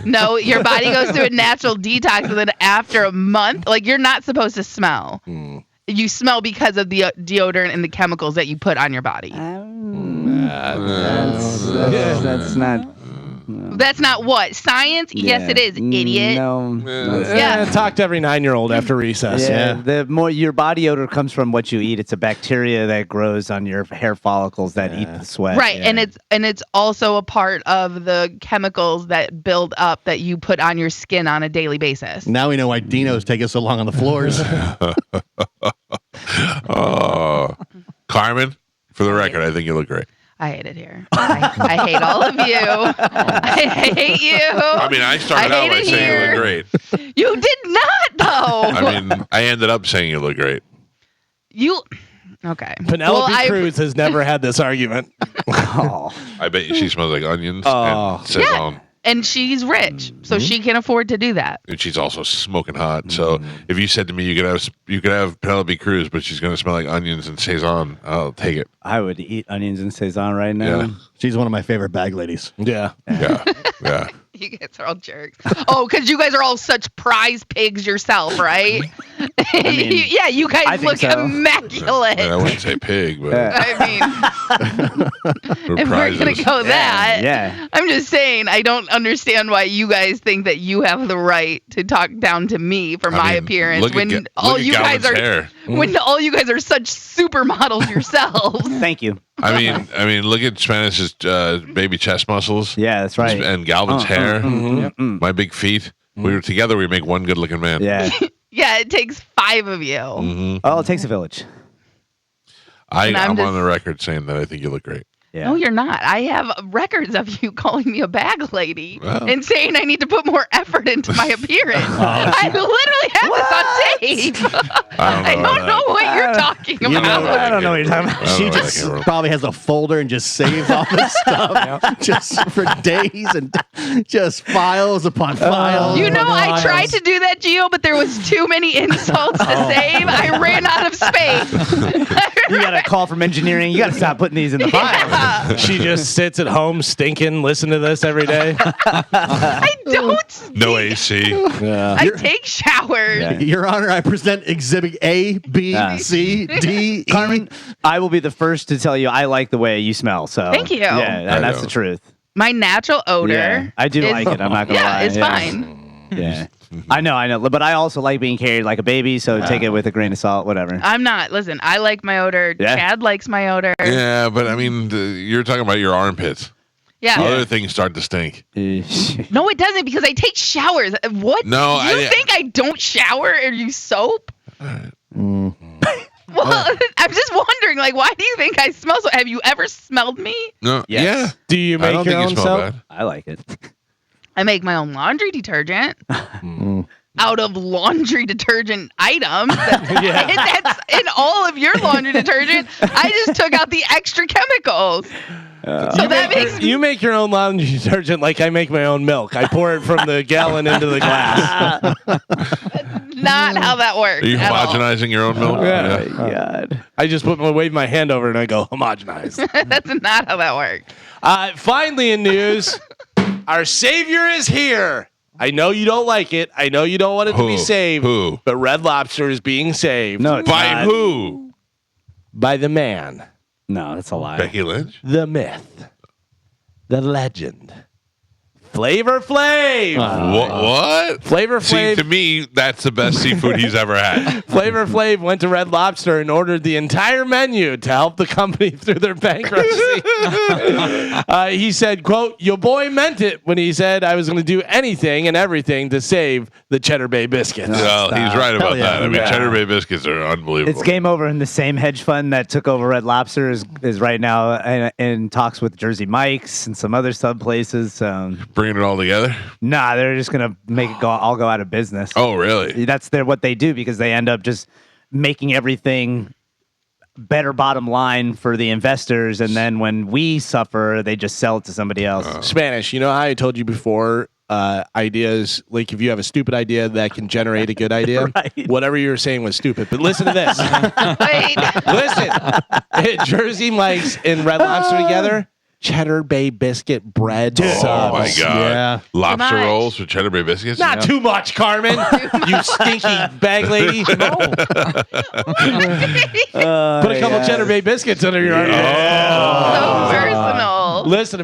No, your body goes through a natural detox, and then after a month, like you're not supposed to smell. You smell because of the deodorant and the chemicals that you put on your body. That's not. That's not what? Science? Yes, it is, idiot. No. Yeah. Talk to every 9-year-old after recess. Yeah, the more your body odor comes from what you eat. It's a bacteria that grows on your hair follicles that eat the sweat. Right, and it's also a part of the chemicals that build up that you put on your skin on a daily basis. Now we know why Dino's taking so long on the floors. Oh, Carmen, for the record, I think you look great. I hate it here. I hate all of you. I hate you. I mean, I started out by saying you look great. You did not, though. I mean, I ended up saying you look great. Okay. Penelope Cruz has never had this argument. I bet you she smells like onions and sazon. And she's rich, so she can afford to do that. And she's also smoking hot. So if you said to me you could have Penelope Cruz, but she's going to smell like onions and sazon, I'll take it. I would eat onions and sazon right now. Yeah. She's one of my favorite bag ladies. Yeah. Yeah. You guys are all jerks. Oh, because you guys are all such prize pigs yourself, right? Yeah, you guys look immaculate. I wouldn't say pig, but I mean, if we're going to go that, I'm just saying, I don't understand why you guys think that you have the right to talk down to me for my appearance when all you guys are such supermodels yourselves. Thank you. I mean, look at Spanish's baby chest muscles. Yeah, that's right. And Galvin's hair. My big feet. We were together. We make one good-looking man. Yeah. Yeah, it takes 5 of you. Oh, it takes a village. I'm on the record saying that I think you look great. Yeah. No, you're not. I have records of you calling me a bag lady and saying I need to put more effort into my appearance. I literally have this on tape. I don't know what you're talking about. I don't know what you're talking about. She just probably has a folder and just saves all this stuff just for days and just files upon files. You know, I tried to do that, Gio, but there was too many insults to save. I ran out of space. You got a call from engineering. You got to stop putting these in the file. She just sits at home stinking, listen to this every day. I don't stink. No AC. I take showers. Yeah. Your Honor, I present Exhibit A, B, C, D, E. Carmen, I will be the first to tell you I like the way you smell. So thank you. Yeah, that's the truth. My natural odor. Yeah, I do like it. I'm not gonna lie. It's fine. Yeah. I know, but I also like being carried like a baby, so take it with a grain of salt, whatever. I'm not. Listen, I like my odor. Yeah. Chad likes my odor. Yeah, but I mean, you're talking about your armpits. Yeah. Other things start to stink. No, it doesn't because I take showers. What? No, you think I don't shower or use soap? Well, I'm just wondering, like, why do you think I smell so? Have you ever smelled me? No. Yes. Yeah. Do you make your own soap? I like it. I make my own laundry detergent out of laundry detergent items. That's in all of your laundry detergent. I just took out the extra chemicals. So that makes you make your own laundry detergent like I make my own milk. I pour it from the gallon into the glass. not how that works. Are you homogenizing your own milk? Yeah. Oh my God. I just wave my hand over and I go homogenize. That's not how that works. Finally in news, our savior is here. I know you don't like it. I know you don't want it to be saved. Who? But Red Lobster is being saved. No, it's By not. who? By the man. No, that's a lie. Becky Lynch? The myth. The legend. Flavor Flav. What? Flavor See, Flav. to me, that's the best seafood he's ever had. Flavor Flav went to Red Lobster and ordered the entire menu to help the company through their bankruptcy. He said, quote, "Your boy meant it when he said I was going to do anything and everything to save the Cheddar Bay biscuits." Well, he's right about that. I mean, Yeah. Cheddar Bay biscuits are unbelievable. It's game over, and the same hedge fund that took over Red Lobster is right now in talks with Jersey Mike's and some other sub places. Bringing it all together? Nah, they're just gonna make it all go out of business. Oh, really? That's what they do because they end up just making everything better bottom line for the investors, and then when we suffer, they just sell it to somebody else. Spanish, you know how I told you before, ideas, like if you have a stupid idea that can generate a good idea, Right. whatever you were saying was stupid. But listen to this. Wait. Listen. Jersey Mike's and Red Lobster together. Cheddar Bay biscuit bread subs. Oh, my God. Yeah. Lobster Too much. rolls with Cheddar Bay biscuits? Not too much, Carmen. You stinky bag lady. Put a couple Cheddar Bay biscuits under your arm. So personal. Listen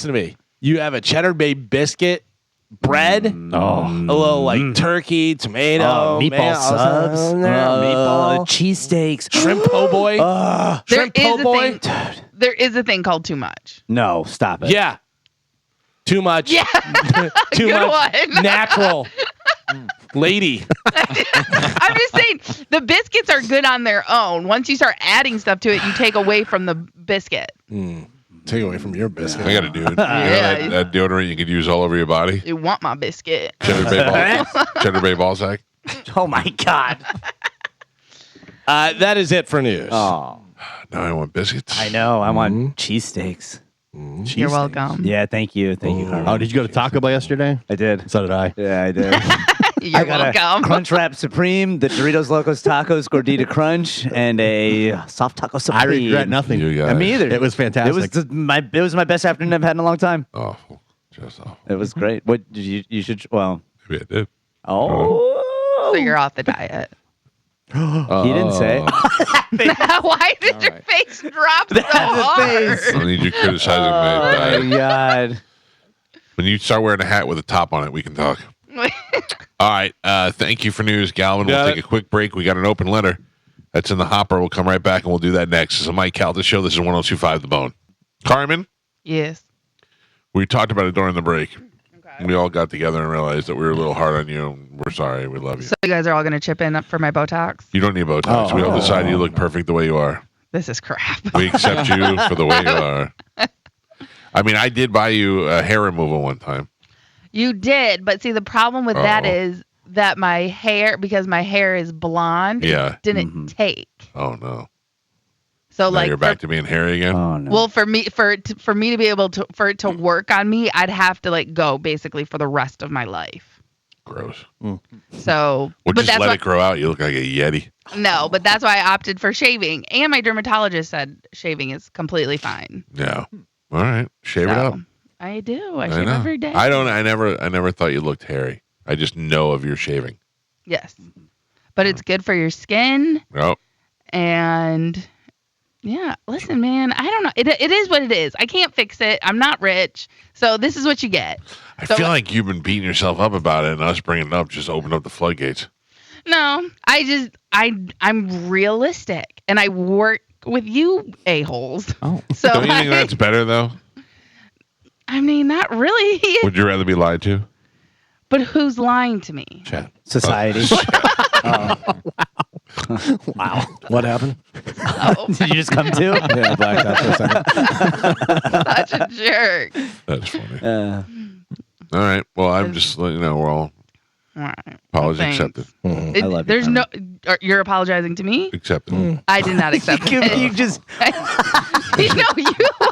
to me. You have a Cheddar Bay biscuit bread, a little like turkey, tomato, meatball subs, meatball cheesesteaks, shrimp po' boy, shrimp po' boy. There is a thing called too much. No, stop it. Yeah, too much. Yeah. Too Good much. one. Natural. Lady. I'm just saying the biscuits are good on their own. Once you start adding stuff to it, you take away from the biscuit. Take away from your biscuit. I got a dude. You know Yeah. that deodorant you could use all over your body? You want my biscuit. Cheddar Bay ball sack? Oh my God. That is it for news. Oh, Now I want biscuits. I know. I want cheesesteaks. You're welcome. Yeah, thank you, Carmen. Oh, did you go to Taco Bell yesterday? I did. So did I. Yeah, I did. You're welcome. A Crunchwrap Supreme, the Doritos Locos Tacos Gordita Crunch, and a soft taco Supreme. I regret nothing. Me either. It was fantastic. It was my best afternoon I've had in a long time. Awful. Just awful. It was great. What you should? Well, maybe I did. Oh, so you're off the diet. He didn't say. Why did your face drop so hard? I don't need you criticizing my diet. Oh my God. When you start wearing a hat with a top on it, we can talk. All right. Thank you for news, Galvin. We'll take a quick break. We got an open letter that's in the hopper. We'll come right back and we'll do that next. This is a Mike Calta Show. This is 102.5 The Bone. Carmen? Yes. We talked about it during the break. Okay. We all got together and realized that we were a little hard on you. We're sorry. We love you. So you guys are all going to chip in for my Botox? You don't need Botox. We all decided you look perfect the way you are. This is crap. We accept you for the way you are. I mean, I did buy you a hair removal one time. You did, but see, the problem with that is that my hair, because my hair is blonde, didn't take. Oh no! So now you're back to being hairy again. Oh no! Well, for me to be able to for it to work on me, I'd have to go basically for the rest of my life. Gross. So, well, just let it grow out. You look like a Yeti. No, but that's why I opted for shaving, and my dermatologist said shaving is completely fine. Yeah. All right, shave it up. I do. I shave every day. I don't. I never thought you looked hairy. I just know of your shaving. Yes, but it's good for your skin. Yep. And yeah, listen, man. I don't know. It is what it is. I can't fix it. I'm not rich, so this is what you get. I feel like you've been beating yourself up about it, and us bringing it up just opened up the floodgates. No, I'm realistic, and I work with you a-holes. Oh. So don't you think that's better, though? I mean, not really. Would you rather be lied to? But who's lying to me? Society. Wow. What happened? Oh. Did you just come to? Yeah, blacked out for a second. Such a jerk. That's funny. All right. Well, I'm just letting you know we're all apology accepted. I love There's no. You're apologizing to me? Accepted. I did not accept it. You just.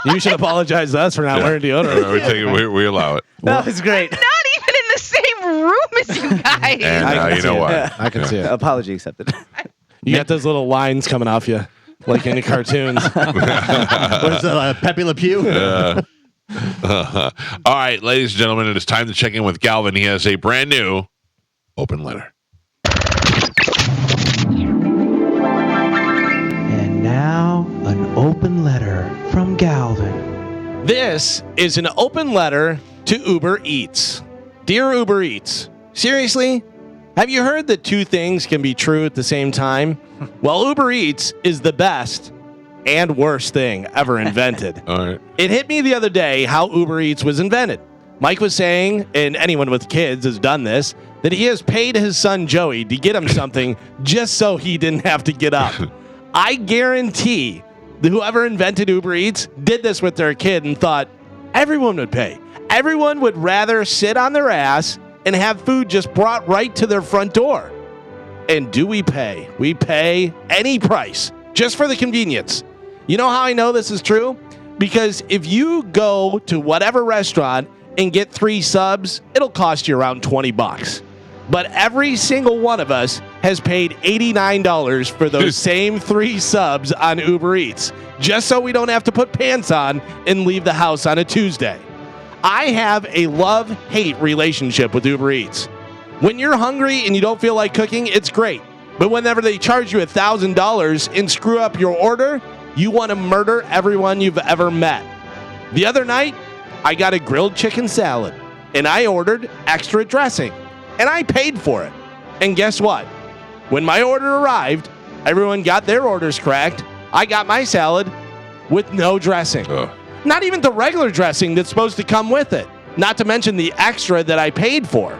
You should apologize to us for not wearing deodorant. We allow it. That was great. I'm not even in the same room as you guys. And you know why? I can see it. Apology accepted. You got those little lines coming off you, like in the cartoons. What is it, Pepe Le Pew? All right, ladies and gentlemen, it is time to check in with Galvin. He has a brand new open letter. And now, an open letter from Galvin. This is an open letter to Uber Eats. Dear Uber Eats, seriously? Have you heard that two things can be true at the same time? Well, Uber Eats is the best and worst thing ever invented. All right. It hit me the other day how Uber Eats was invented. Mike was saying, and anyone with kids has done this, that he has paid his son Joey to get him something just so he didn't have to get up. I guarantee that whoever invented Uber Eats did this with their kid and thought everyone would pay. Everyone would rather sit on their ass and have food just brought right to their front door. And do we pay? We pay any price just for the convenience. You know how I know this is true? Because if you go to whatever restaurant and get 3 subs, it'll cost you around $20. But every single one of us has paid $89 for those same 3 subs on Uber Eats, just so we don't have to put pants on and leave the house on a Tuesday. I have a love-hate relationship with Uber Eats. When you're hungry and you don't feel like cooking, it's great. But whenever they charge you $1,000 and screw up your order, you want to murder everyone you've ever met. The other night, I got a grilled chicken salad, and I ordered extra dressing, and I paid for it. And guess what? When my order arrived, everyone got their orders cracked. I got my salad with no dressing. Not even the regular dressing that's supposed to come with it. Not to mention the extra that I paid for.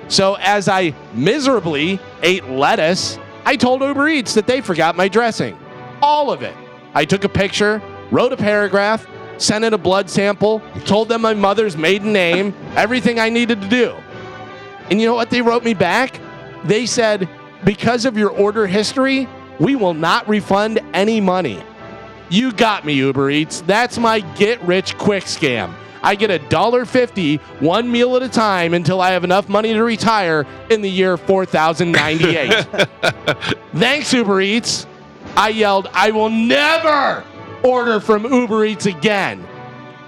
So as I miserably ate lettuce, I told Uber Eats that they forgot my dressing. All of it. I took a picture, wrote a paragraph, sent in a blood sample, told them my mother's maiden name, everything I needed to do. And you know what they wrote me back? They said, because of your order history, we will not refund any money. You got me, Uber Eats. That's my get-rich-quick scam. I get $1.50 one meal at a time until I have enough money to retire in the year 4098. Thanks, Uber Eats. I yelled, I will never order from Uber Eats again,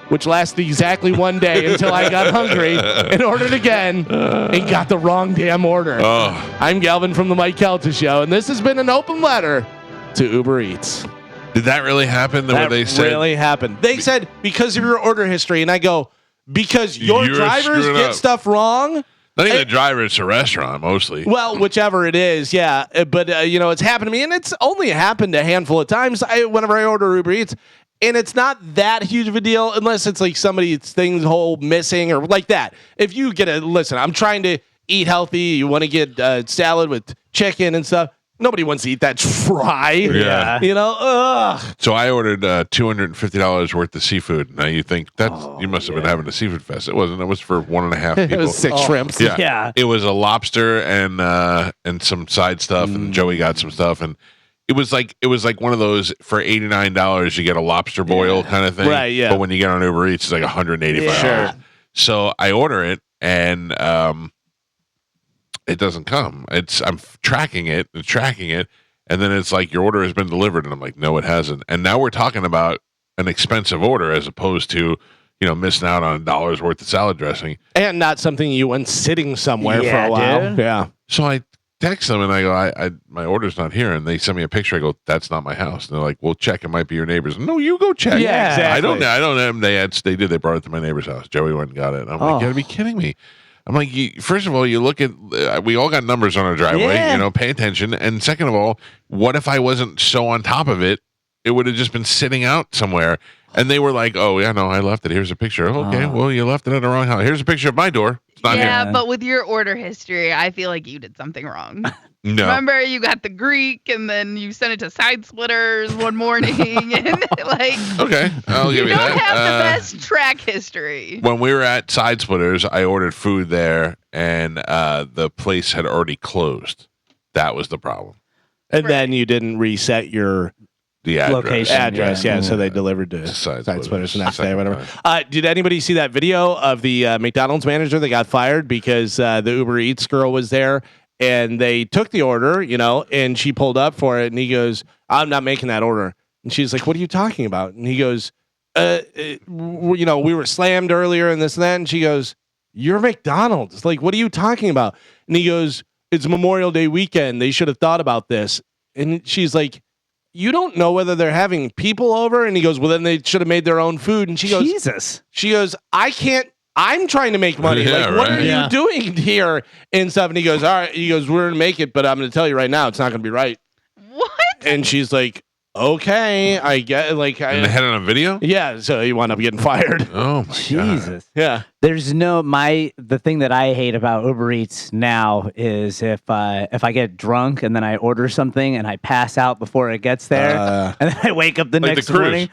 which lasted exactly one day until I got hungry and ordered again and got the wrong damn order. I'm Galvin from the Mike Calta Show, and this has been an open letter to Uber Eats. Did that really happen? That really happened. They said, because of your order history, and I go, because your drivers get stuff wrong? Not even the driver, it's a restaurant mostly. Well, whichever it is, yeah. But, it's happened to me, and it's only happened a handful of times whenever I order Uber Eats. And it's not that huge of a deal unless it's like somebody's things whole missing or like that. If you get listen, I'm trying to eat healthy. You want to get salad with chicken and stuff. Nobody wants to eat that fry. Yeah. Ugh. So I ordered $250 worth of seafood. Now you think you must have been having a seafood fest. It wasn't. It was for 1.5 people. It was 6 shrimps. Yeah. It was a lobster and some side stuff, and Joey got some stuff, and it was like one of those for $89 you get a lobster boil kind of thing. Right, yeah. But when you get on Uber Eats, it's like $185. Sure. So I order it, and it doesn't come. I'm tracking it, and then it's like your order has been delivered, and I'm like, no, it hasn't. And now we're talking about an expensive order as opposed to missing out on $1 worth of salad dressing, and not something you went sitting somewhere for a while. Dude. Yeah. So I text them and I go, my order's not here, and they send me a picture. I go, that's not my house. And they're like, well, check. It might be your neighbor's. No, you go check. Yeah, exactly. I don't know. They did. They brought it to my neighbor's house. Joey went and got it. And I'm like, you gotta be kidding me. I'm like, first of all, you look at, we all got numbers on our driveway, pay attention. And second of all, what if I wasn't so on top of it? It would have just been sitting out somewhere. And they were like, oh, yeah, no, I left it. Here's a picture. Okay, well, you left it at the wrong house. Here's a picture of my door. It's not here. But with your order history, I feel like you did something wrong. No. Remember, you got the Greek, and then you sent it to Side Splitters one morning, and okay, I'll give you that. You don't have the best track history. When we were at Side Splitters, I ordered food there, and the place had already closed. That was the problem. And then you didn't reset your address, so they delivered to Side Splitters the next day or whatever. Did anybody see that video of the McDonald's manager that got fired because the Uber Eats girl was there? And they took the order, and she pulled up for it, and he goes, I'm not making that order. And she's like, what are you talking about? And he goes, we were slammed earlier and this and that. And she goes, you're McDonald's. Like, what are you talking about? And he goes, it's Memorial Day weekend. They should have thought about this. And she's like, you don't know whether they're having people over? And he goes, well, then they should have made their own food. And she goes, Jesus. She goes, I'm trying to make money. What are you doing here and stuff? And he goes, all right. He goes, we're going to make it, but I'm going to tell you right now, it's not going to be right. What? And she's like, okay, I get it. And they had it on video? Yeah. So he wound up getting fired. Oh, my Jesus. God. Yeah. There's the thing that I hate about Uber Eats now is if I get drunk and then I order something and I pass out before it gets there, and then I wake up the next morning.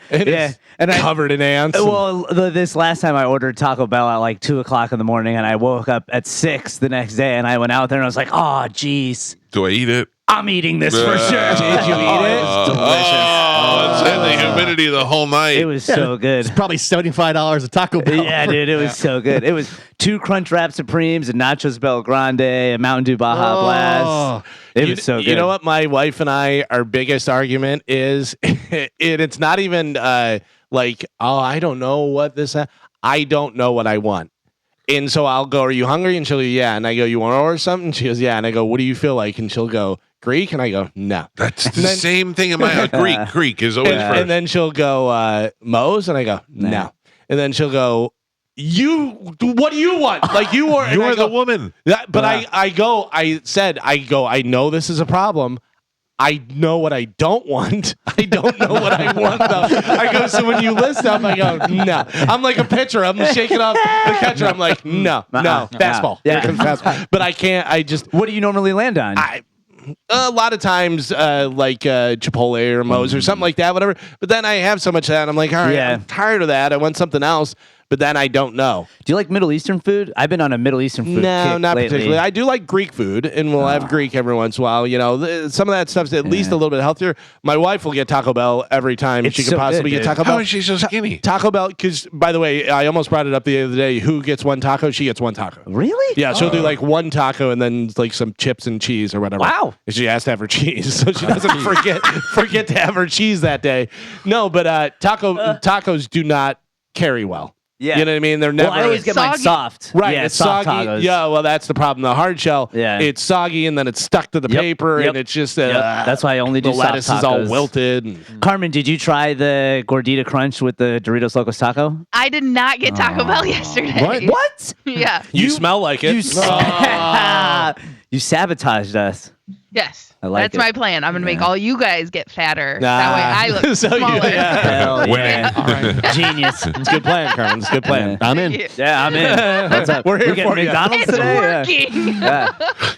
And covered in ants. Well, this last time I ordered Taco Bell at like 2:00 in the morning, and I woke up at 6 the next day, and I went out there and I was like, oh, geez. Do I eat it? I'm eating this for sure. Did you eat it? It's delicious. It's in the humidity the whole night. It was so good. It's probably $75 a Taco Bell. Yeah, dude, it was so good. It was 2 Crunchwrap Supremes, and Nachos Bel Grande, a Mountain Dew Baja Blast. It was so good. You know what my wife and our biggest argument is? It's not even like, oh, I don't know what this. I don't know what I want. And so I'll go, are you hungry? And she'll go, yeah. And I go, you want to order something? And she goes, yeah. And I go, what do you feel like? And she'll go, Greek? And I go, no. That's the same thing in my house. Greek is always first. And then she'll go, Moe's? And I go, no. And then she'll go, what do you want? Like you are the woman. But I know this is a problem. I know what I don't want. I don't know what I want, though. I go, so when you list them, I go, no. I'm like a pitcher. I'm shaking off the catcher. I'm like, no, fastball. Yeah. Here comes fastball. But I can't, What do you normally land on? A lot of times, like Chipotle or Moe's or something like that, whatever. But then I have so much of that, I'm like, all right, I'm tired of that. I want something else. but then I don't know. Do you like Middle Eastern food? I've been on a Middle Eastern food No, kick not lately. particularly. I do like Greek food, and we'll have Greek every once in a while. You know, some of that stuff's at least a little bit healthier. My wife will get Taco Bell every time she can possibly get Taco Bell. How is she so skinny? Taco Bell, because, by the way, I almost brought it up the other day. Who gets one taco? She gets one taco. Really? Yeah, she'll do like one taco and then like some chips and cheese or whatever. Wow. And she has to have her cheese, so she doesn't forget to have her cheese that day. No, but tacos do not carry well. Yeah. You know what I mean? They're never. Well, I always get mine soft. Right, Yeah, it's soft soggy. tacos. Yeah, well, that's the problem. The hard shell, Yeah. it's soggy and then it's stuck to the paper and it's just That's why I only do the soft lettuce is all tacos. wilted. And, Carmen, did you try the Gordita Crunch with the Doritos Locos Taco? I did not get Taco Bell yesterday. What? Yeah. you smell like it. You sabotaged us. Yes. I like That's it. my plan. I'm going to make all you guys get fatter. Nah. That way I look So, smaller. Hell Winning. yeah. Genius. It's a good plan, Carmen. It's a good plan. I'm in. Yeah, I'm in. What's up? We're here getting for you. McDonald's It's today? working. Yeah.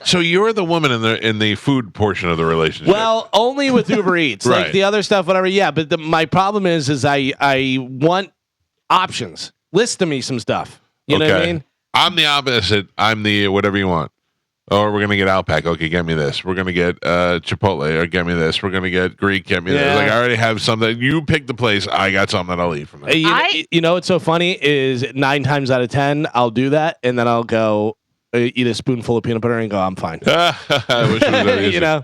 So you're the woman in the food portion of the relationship. Well, only with Uber Eats. Like Right. the other stuff, whatever. Yeah, but my problem is I want options. List to me some stuff. You know what I mean? I'm the opposite. I'm the whatever you want. Or we're gonna get Outback. Okay, get me this. We're gonna get Chipotle. Or get me this. We're gonna get Greek. Get me this. Like I already have something. You pick the place. I got something that I'll eat from it. You know what's so funny is 9 times out of 10 I'll do that and then I'll go eat a spoonful of peanut butter and go I'm fine. I wish it was that easy. You know,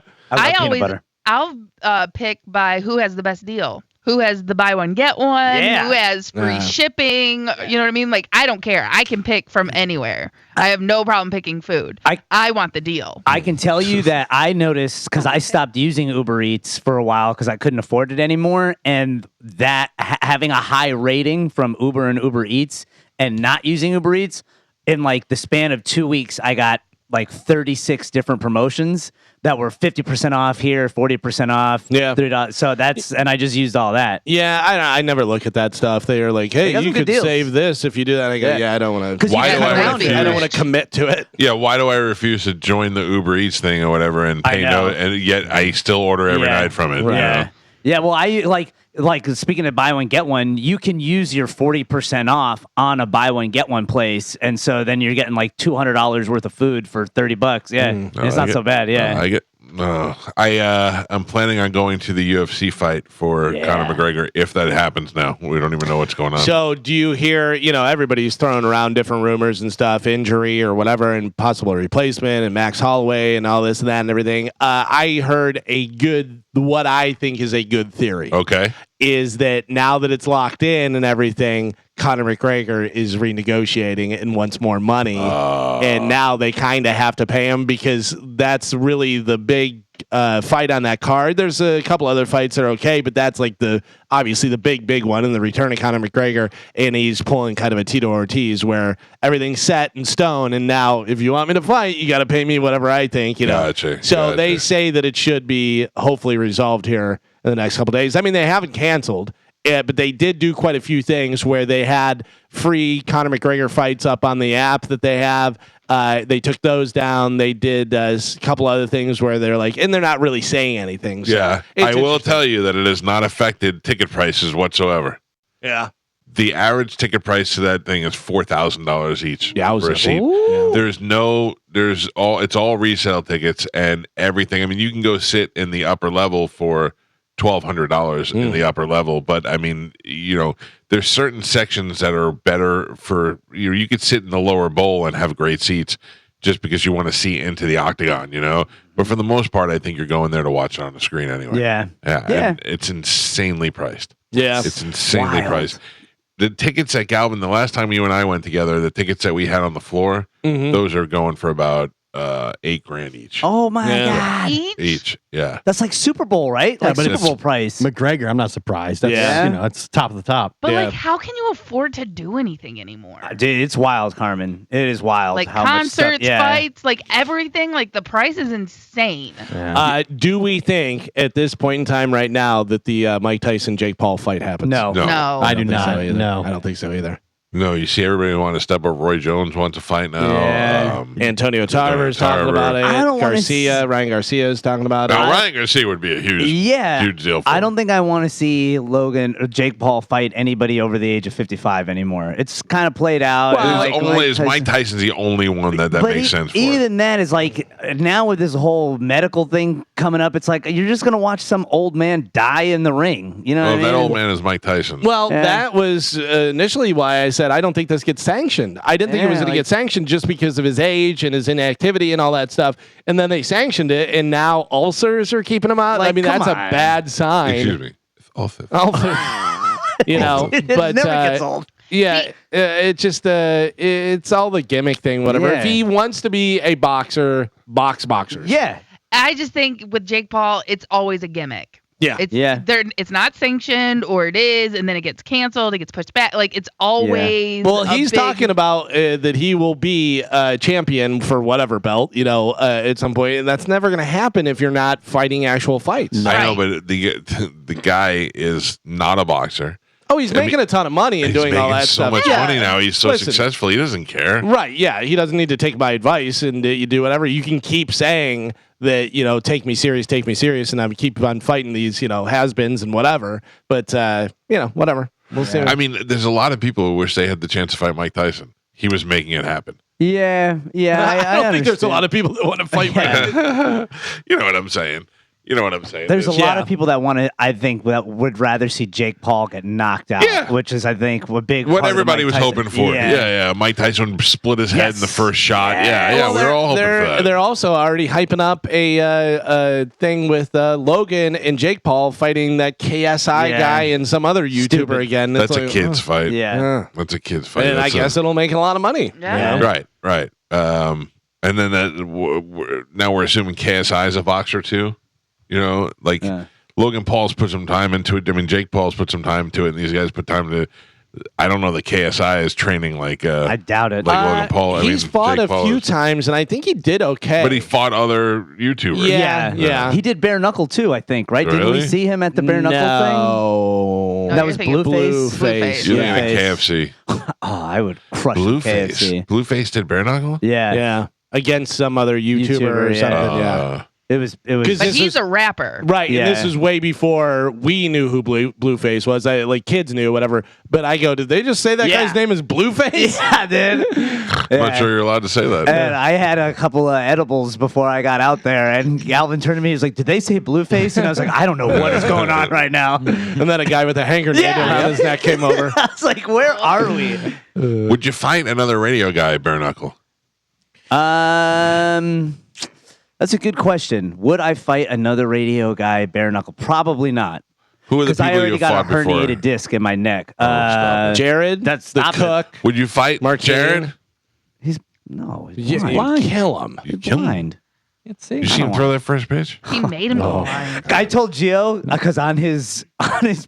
I'll pick by who has the best deal. Who has the buy one get one? Yeah. Who has free shipping? You know what I mean? Like I don't care. I can pick from anywhere. I have no problem picking food. I want the deal. I can tell you that I noticed because I stopped using Uber Eats for a while because I couldn't afford it anymore, and that having a high rating from Uber and Uber Eats and not using Uber Eats in like the span of 2 weeks, I got like 36 different promotions that were 50% off here, 40% off, $3. So and I just used all that. Yeah, I never look at that stuff. They are like, hey, you could save this if you do that. I go, I don't want to. Why do I refuse? I don't want to commit to it. Yeah, why do I refuse to join the Uber Eats thing or whatever and pay no? And yet I still order every night from it. Right. You know? Yeah. Well, I like speaking of buy one get one, you can use your 40% off on a buy one get one place, and so then you're getting like $200 worth of food for $30. Yeah, it's not so bad. Yeah, I get. I'm planning on going to the UFC fight for Conor McGregor if that happens. Now we don't even know what's going on. So do you hear? You know, everybody's throwing around different rumors and stuff, injury or whatever, and possible replacement, and Max Holloway and all this and that and everything. I heard what I think is a good theory. Okay, is that now that it's locked in and everything, Conor McGregor is renegotiating and wants more money, and now they kind of have to pay him because that's really the big fight on that card. There's a couple other fights that are okay, but that's like obviously the big one, and the return of Conor McGregor, and he's pulling kind of a Tito Ortiz where everything's set in stone, and now if you want me to fight, you got to pay me whatever I think. You know, so they say that it should be hopefully resolved here in the next couple of days. I mean, they haven't canceled. Yeah, but they did do quite a few things where they had free Conor McGregor fights up on the app that they have. They took those down. They did a couple other things where they're like, and they're not really saying anything. So yeah, I will tell you that it has not affected ticket prices whatsoever. Yeah. The average ticket price to that thing is $4,000 each for a seat. It's all resale tickets and everything. I mean, you can go sit in the upper level for $1,200 in the upper level, but I mean, you know, there's certain sections that are better for you could sit in the lower bowl and have great seats just because you want to see into the octagon, you know. But for the most part, I think you're going there to watch it on the screen anyway. Yeah. And it's insanely priced. Yeah, it's insanely priced. The tickets at Galvin, the last time you and I went together, the tickets that we had on the floor, those are going for about $8,000 each. Oh my God! Each, yeah. That's like Super Bowl, right? Like Super Bowl price. McGregor, I'm not surprised. That's, it's top of the top. But like, how can you afford to do anything anymore? Dude, it's wild, Carmen. It is wild. Like how concerts, much stuff, fights, like everything. Like the price is insane. Do we think at this point in time right now that the Mike Tyson Jake Paul fight happens? No. No. I do not. So no, I don't think so either. No, you see everybody want to step up. Roy Jones wants to fight now. Yeah. Antonio Tarver's talking about it. Ryan Garcia is talking about it. Ryan Garcia would be a huge deal for I don't think I want to see Logan or Jake Paul fight anybody over the age of 55 anymore. It's kind of played out. Well, Mike Tyson's the only one that makes sense for. Even that is like, now with this whole medical thing coming up, it's like you're just going to watch some old man die in the ring. You know what I mean? That old man is Mike Tyson. Well, that was initially why I said I don't think this gets sanctioned. I didn't think it was going to get sanctioned just because of his age and his inactivity and all that stuff. And then they sanctioned it, and now ulcers are keeping him out. I mean, that's a bad sign. Excuse me. Ulcers. You know, but never gets old. Yeah, it's just it's all the gimmick thing. Whatever. Yeah. If he wants to be a boxer, boxers. Yeah. I just think with Jake Paul, it's always a gimmick. Yeah. It's not sanctioned, or it is, and then it gets canceled, it gets pushed back. Like, it's always Well, he's talking about that he will be champion for whatever belt, at some point, and that's never going to happen if you're not fighting actual fights. I know, but the guy is not a boxer. Oh, he's making a ton of money and doing all that so stuff. Much money now. He's so successful. He doesn't care. Right. Yeah. He doesn't need to take my advice, and you do whatever. You can keep saying that, take me serious, and I keep on fighting these, has-beens and whatever. But, whatever. We'll see. I mean, there's a lot of people who wish they had the chance to fight Mike Tyson. He was making it happen. Yeah. I don't think there's a lot of people that want to fight Mike Tyson. You know what I'm saying? There's a lot of people that want to, I think, that would rather see Jake Paul get knocked out, which is, I think, what everybody was hoping for. Yeah. Mike Tyson split his head in the first shot. Well, we were all hoping for that. They're also already hyping up a thing with Logan and Jake Paul fighting that KSI guy and some other YouTuber again. That's a kid's fight. Yeah. That's a kid's fight. And I guess it'll make a lot of money. Yeah. Right. And then now we're assuming KSI is a boxer too. Logan Paul's put some time into it. I mean, Jake Paul's put some time to it, and these guys put time to. I don't know that KSI is training like. I doubt it. Like Logan Paul. He's fought Jake a few times, and I think he did okay. But he fought other YouTubers. Yeah. He did bare knuckle too, I think. Right? Really? Didn't we see him at the bare knuckle thing? No, That was Blueface. Blueface. You're thinking KFC. I would crush Blueface. KFC. Blueface did bare knuckle. Yeah. Against some other YouTuber or something. It was. But he's a rapper, right? Yeah. And this is way before we knew who Blueface was. Like kids knew, whatever. But I go, did they just say that guy's name is Blueface? Yeah, dude. I'm not sure you're allowed to say that. And I had a couple of edibles before I got out there, and Galvin turned to me. He's like, "Did they say Blueface?" And I was like, "I don't know what is going on right now." And then a guy with a hand grenade around his neck came over. I was like, "Where are we?" Would you fight another radio guy bare knuckle? That's a good question. Would I fight another radio guy bare knuckle? Probably not. Who are the people I already you got a fought before? herniated disc in my neck. Jared, that's the cook. Would you fight Mark Jared? He's You blind. kill him. You kill him. Blind. You see him throw that first pitch? He made him blind. I told Gio because on his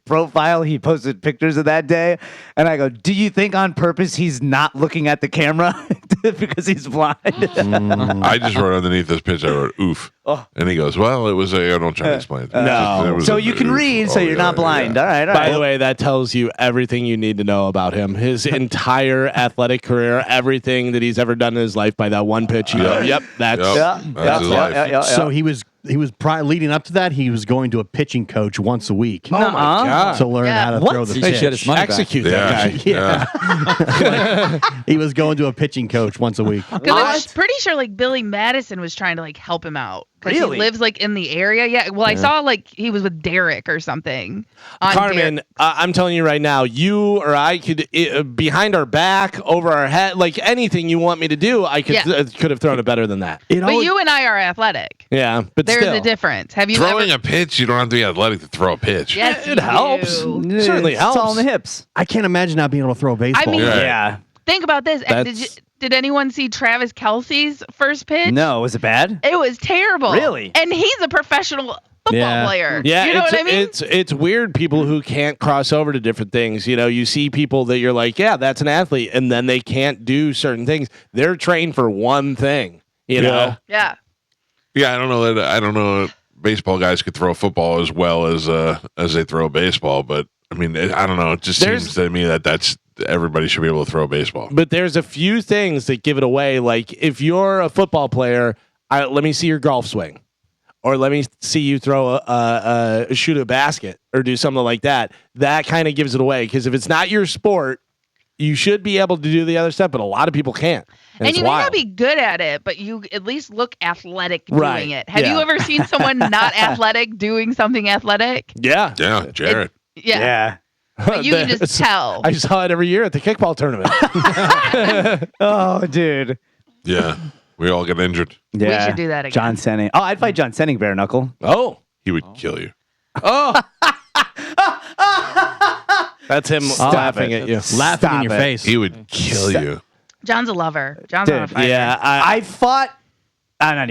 profile he posted pictures of that day, and I go, "Do you think on purpose he's not looking at the camera because he's blind?" I just wrote underneath this pitch. I wrote "oof," and he goes, "Well, it was a." I don't try to explain it. No. So you can read, so you're not blind. All right. By the way, that tells you everything you need to know about him. His entire athletic career, everything that he's ever done in his life by that one pitch. You go, yep, that's his life. So he was leading up to that. He was going to a pitching coach once a week. Oh my God. To learn how to throw the He pitch. should have money back. Execute that guy. He was going to a pitching coach once a week. Because I'm pretty sure like Billy Madison was trying to help him out. Because he lives in the area. Yeah. Well, I saw he was with Derek or something. Carmen, I'm telling you right now, you or I could behind our back, over our head, like anything you want me to do, I could could have thrown it better than that. But you and I are athletic. Yeah, but there's still. a difference. Have you throwing a pitch? You don't have to be athletic to throw a pitch. Yes, it helps. It certainly helps. It's all in the hips. I can't imagine not being able to throw a baseball. I mean, Yeah. think about this. Did anyone see Travis Kelce's first pitch? No, was it bad? It was terrible. Really? And he's a professional football player. Yeah, you know what I mean? It's weird people who can't cross over to different things. You see people that you're like, yeah, that's an athlete, and then they can't do certain things. They're trained for one thing. You know? Yeah. Yeah, I don't know that baseball guys could throw a football as well as they throw a baseball, but I mean, I don't know. It just seems to me that's everybody should be able to throw a baseball. But there's a few things that give it away. Like if you're a football player, let me see your golf swing, or let me see you throw shoot a basket or do something like that. That kind of gives it away, because if it's not your sport, you should be able to do the other stuff, but a lot of people can't. And you may not be good at it, but you at least look athletic doing it. Have you ever seen someone not athletic doing something athletic? Yeah. Yeah, Jared. Yeah. But you can just tell. I saw it every year at the kickball tournament. Oh, dude. Yeah. We all get injured. Yeah. We should do that again. John Senning. Oh, I'd fight John Senning bare knuckle. Oh. He would kill you. Oh. That's him laughing at you. Laughing in your face. He would kill you. John's a lover. John's not a fighter. Yeah. I fought.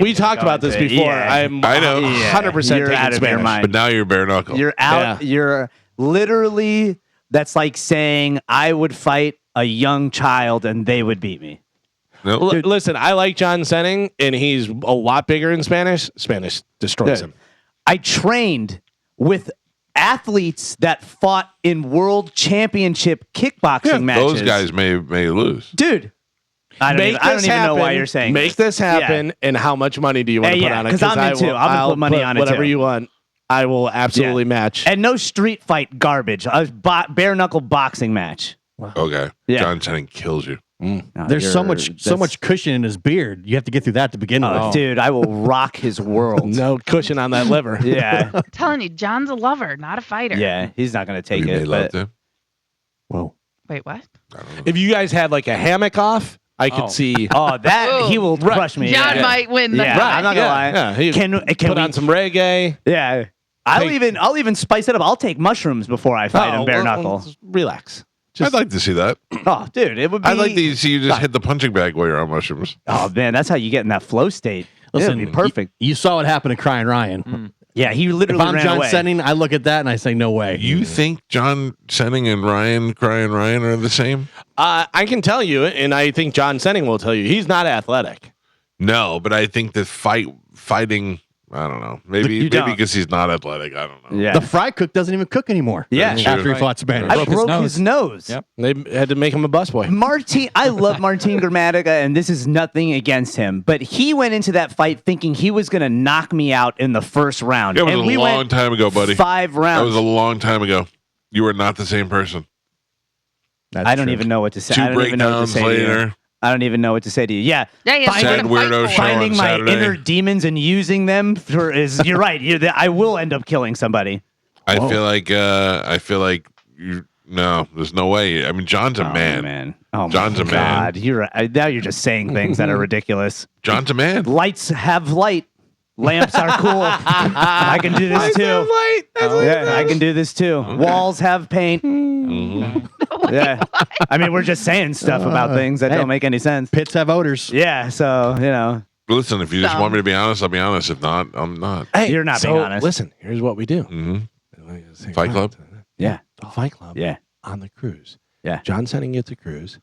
We talked about this before. Yeah. I know. 100% You're out of your mind. But now you're bare knuckle. You're out. Yeah. You're literally. That's like saying I would fight a young child and they would beat me. No. Listen, I like John Senning, and he's a lot bigger in Spanish. Spanish destroys him. I trained with athletes that fought in world championship kickboxing matches. Those guys may lose. Dude. I don't even know why you're saying Make this happen, and how much money do you want to put on it? Because I'm in too. I'm going to put money on it whatever too. you want. I will absolutely match. And no street fight garbage. A bare knuckle boxing match. Okay. Yeah. John Senning kills you. No, There's so much cushion in his beard. You have to get through that to begin with. Dude, I will rock his world. No cushion on that liver. Yeah. I'm telling you, John's a lover, not a fighter. Yeah, he's not going to take You may it. love But them. Whoa. Wait, what? If you guys had like a hammock off, I could see. oh, that Ooh. he will crush me. John yeah. might win the Yeah, fight. I'm not gonna lie. Yeah, he Can put we, on some reggae. Yeah, I'll even spice it up. I'll take mushrooms before I fight him bare knuckle. Relax. I'd like to see that. Oh, dude, it would be. I'd like to see you just hit the punching bag while you're on mushrooms. Oh man, that's how you get in that flow state. Listen, It'd be perfect. You saw what happened to Crying Ryan. Yeah, he If literally I'm ran John away. Senning, I look at that and I say, no way. You think John Senning and Crying Ryan are the same? I can tell you, and I think John Senning will tell you, he's not athletic. No, but I think that fighting, I don't know. Maybe because he's not athletic. I don't know. Yeah, The fry cook doesn't even cook anymore. Yeah. After he fought Spanish. I broke his nose. Yep. They had to make him a busboy. I love Martin Gramatica, and this is nothing against him, but he went into that fight thinking he was going to knock me out in the first round. It was and a we long went time ago, buddy. 5 rounds. That was a long time ago. You were not the same person. I don't even know what to say. 2 I don't even know what to breakdowns say to you. later. I don't even know what to say to you. Yeah. Sad weirdo show Finding on my Saturday. inner demons and using them is you're right. I will end up killing somebody. I feel like you. No, there's no way. I mean, John's a man. Oh John's my a man. God. Now you're just saying things that are ridiculous. John's a man. Lights have light. Lamps are cool. I can do this too. Yeah, I can do this too. Walls have paint. Yeah. I mean, we're just saying stuff about things that don't make any sense. Pits have odors. Yeah, so, Listen, if you just want me to be honest, I'll be honest. If not, I'm not. Hey, You're not being honest. Listen, here's what we do. Fight Club? Yeah. The Fight Club. Yeah. On the cruise. Yeah. John Senning gets a cruise.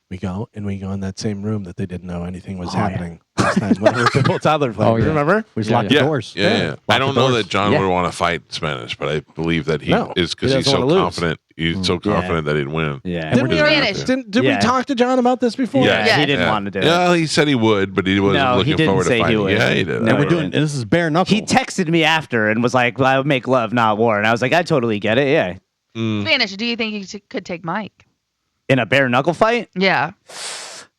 We go in that same room that they didn't know anything was happening last time. Whenever Bill Toddler played. Oh, yeah. Remember? We just locked the doors. Yeah. I don't the know doors. that John would want to fight Spanish, but I believe that he is because he he's doesn't so wanna lose. confident. He's so confident that he'd win. Yeah. Didn't we, Spanish. did we Yeah. talk to John about this before? Yeah. He didn't want to do it. Yeah, he said he would, but he wasn't No, he looking didn't forward say to he fighting. would. Yeah, he did. No, And we're he doing, didn't. and this is bare knuckle. He texted me after and was like, I'll make love, not war. And I was like, I totally get it. Yeah. Spanish, do you think you could take Mike? In a bare knuckle fight? Yeah.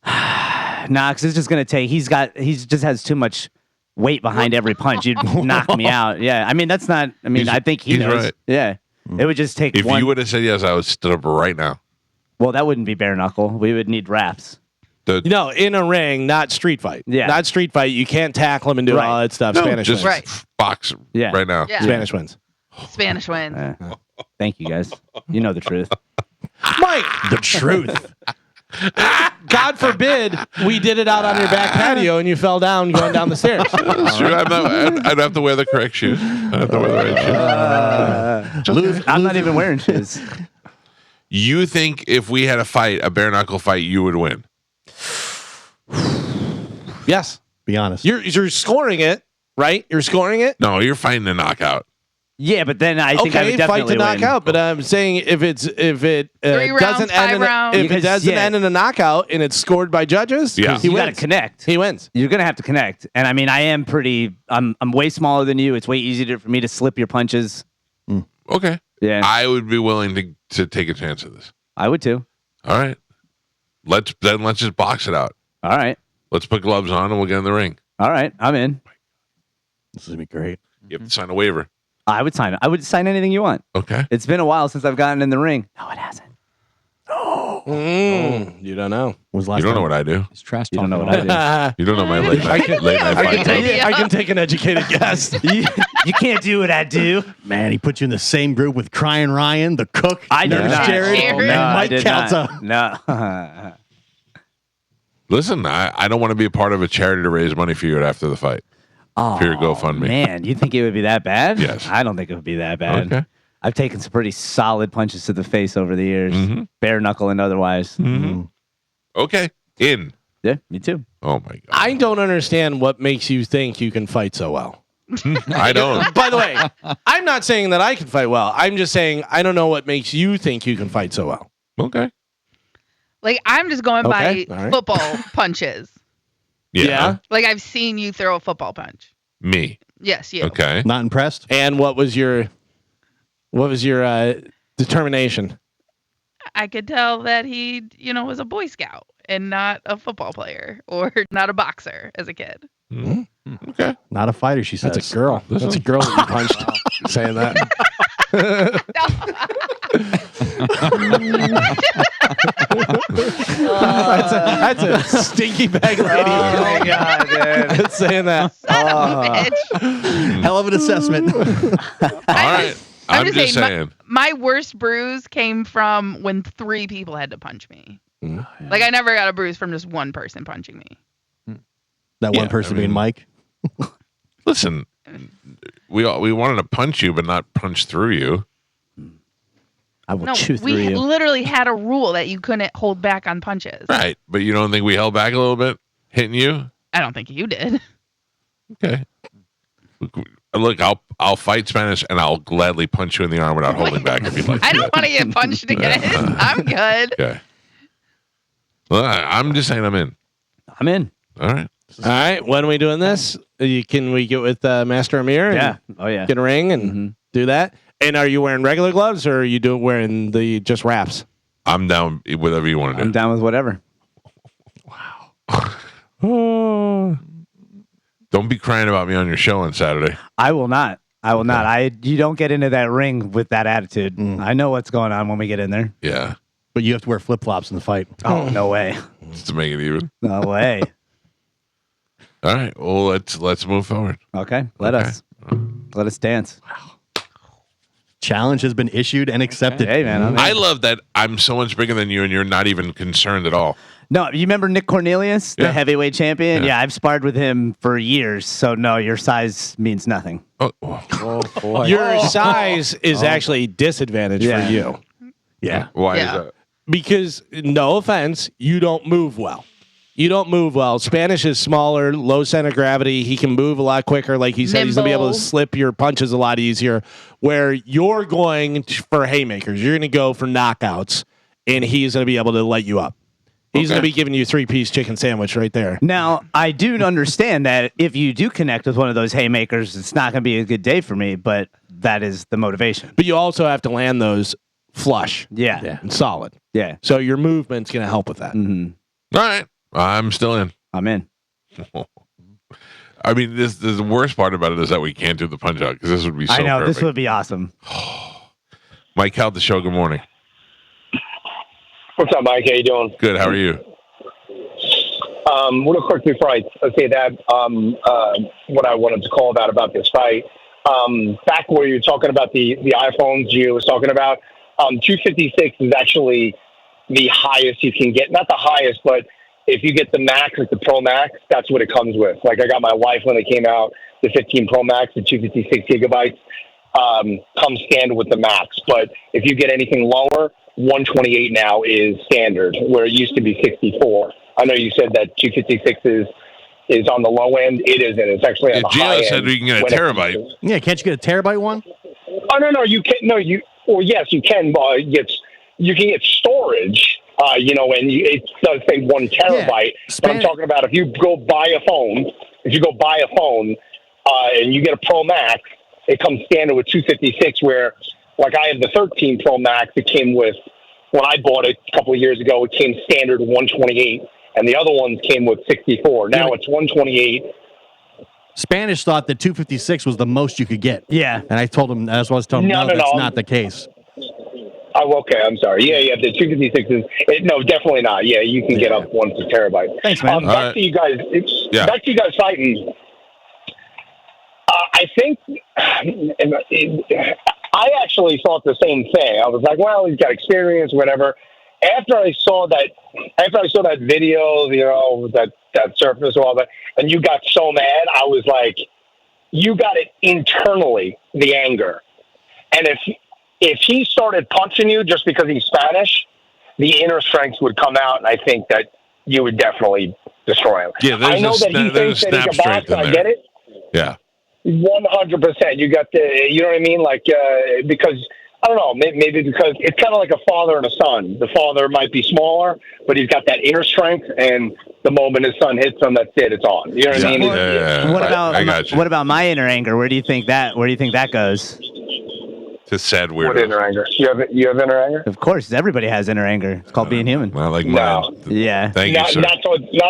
Nah, because it's just going to take, he just has too much weight behind every punch. You'd knock me out. Yeah. I mean, that's not, I think he he's knows. right. Yeah. It would just take If one. you would have said yes, I would stood up right now. Well, that wouldn't be bare knuckle. We would need wraps. No, in a ring, not street fight. Yeah. Not street fight. You can't tackle him and do Right. all that stuff. No, Spanish just wins. box right now. Yeah. Spanish wins. Spanish wins. Thank you, guys. You know the truth. Mike, The truth. God forbid we did it out on your back patio and you fell down going down the stairs. It's true. I'd have to wear the correct shoes. I'd have to wear the right shoes. I'm not even wearing shoes. You think if we had a bare knuckle fight, you would win? Yes. Be honest. You're scoring it, right? You're scoring it? No, you're fighting a knockout. Yeah, but then I think I would definitely fight to knock win. out. But I'm saying if it 3 rounds, doesn't 5 rounds. if it doesn't end in a knockout and it's scored by judges, you he got to wins. connect. He wins. You're gonna have to connect, and I mean, I am pretty. I'm way smaller than you. It's way easier for me to slip your punches. Okay. Yeah, I would be willing to take a chance of this. I would too. All right. Let's just box it out. All right. Let's put gloves on and we'll get in the ring. All right, I'm in. This is gonna be great. You have to sign a waiver. I would sign it. I would sign anything you want. Okay. It's been a while since I've gotten in the ring. No, it hasn't. You don't know. Was last You don't know time? what I do. It's trash You talk. don't know what I do. You don't know my late night I fight. can take an educated guess. You can't do what I do. Man, he put you in the same group with Crying Ryan, the cook, I did Nurse not. Jared, No, and I Mike did Calta. not. No. Listen, I don't want to be a part of a charity to raise money for you after the fight. Oh, For your GoFundMe. Man, you think it would be that bad? Yes. I don't think it would be that bad. Okay. I've taken some pretty solid punches to the face over the years, bare knuckle and otherwise. Okay. In. Yeah, me too. Oh my God. I don't understand what makes you think you can fight so well. I don't. By the way, I'm not saying that I can fight well. I'm just saying I don't know what makes you think you can fight so well. Okay. Like, I'm just going by Okay, all right. football punches. Yeah. Like, I've seen you throw a football punch. Me. Yes, you. Okay. Not impressed? And what was your determination? I could tell that he, was a Boy Scout and not a football player or not a boxer as a kid. Okay. Not a fighter, she says. That's a girl. That's a girl that you punched saying that. That's a stinky bag lady. Oh, my God, dude. Saying that. Bitch. Hell of an assessment. All right. I'm just saying. My worst bruise came from when 3 people had to punch me. Like, I never got a bruise from just one person punching me. That one person being Mike. Listen, we wanted to punch you, but not punch through you. I will No, chew through we you. literally had a rule that you couldn't hold back on punches. Right. But you don't think we held back a little bit hitting you? I don't think you did. Okay. Look, I'll fight Spanish and I'll gladly punch you in the arm without holding back if you'd like. I don't want to get punched again. I'm good. Okay. Well, I'm just saying I'm in. I'm in. All right. All right. When are we doing this? Can we get with Master Amir? Yeah. Oh, yeah. Get a ring and do that? And are you wearing regular gloves or are you wearing the just wraps? I'm down with whatever you want to I'm do. down with whatever. Don't be crying about me on your show on Saturday. I will not. I will not. You don't get into that ring with that attitude. I know what's going on when we get in there. Yeah. But you have to wear flip-flops in the fight. Oh, no way. Just to make it even. No way. All right. Well, let's move forward. Okay. Let us dance. Challenge has been issued and accepted. Hey, man. I'm in. I love that I'm so much bigger than you and you're not even concerned at all. No, you remember Nick Cornelius, the heavyweight champion? Yeah, I've sparred with him for years. So, no, your size means nothing. Oh, boy. Your size is actually disadvantage for you. Yeah. Why is that? Because, no offense, you don't move well. You don't move well. Spanish is smaller, low center of gravity. He can move a lot quicker. Like he said, he's going to be able to slip your punches a lot easier. Where you're going for haymakers, you're going to go for knockouts, and he's going to be able to light you up. He's going to be giving you a 3-piece chicken sandwich right there. Now, I do understand that if you do connect with one of those haymakers, it's not going to be a good day for me, but that is the motivation. But you also have to land those flush. Yeah. And solid. Yeah. So your movement's going to help with that. Mm-hmm. All right. I'm still in. I'm in. I mean, this the worst part about it is that we can't do the punch out because this would be so I know. perfect. This would be awesome. Mike Calta Show, good morning. What's up, Mike? How you doing? Good. How are you? Real quick before I say that, what I wanted to call about this fight, back where you were talking about the iPhones you was talking about, 256 is actually the highest you can get. Not the highest, but if you get the Max, like the Pro Max, that's what it comes with. Like I got my wife when it came out, the 15 Pro Max, the 256 gigabytes, comes standard with the Max. But if you get anything lower, 128 now is standard, where it used to be 64. I know you said that 256 is on the low end. It isn't. It's actually on the high end. Gio said we can get a terabyte. Yeah, can't you get a terabyte one? Oh no, you can yes, you can. You can get storage. And it does say 1 terabyte. But I'm talking about if you go buy a phone, and you get a Pro Max, it comes standard with 256. Where, like, I have the 13 Pro Max. It came with, when I bought it a couple of years ago, it came standard 128, and the other ones came with 64. Now it's 128. Spanish thought that 256 was the most you could get. Yeah. And I told him, that's that's not the case. Oh, okay. I'm sorry. Yeah. The 256 no, definitely not. Yeah, you can get up 1 terabyte. Thanks, man. Back to you guys. Back to you guys fighting. I think I actually thought the same thing. I was like, well, he's got experience, whatever. After I saw that video, that surface, all that, and you got so mad, I was like, you got it internally, the anger. And if he started punching you just because he's Spanish, the inner strength would come out, and I think that you would definitely destroy him. Yeah, I know that he thinks that he can box. I get it. Yeah. 100%. You got you know what I mean? Like, because, I don't know, maybe because it's kind of like a father and a son. The father might be smaller, but he's got that inner strength, and the moment his son hits him, that's it. It's on. You know what I mean? What about my inner anger? Where do you think that goes? It's a sad weirdo. What inner anger? You have inner anger? Of course, everybody has inner anger. It's called being human. I like mine. Yeah. Thank you, sir. Not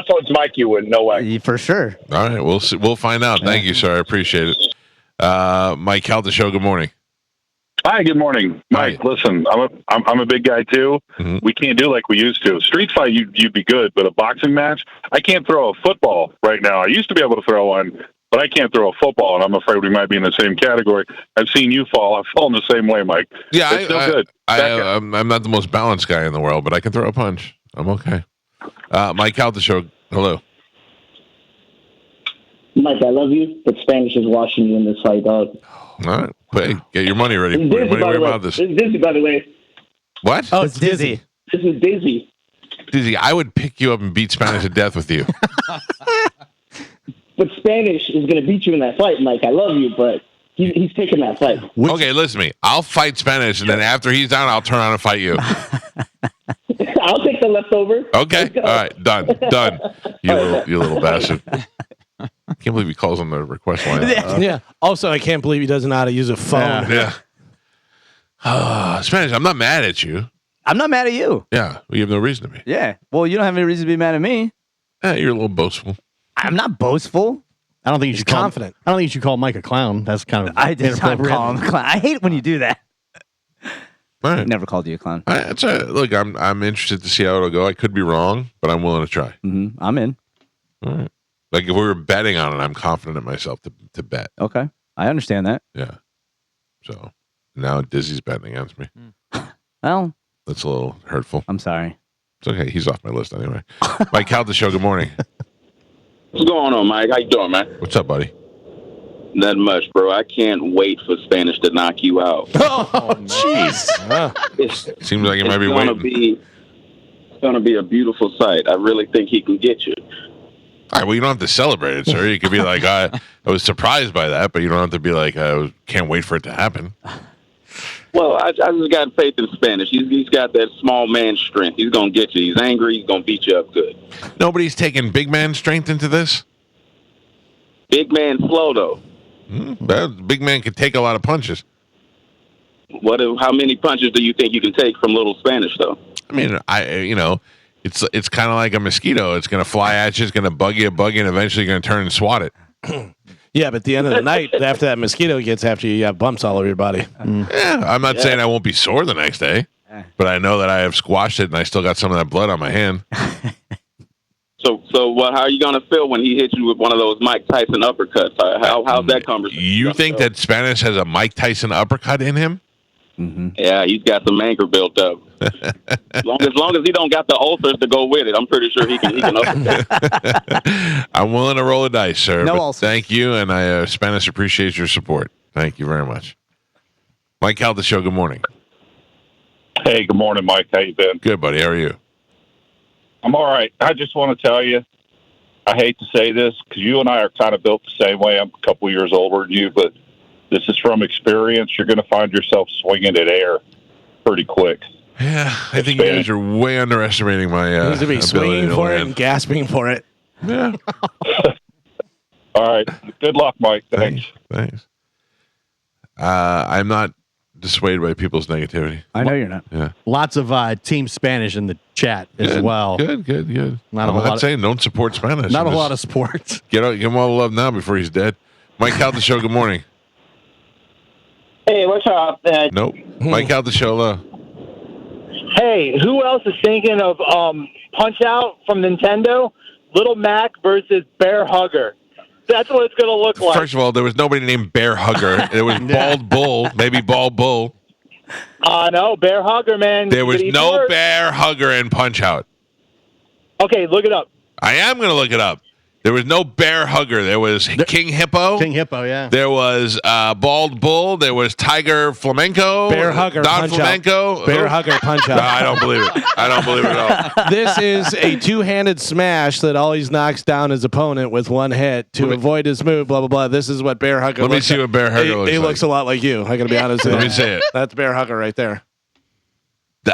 towards Mike, you wouldn't. No way. For sure. All right, we'll see. We'll find out. Thank you, sir. I appreciate it. Mike Calta Show. Good morning. Hi. Good morning, Mike. Hi. Listen, I'm a big guy too. Mm-hmm. We can't do like we used to. Street fight, you'd be good, but a boxing match, I can't throw a football right now. I used to be able to throw one, but I can't throw a football, and I'm afraid we might be in the same category. I've seen you fall. I've fallen the same way, Mike. Yeah, it's still good. I'm not the most balanced guy in the world, but I can throw a punch. I'm okay. Mike Calta Show. Hello. Mike, I love you, but Spanish is washing you in this fight, dog. All right. Hey, get your money ready. This is Dizzy, by the way. What? Oh, it's Dizzy. This is Dizzy. Dizzy, I would pick you up and beat Spanish to death with you. But Spanish is going to beat you in that fight, Mike. I love you, but he's taking that fight. Okay, listen to me. I'll fight Spanish, and then after he's down, I'll turn around and fight you. I'll take the leftover. Okay. All right. Done. You little bastard. I can't believe he calls on the request line. Yeah. Also, I can't believe he doesn't know how to use a phone. Yeah. Spanish, I'm not mad at you. I'm not mad at you. Yeah. You have no reason to be. Yeah. Well, you don't have any reason to be mad at me. You're a little boastful. I'm not boastful. I don't think you should confident. I don't think you should call Mike a clown. That's kind of I did not call him a clown. I hate when you do that. Right. I never called you a clown. Look, I'm interested to see how it'll go. I could be wrong, but I'm willing to try. Mm-hmm. I'm in. All right. Like if we were betting on it, I'm confident in myself to bet. Okay. I understand that. Yeah. So now Dizzy's betting against me. Well, that's a little hurtful. I'm sorry. It's okay. He's off my list anyway. Mike Calta Show. Good morning. What's going on, Mike? How you doing, man? What's up, buddy? Not much, bro. I can't wait for Spanish to knock you out. Oh, jeez. Seems like it might be waiting. It's going to be a beautiful sight. I really think he can get you. All right, well, you don't have to celebrate it, sir. You could be like, I was surprised by that, but you don't have to be like, I can't wait for it to happen. Well, I just got faith in Spanish. He's got that small man strength. He's going to get you. He's angry. He's going to beat you up good. Nobody's taking big man strength into this? Big man flow, though. Big man could take a lot of punches. How many punches do you think you can take from little Spanish, though? I mean, it's kind of like a mosquito. It's going to fly at you. It's going to bug you, and eventually you're going to turn and swat it. Yeah, but at the end of the night, after that mosquito gets after you, you have bumps all over your body. Yeah, I'm not saying I won't be sore the next day, but I know that I have squashed it and I still got some of that blood on my hand. So how are you going to feel when he hits you with one of those Mike Tyson uppercuts? How's that conversation? You think that Spanish has a Mike Tyson uppercut in him? Mm-hmm. Yeah, he's got some anger built up. as long as he don't got the ulcers to go with it, I'm pretty sure he can uppercut. I'm willing to roll the dice, sir. No but ulcers. Thank you, and Spanish appreciates your support. Thank you very much. Mike Calta Show, good morning. Hey, good morning, Mike. How you been? Good, buddy. How are you? I'm all right. I just want to tell you, I hate to say this because you and I are kind of built the same way. I'm a couple years older than you, but This is from experience. You're going to find yourself swinging at air pretty quick. Yeah, I think you guys are way underestimating my Needs to be swinging for it and gasping for it. Yeah. All right. Good luck, Mike. Thanks. I'm not dissuaded by people's negativity. I know you're not. Yeah. Lots of Team Spanish in the chat as well. Good. Not I'm not saying don't support Spanish. Not a lot of sports. Give him all the love now before he's dead. Mike Calta Show, good morning. Hey, what's up? Nope. Mike Calta Show, hello. Hey, who else is thinking of Punch Out from Nintendo? Little Mac versus Bear Hugger. That's what it's going to look like. First of all, there was nobody named Bear Hugger. It was Bald Bull, maybe Bald Bull. No, Bear Hugger, man. There was no Bear Hugger in Punch Out. Okay, look it up. I am going to look it up. There was no Bear Hugger. There was King Hippo. King Hippo, yeah. There was Bald Bull. There was Tiger Flamenco. Bear Hugger, Don Punch Flamenco. Out. Bear Hugger, Punch Out. No, I don't believe it. I don't believe it at all. This is a two-handed smash that always knocks down his opponent with one hit to avoid his move, blah, blah, blah. This is what Bear Hugger looks like. Let me see what Bear Hugger looks like. He looks a lot like you. I got to be honest with you. Let me see it. That's Bear Hugger right there.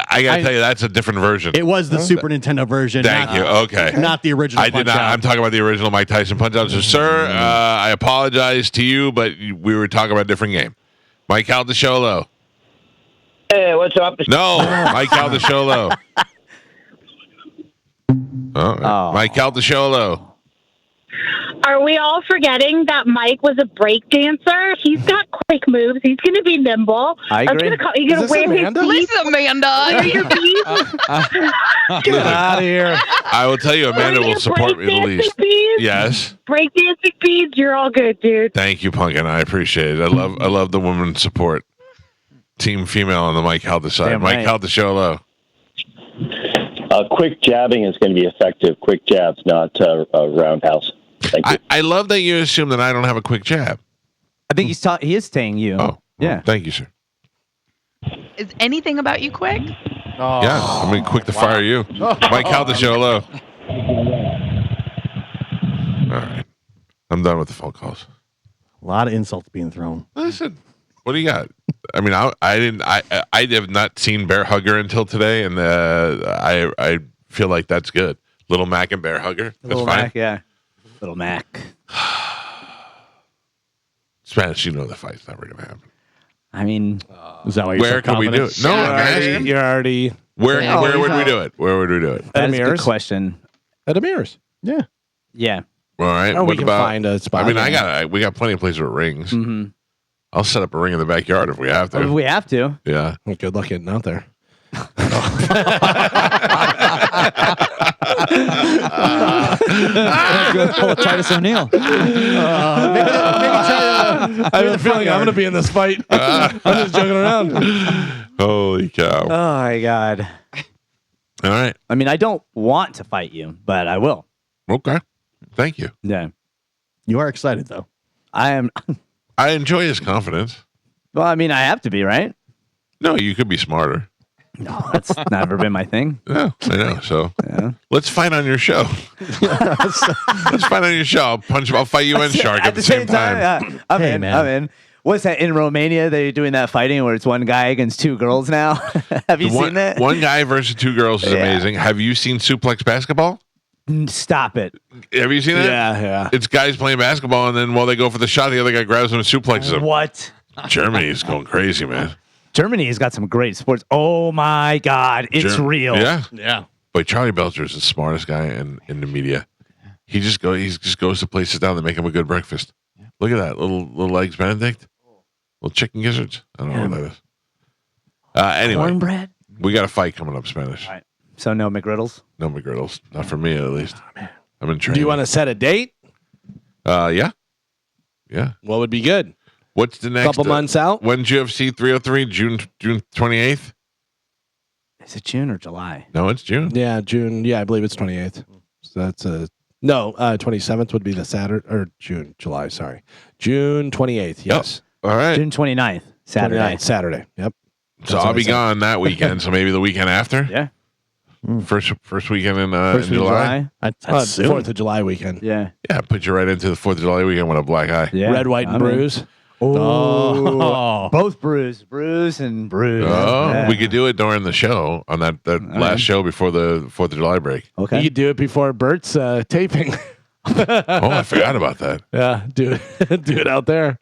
I got to tell you, that's a different version. It was the Super Nintendo version. Thank you. Okay. Not the original. I did not. I'm talking about the original Mike Tyson Punch Out. So, sir, I apologize to you, but we were talking about a different game. Mike Calta Show, hello. Hey, what's up? No, Mike Calta Show, hello. Mike Calta Show, hello. Are we all forgetting that Mike was a break dancer? He's got quick moves. He's going to be nimble. I agree. He's going to wear his beads. Listen, Amanda. Wear your beads. Get out of here. I will tell you, Amanda will support me the least. Beads. Yes. Breakdancing beads. You're all good, dude. Thank you, Punkin. I appreciate it. I love the woman support. Team female on the Mike Calta side. Damn Mike right. Calta Show, hello. Quick jabbing is going to be effective. Quick jabs, not roundhouse. Thank you. I love that you assume that I don't have a quick jab. I think he is saying you. Oh, yeah. Thank you, sir. Is anything about you quick? Yeah, I'm going to quick to fire you. Mike Calta Show, hello. All right. I'm done with the phone calls. A lot of insults being thrown. Listen, what do you got? I mean, I have not seen Bear Hugger until today, and I feel like that's good. Little Mac and Bear Hugger. That's Little fine. Mac, yeah. Little Mac. Spanish, you know the fight's never going to happen. I mean, is that why where can we do it? No, I'm asking. You're already. Where would we do it? Where would we do it? That is a good question. At Amir's. Yeah. Yeah. All right. Or we what can about? find a spot. I mean, we got plenty of places with rings. Mm-hmm. I'll set up a ring in the backyard if we have to. If we have to. Yeah. Good luck getting out there. Titus O'Neil. I have a feeling I'm going to be in this fight. I'm just joking around. Holy cow. Oh, my God. All right. I mean, I don't want to fight you, but I will. Okay. Thank you. Yeah. You are excited, though. I am. I enjoy his confidence. Well, I mean, I have to be, right? No, you could be smarter. No, that's never been my thing. Yeah, I know. So Yeah. let's fight on your show. Let's fight on your show. I'll fight you and Shark at the same time. Yeah. I'm in. I'm in. What's that in Romania? They're doing that fighting where it's one guy against two girls now. Have you seen that? One guy versus two girls is amazing. Have you seen suplex basketball? Stop it. Have you seen it? Yeah. It's guys playing basketball, and then while they go for the shot, the other guy grabs them and suplexes them. What? Germany's going crazy, man. Germany has got some great sports. Oh my God, it's real. Yeah. Yeah. But Charlie Belcher is the smartest guy in the media. He just goes to places down that make him a good breakfast. Look at that little eggs Benedict, little chicken gizzards. I don't know what that is. Anyway, Cornbread. We got a fight coming up, Spanish. All right. So no McGriddles. No McGriddles, not for me at least. I'm in training. Do you want to set a date? Yeah. What would be good? What's the next couple months out? When's UFC 303? June 28th. Is it June or July? No, it's June. Yeah, June. Yeah, I believe it's 28th. So that's 27th would be the Saturday or July. Sorry, June 28th. Yes. All right. June 29th, Saturday. 29th, Saturday. Yep. So I'll be gone that weekend. So maybe the weekend after. Yeah. First weekend in First week of July. That's soon. 4th of July weekend. Yeah. Yeah, put you right into the 4th of July weekend with a black eye. Yeah. Red, white, and bruise. Oh, both bruise and bruise. Oh, Yeah. we could do it during the show on that last show before the 4th of July break. Okay. You could do it before Bert's taping. Oh, I forgot about that. Yeah, do it out there.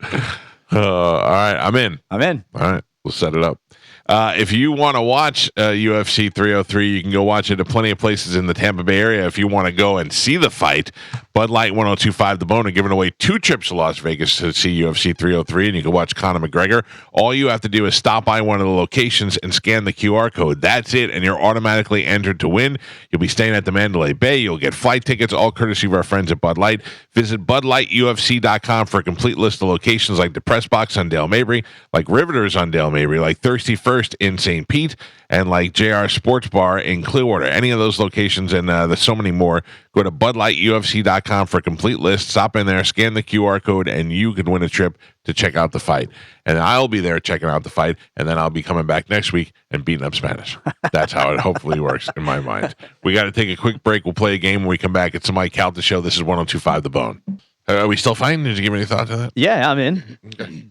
All right, I'm in. All right, we'll set it up. If you want to watch UFC 303, you can go watch it at plenty of places in the Tampa Bay area. If you want to go and see the fight, Bud Light 1025 The Bone are giving away 2 trips to Las Vegas to see UFC 303, and you can watch Conor McGregor. All you have to do is stop by one of the locations and scan the QR code. That's it, and you're automatically entered to win. You'll be staying at the Mandalay Bay. You'll get flight tickets, all courtesy of our friends at Bud Light. Visit BudLightUFC.com for a complete list of locations like the Press Box on Dale Mabry, like Riveters on Dale Mabry, like Thirsty First in St. Pete, and like JR Sports Bar in Clearwater. Any of those locations, and there's so many more. Go to BudLightUFC.com for a complete list. Stop in there, scan the QR code, and you can win a trip to check out the fight. And I'll be there checking out the fight, and then I'll be coming back next week and beating up Spanish. That's how it hopefully works in my mind. We got to take a quick break. We'll play a game when we come back. It's the Mike Calta Show. This is 1025 The Bone. Are we still fine? Did you give any thought to that? Yeah, I'm in. Okay.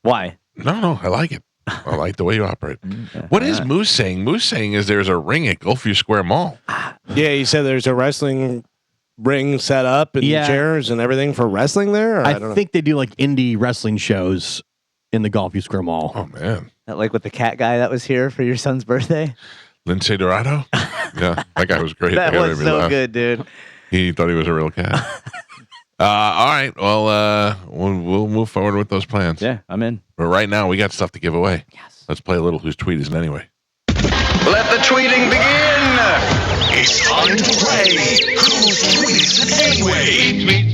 Why? No, I like it. I like the way you operate. What is Moose saying? Moose saying is there's a ring at Gulfview Square Mall. Yeah, he said there's a wrestling ring set up and chairs and everything for wrestling there. Or I think they do like indie wrestling shows in the Gulfview Square Mall. Oh man, like with the cat guy that was here for your son's birthday. Lindsay Dorado. Yeah, that guy was great. That was so good, dude. He thought he was a real cat. All right. Well, we'll move forward with those plans. Yeah, I'm in. But right now, we got stuff to give away. Yes. Let's play a little Whose Tweet Is It Anyway? Let the tweeting begin. It's time to play Whose Tweet Is It Anyway?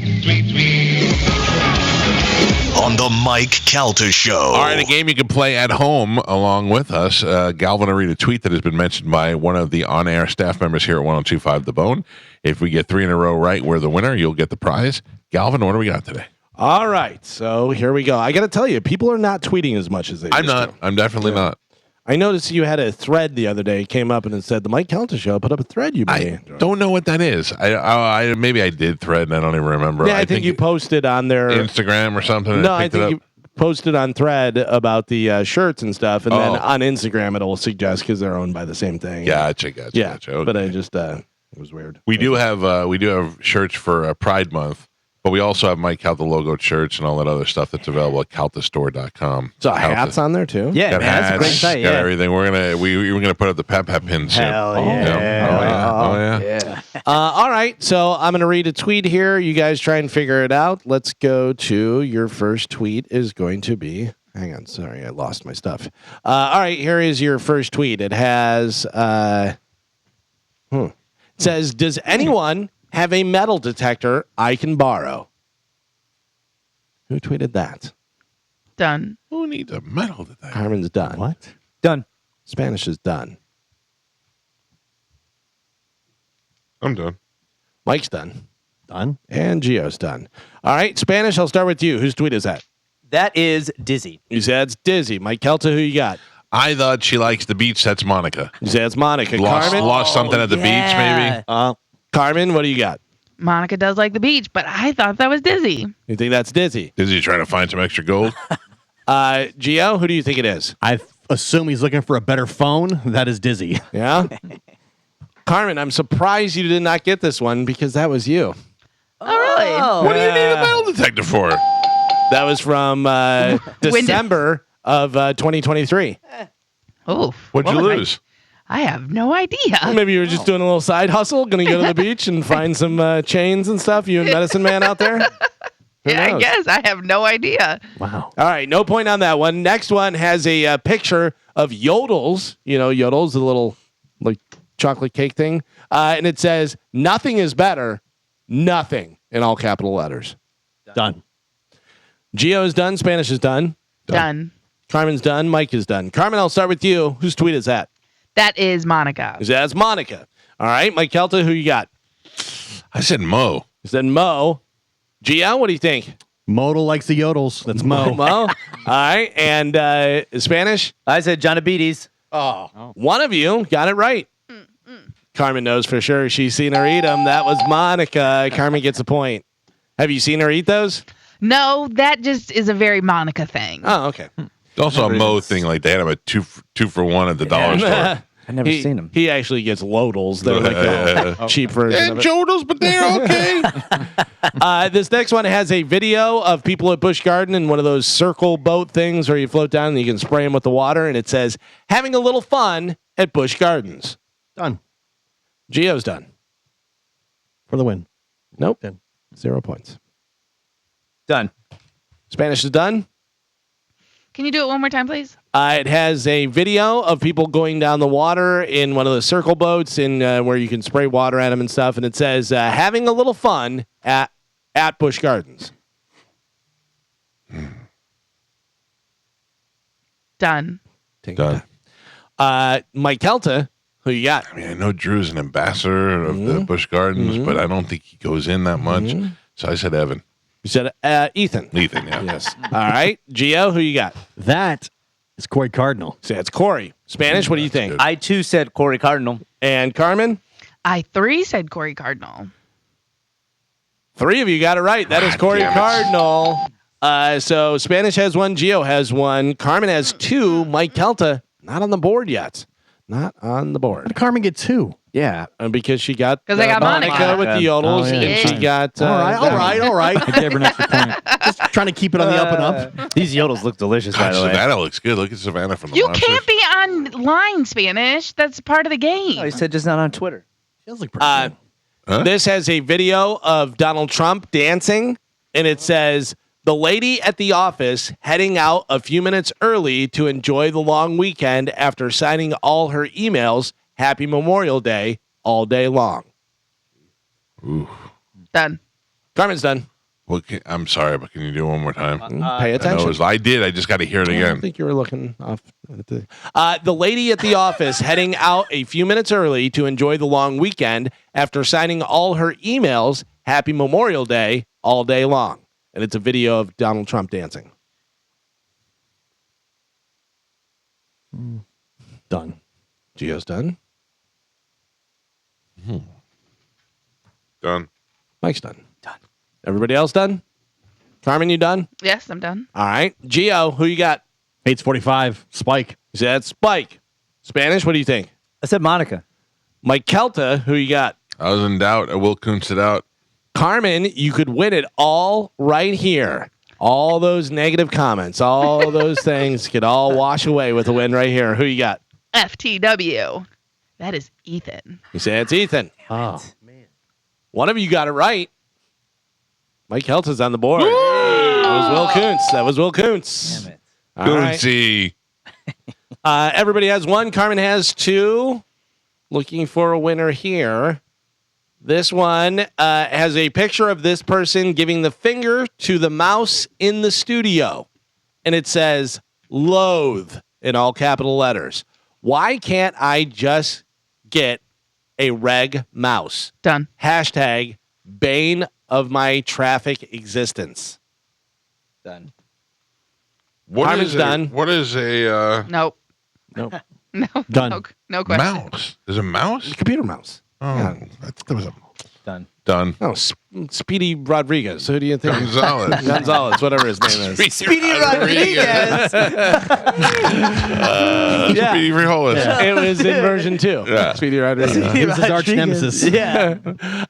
On the Mike Calta Show. All right, a game you can play at home along with us. Galvin will read a tweet that has been mentioned by one of the on-air staff members here at 1025 The Bone. If we get 3 in a row right, we're the winner. You'll get the prize. Galvin, what do we got today? All right, so here we go. I got to tell you, people are not tweeting as much as they used to. I'm definitely not. I noticed you had a thread the other day. It came up and it said, the Mike Calta Show put up a thread you made. I don't know what that is. I maybe I did thread and I don't even remember. Yeah, I think you posted on their Instagram or something. No, I think you posted on thread about the shirts and stuff, and then on Instagram it'll suggest because they're owned by the same thing. Gotcha. Yeah, okay. But I just it was weird. We do have shirts for Pride Month. But we also have Mike Calta logo shirts and all that other stuff that's available at caltastore.com. So hats on there too? Yeah, got hats, that's a great site. Got everything. We're gonna put up the Pep pins soon. Hell yeah. Oh yeah. All right, so I'm gonna read a tweet here. You guys try and figure it out. Let's go to your first tweet is going to be. Hang on, sorry, I lost my stuff. All right, here is your first tweet. It has it says, does anyone have a metal detector I can borrow? Who tweeted that? Done. Who needs a metal detector? Carmen's done. What? Done. Spanish is done. I'm done. Mike's done. Done. And Gio's done. All right, Spanish, I'll start with you. Whose tweet is that? That is Dizzy. You said it's Dizzy. Mike Calta, who you got? I thought she likes the beach. That's Monica. You said it's Monica. Lost Carmen? something at the beach, maybe? Carmen, what do you got? Monica does like the beach, but I thought that was Dizzy. You think that's Dizzy? Dizzy trying to find some extra gold? Gio, who do you think it is? I assume he's looking for a better phone. That is Dizzy. Yeah? Carmen, I'm surprised you did not get this one because that was you. Oh, really? What do you need a metal detector for? That was from December of 2023. Oh. What'd you lose? I have no idea. Maybe you were just doing a little side hustle, going to go to the beach and find some chains and stuff. You and Medicine Man out there? Yeah, I guess. I have no idea. Wow. All right, no point on that one. Next one has a picture of Yodels. You know, Yodels, the little like chocolate cake thing. And it says, nothing is better, nothing, in all capital letters. Done. Gio is done. Spanish is done. Done. Carmen's done. Mike is done. Carmen, I'll start with you. Whose tweet is that? That is Monica. That's Monica. All right, Mike Calta, who you got? I said Mo. You said Mo. Gio, what do you think? Modal likes the yodels. That's Mo. Mo. All right, and Spanish? I said Jonabides. Oh, one of you got it right. Carmen knows for sure. She's seen her eat them. That was Monica. Carmen gets a point. Have you seen her eat those? No, that just is a very Monica thing. Oh, okay. It's also a Mo thing. Like they had them at two for $1 at the dollar store. I've never seen them. He actually gets Lodals. They're like a cheap version of it. Jodels, but they're okay. This next one has a video of people at Busch Garden in one of those circle boat things where you float down and you can spray them with the water. And it says, having a little fun at Busch Gardens. Done. Gio's done. For the win. Nope. Done. 0 points. Done. Spanish is done. Can you do it one more time, please? It has a video of people going down the water in one of the circle boats in where you can spray water at them and stuff. And it says, having a little fun at Busch Gardens. Done. Done. Mike Calta, who you got? I mean, I know Drew's an ambassador of the Busch Gardens, but I don't think he goes in that much. So I said Evan. You said Ethan. Ethan, yeah. Yes. All right. Gio, who you got? That is Corey Cardinal. So it's Corey. Spanish, what do you think? I too said Corey Cardinal. And Carmen? I 3 said Corey Cardinal. 3 of you got it right. That is Corey Cardinal. So Spanish has 1, Gio has 1, Carmen has 2, Mike Calta not on the board yet. Not on the board. How did Carmen get 2? Yeah, because she got I got Monica with the yodels, and she got all right. I gave her an extra point. Just trying to keep it on the up and up. These yodels look delicious, by the way. Savannah looks good. Look at Savannah from the You Monsters. can't be online Spanish. That's part of the game. Oh, he said just not on Twitter. Feels like pretty Huh? This has a video of Donald Trump dancing, and it says, the lady at the office heading out a few minutes early to enjoy the long weekend after signing all her emails. Happy Memorial Day all day long. Ooh. Done. Carmen's done. Well, I'm sorry, but can you do it one more time? Pay attention. I did. I just got to hear it I again. think you were looking off. The lady at the office heading out a few minutes early to enjoy the long weekend after signing all her emails. Happy Memorial Day all day long. And it's a video of Donald Trump dancing. Done. Gio's done. Done. Mike's done. Done. Everybody else done? Carmen, you done? Yes, I'm done. All right. Gio, who you got? Hates 45. Spike. You said Spike. Spanish, what do you think? I said Monica. Mike Calta, who you got? I was in doubt. I will Kuntz it out. Carmen, you could win it all right here. All those negative comments, all those things could all wash away with a win right here. Who you got? FTW. That is Ethan. You say it's Ethan. Oh, man. One of you got it right. Mike Helta's on the board. That was Will Kuntz. Damn it. Kuntsy. Everybody has 1. Carmen has 2. Looking for a winner here. This one has a picture of this person giving the finger to the mouse in the studio. And it says, loathe, in all capital letters. Why can't I just get a reg mouse? Done. Hashtag bane of my traffic existence. Done. Carmen's done. What is a Nope. Nope. No. Done. No question. mouse? There's a mouse? Computer mouse. Oh, Yeah. I thought there was a Done. done. Oh, Speedy Rodriguez. Who do you think? Gonzalez. Gonzalez, whatever his name is. Speedy Rodriguez. Speedy Frijoles. It was in version 2. Yeah. Speedy Rodriguez. He was his arch nemesis. Yeah.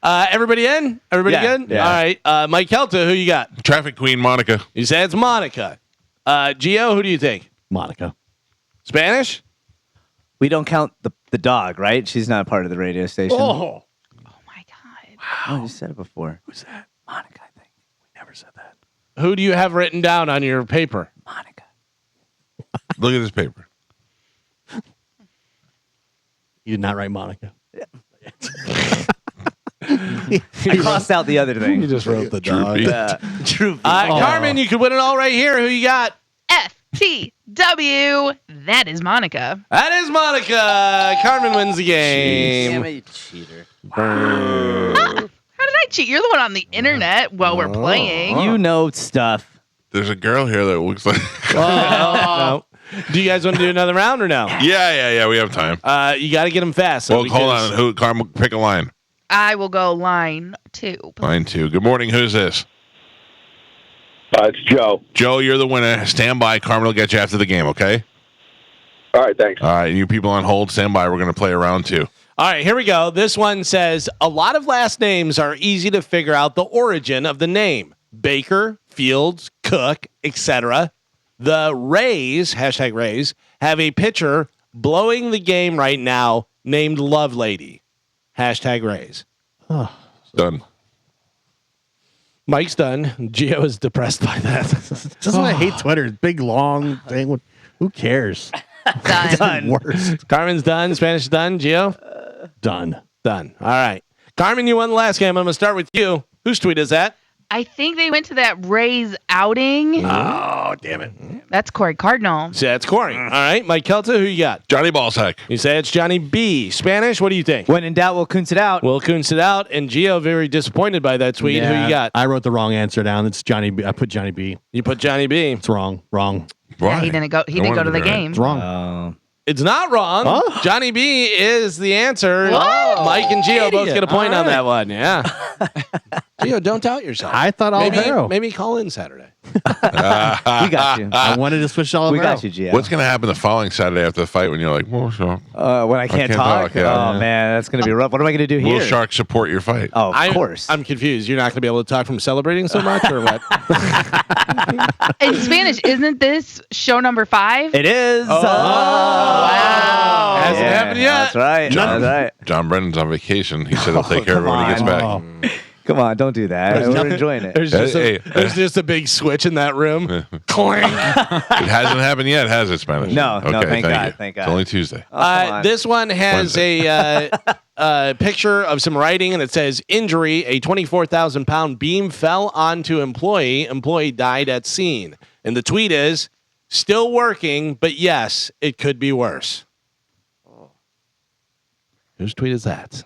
Everybody in? Everybody Yeah. good? Yeah. All right. Mike Calta, who you got? Traffic Queen Monica. You said it's Monica. Gio, who do you think? Monica. Spanish? We don't count the dog, right? She's not part of the radio station. Oh. My God. Oh, you said it before. Who's that? Monica, I think. We never said that. Who do you have written down on your paper? Monica. Look at this paper. You did not write Monica. I crossed out the other thing. You just wrote the dog. True. Carmen, you could win it all right here. Who you got? FTW. That is Monica. That is Monica. Carmen wins the game. Damn it, you cheater. How did I cheat? You're the one on the internet while we're playing. You know stuff. There's a girl here that looks like. No. Do you guys want to do another round or no? Yeah. We have time. You got to get them fast. Well, hold on. Who? Carmen, pick a line. I will go line 2. Line 2. Good morning. Who's this? It's Joe. Joe, you're the winner. Stand by. Carmen will get you after the game, okay? All right, thanks. All right, you people on hold, stand by. We're going to play a round 2. All right, here we go. This one says, a lot of last names are easy to figure out the origin of the name. Baker, Fields, Cook, etc. The Rays, hashtag Rays, have a pitcher blowing the game right now named Love Lady. Hashtag Rays. Oh. Done. Mike's done. Gio is depressed by that. That's why I hate Twitter. Big, long thing. Who cares? Done. Worst. Carmen's done. Spanish is done. Gio? Done. Done. All right. Carmen, you won the last game. I'm going to start with you. Whose tweet is that? I think they went to that Rays outing. Oh, damn it. That's Corey Cardinal. So that's Corey. All right. Mike Calta, who you got? Johnny Ballsack. You say it's Johnny B. Spanish, what do you think? When in doubt, we'll coons it out. Will Coons it out. And Gio, very disappointed by that tweet. Who you got? I wrote the wrong answer down. It's Johnny B. I put Johnny B. You put Johnny B. It's wrong. Wrong. Yeah, he didn't go. He didn't go to the game. It's wrong. It's not wrong. Oh. Johnny B is the answer. Whoa. Mike and Gio both get a point All on that one. Yeah. Gio, don't doubt yourself. I thought maybe call in Saturday. We got you. I wanted to switch all We over. got you, Gio. What's going to happen the following Saturday after the fight when you're like, well, so When I can't talk? yeah. Oh, man, that's going to be rough. What am I going to do here? Will Shark support your fight? Oh, of course. I'm confused. You're not going to be able to talk from celebrating so much or what? In Spanish, isn't this show number 5? It is. Wow. Hasn't happened yet. That's right. That's right. John Brennan's on vacation. He said he'll take care of it when he gets back. Come on, don't do that. We're enjoying it. There's just a big switch in that room. Clang. It hasn't happened yet, has it, Spanish? No, okay, thank God, you. thank God. It's only Tuesday. This one has a picture of some writing, and it says, injury, a 24,000-pound beam fell onto employee. Employee died at scene. And the tweet is, still working, but yes, it could be worse. Whose tweet is that?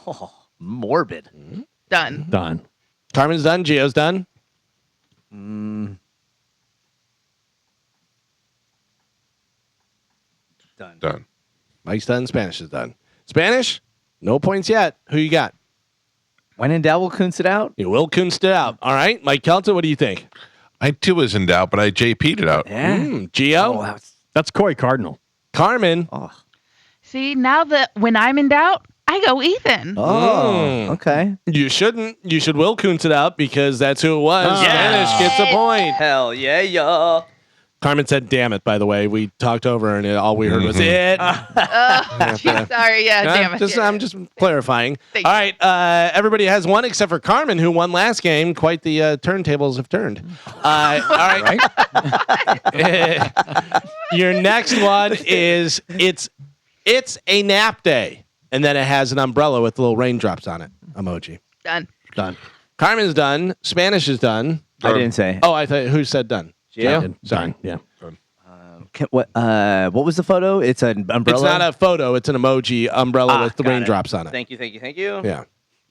Oh, morbid. Done. Done. Carmen's done. Gio's done. Done. Mike's done. Spanish is done. Spanish? No points yet. Who you got? When in doubt, we'll coons it out. You will kunst it out. All right. Mike Calta, what do you think? I too was in doubt, but I JP'd it out. Yeah. Gio? That's Corey Cardinal. Carmen? See, now that when I'm in doubt, I go Ethan. Oh, okay. You shouldn't. You should will kunst it out because that's who it was. Yeah. Spanish gets a point. Hell yeah, yeah. Carmen said, damn it, by the way. We talked over and all we heard was it. Sorry, yeah, damn it. I'm just clarifying. Thank All right. Everybody has one except for Carmen, who won last game. Quite the turntables have turned. All right. Your next one is it's a nap day. And then it has an umbrella with little raindrops on it. Emoji. Done. Done. Carmen's done. Spanish is done. I didn't say. Oh, I thought who said done? Gio? Sorry. Yeah. What was the photo? It's an umbrella. It's not a photo. It's an emoji umbrella with the raindrops on it. Thank you. Yeah.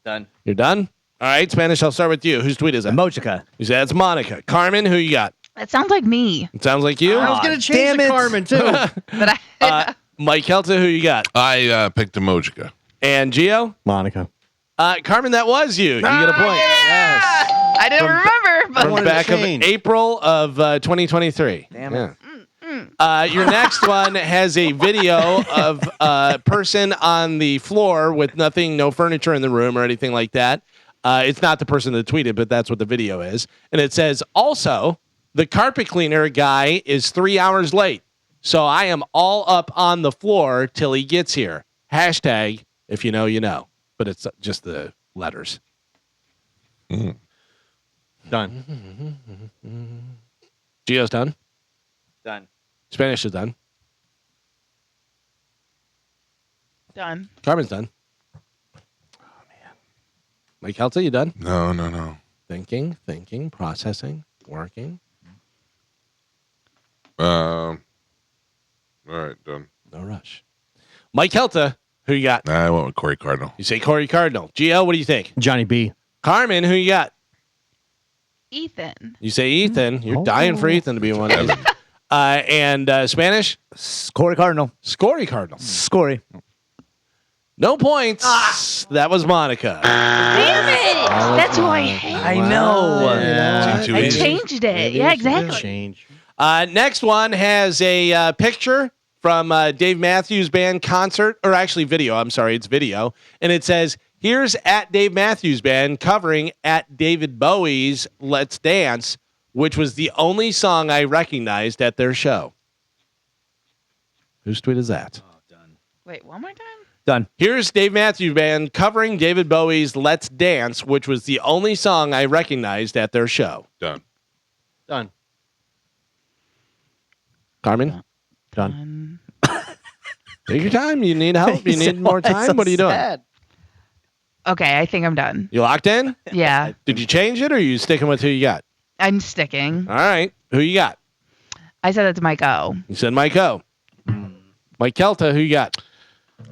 Done. You're done? All right, Spanish, I'll start with you. Whose tweet is that? Mojica. You said that's Monica. Carmen, who you got? That sounds like me. It sounds like you. I was going to change to Carmen, too. But Mike Calta, who you got? I picked Emojica. And Gio? Monica. Carmen, that was you. You get a point. Yes. I didn't remember. But From back of April of 2023. Damn it. Your next one has a video of a person on the floor with no furniture in the room or anything like that. It's not the person that tweeted, but that's what the video is. And it says, also, the carpet cleaner guy is 3 hours late. So I am all up on the floor till he gets here. Hashtag, if you know, you know. But it's just the letters. Done. Gio's done. Done. Spanish is done. done. Carmen's done. Oh, man. Mike Calta, you done? No. Thinking, processing, working. All right, done. No rush. Mike Calta, who you got? I went with Corey Cardinal. You say Corey Cardinal. GL, what do you think? Johnny B. Carmen, who you got? Ethan. You say Ethan. You're dying for Ethan to be one of them. And Spanish? Scory Cardinal. Scory Cardinal. Scory. No points. That was Monica. Damn it! That's who I hate. I know. I changed it. Yeah, exactly. Change. Next one has a picture from Dave Matthews Band concert, or actually video. I'm sorry, it's video. And it says, here's at Dave Matthews Band covering at David Bowie's Let's Dance, which was the only song I recognized at their show. Whose tweet is that? Oh, done. Wait, one more time? Done. Here's Dave Matthews Band covering David Bowie's Let's Dance, which was the only song I recognized at their show. Done. Done. Carmen? Done. Take your time. You need help? You need more time? What are you doing? Okay, I think I'm done. You locked in? Yeah. Did you change it, or are you sticking with who you got? I'm sticking. All right. Who you got? I said that's Mike O. You said Mike O. Mike Calta, who you got?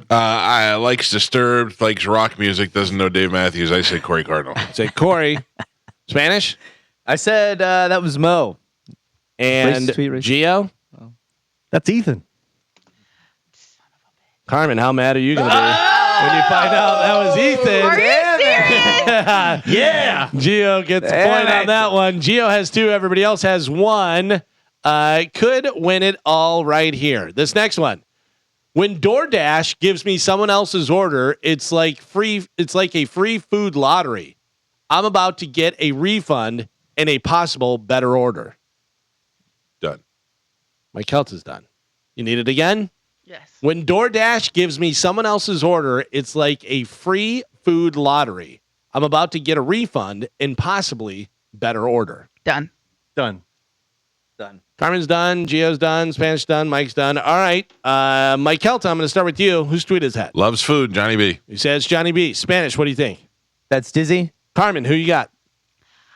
I likes Disturbed, likes rock music, doesn't know Dave Matthews. I say Corey Cardinal. Say Corey. Spanish? I said that was Mo. And Gio? That's Ethan. Carmen, how mad are you going to be when you find out that was Ethan? Are you serious? Yeah. Gio gets a point on that one. Gio has 2. Everybody else has 1. Could win it all right here. This next one. When DoorDash gives me someone else's order, it's like a free food lottery. I'm about to get a refund and a possible better order. Done. Mike Kelt's done. You need it again? Yes. When DoorDash gives me someone else's order, it's like a free food lottery. I'm about to get a refund and possibly better order. Done. Done. Done. Carmen's done. Gio's done. Spanish done. Mike's done. All right. Mike Kelta, I'm going to start with you. Whose tweet is that? Loves food, Johnny B. He says Johnny B. Spanish, what do you think? That's Dizzy. Carmen, who you got?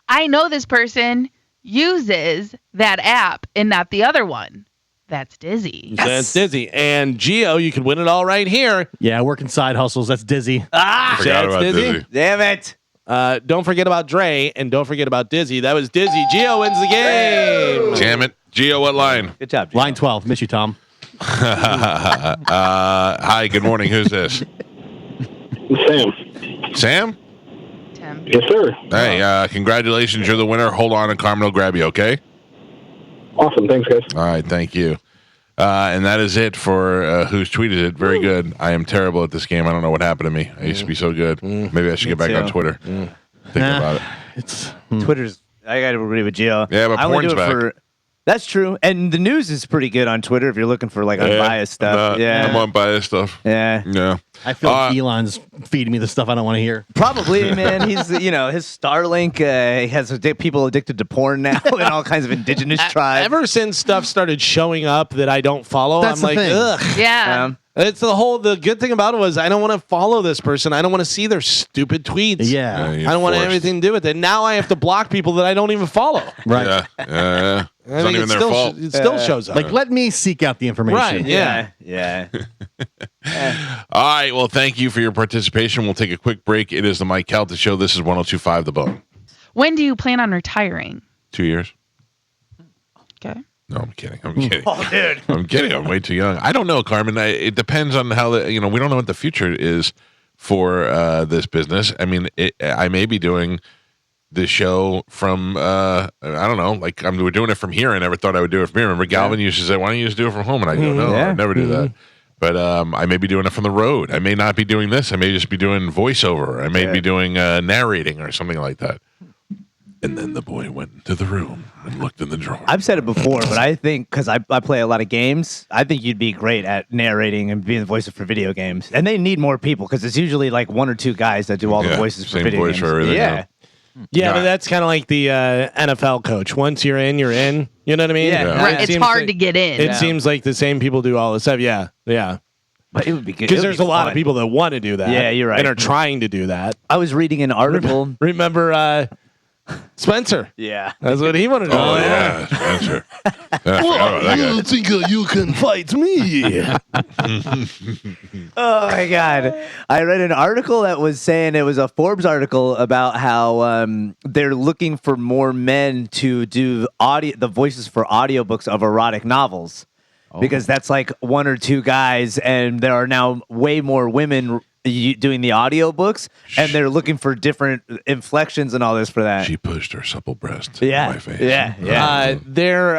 I know this person uses that app and not the other one. That's Dizzy. That's Dizzy. And Gio, you can win it all right here. Yeah, working side hustles. That's Dizzy. Forgot about Dizzy. Damn it. Don't forget about Dre, and don't forget about Dizzy. That was Dizzy. Gio wins the game. Damn it. Gio, what line? Good job, Gio. Line 12. Miss you, Tom. Hi, good morning. Who's this? Sam. Sam? Tim. Yes, sir. Hey, congratulations. You're the winner. Hold on, and Carmen will grab you, okay? Awesome. Thanks, guys. All right, thank you. And that is it for who's tweeted it. Very good. I am terrible at this game. I don't know what happened to me. I used to be so good. Maybe I should get back on Twitter. Think about it. It's Twitter's. I got to agree with Gio. Yeah, but I only porn's do it back. That's true. And the news is pretty good on Twitter if you're looking for like unbiased stuff. I'm unbiased stuff. Yeah. Yeah. I feel like Elon's feeding me the stuff I don't want to hear. Probably, man. He's, his Starlink has people addicted to porn now and all kinds of indigenous tribes. Ever since stuff started showing up that I don't follow, That's I'm the like, thing. ugh. Yeah. It's the good thing about it was I don't want to follow this person. I don't want to see their stupid tweets. Yeah. I don't want anything to do with it. Now I have to block people that I don't even follow. Right. Yeah. It's not even their fault. It still shows up. Like, let me seek out the information. Right. Yeah. All right. Well, thank you for your participation. We'll take a quick break. It is the Mike Calta Show. This is 102.5 The Bone. When do you plan on retiring? 2 years. Okay. No, I'm kidding. I'm kidding. Oh, dude. I'm kidding. I'm way too young. I don't know, Carmen. It depends on how we don't know what the future is for this business. I mean, I may be doing the show from I don't know, like we're doing it from here. I never thought I would do it from here. Remember, Galvin used to say, "Why don't you just do it from home?" And I go, "No, I never do that." But I may be doing it from the road. I may not be doing this. I may just be doing voiceover. I may be doing narrating or something like that. And then the boy went into the room and looked in the drawer. I've said it before, but I think because I play a lot of games, I think you'd be great at narrating and being the voice for video games. And they need more people because it's usually like 1 or 2 guys that do all the voices for video games. For everything. Yeah, but that's kind of like the NFL coach. Once you're in, you're in. You know what I mean? Yeah. Right. It's hard to get in. It seems like the same people do all the stuff. Yeah. But it would be good. Because there's a lot of people that want to do that. Yeah, you're right. And are trying to do that. I was reading an article. Remember Spencer? Yeah. That's what he wanted to do. Oh, yeah, Spencer. You think you can fight me? Oh, my God. I read an article that was saying, it was a Forbes article about how they're looking for more men to do the voices for audiobooks of erotic novels. Because that's like 1 or 2 guys, and there are now way more women doing the audiobooks, and they're looking for different inflections and all this for that. She pushed her supple breast Yeah. in my face. Yeah.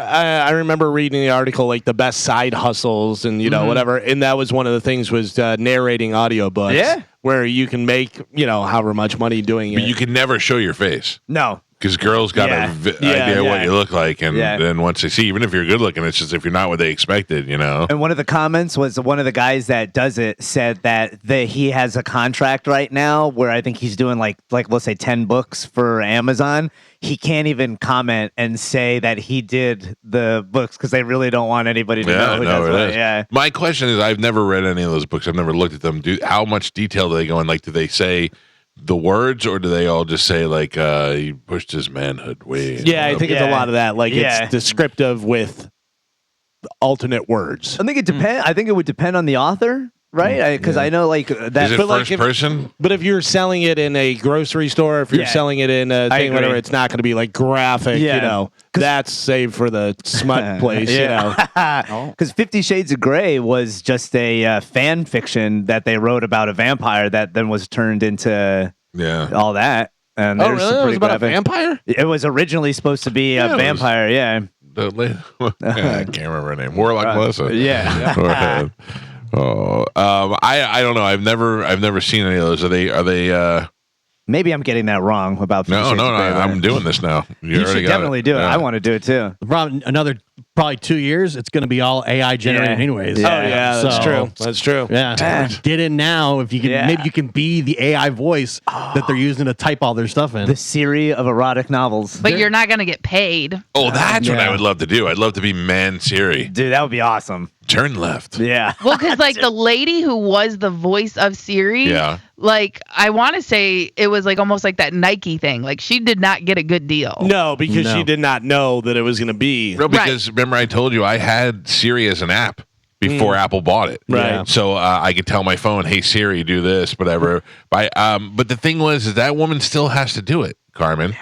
I remember reading the article, like the best side hustles and, whatever. And that was one of the things was narrating audiobooks. Yeah. Where you can make, however much money doing But it. you can never show your face. No. Because girls got an idea what you look like, and then once they see, even if you're good looking, it's just if you're not what they expected, And one of the comments was one of the guys that does it said that he has a contract right now where I think he's doing like let's say 10 books for Amazon. He can't even comment and say that he did the books because they really don't want anybody to know who does what. Yeah. My question is, I've never read any of those books. I've never looked at them. How much detail do they go in? Like, do they say the words, or do they all just say like he pushed his manhood way? Yeah, I think it's a lot of that. Like it's descriptive with alternate words. I think it depends. I think it would depend on the author, right? Because I know like that. Is it first person? But if you're selling it in a grocery store, if you're selling it in a thing, whatever, it's not going to be like graphic. That's saved for the smut place. Because 50 Shades of Grey was just a fan fiction that they wrote about a vampire that then was turned into all that. And really? It was about a vampire? It was originally supposed to be a vampire. I can't remember her name. Warlock Melissa. I don't know. I've never seen any of those. Are they? Maybe I'm getting that wrong about. No. I'm doing this now. You should definitely do it. I want to do it too. Another probably 2 years, it's going to be all AI generated anyways. That's true. That's true. Yeah. Get in now if you can. Maybe you can be the AI voice that they're using to type all their stuff in. The Siri of erotic novels. But you're not going to get paid. Oh, that's what I would love to do. I'd love to be man Siri. Dude, that would be awesome. Turn left. Yeah. Well, because like the lady who was the voice of Siri, like I want to say it was like almost like that Nike thing. Like she did not get a good deal. No, because she did not know that it was going to be. No, because remember I told you I had Siri as an app before Apple bought it. Right. So I could tell my phone, hey Siri, do this, whatever. But the thing was is that woman still has to do it, Carmen.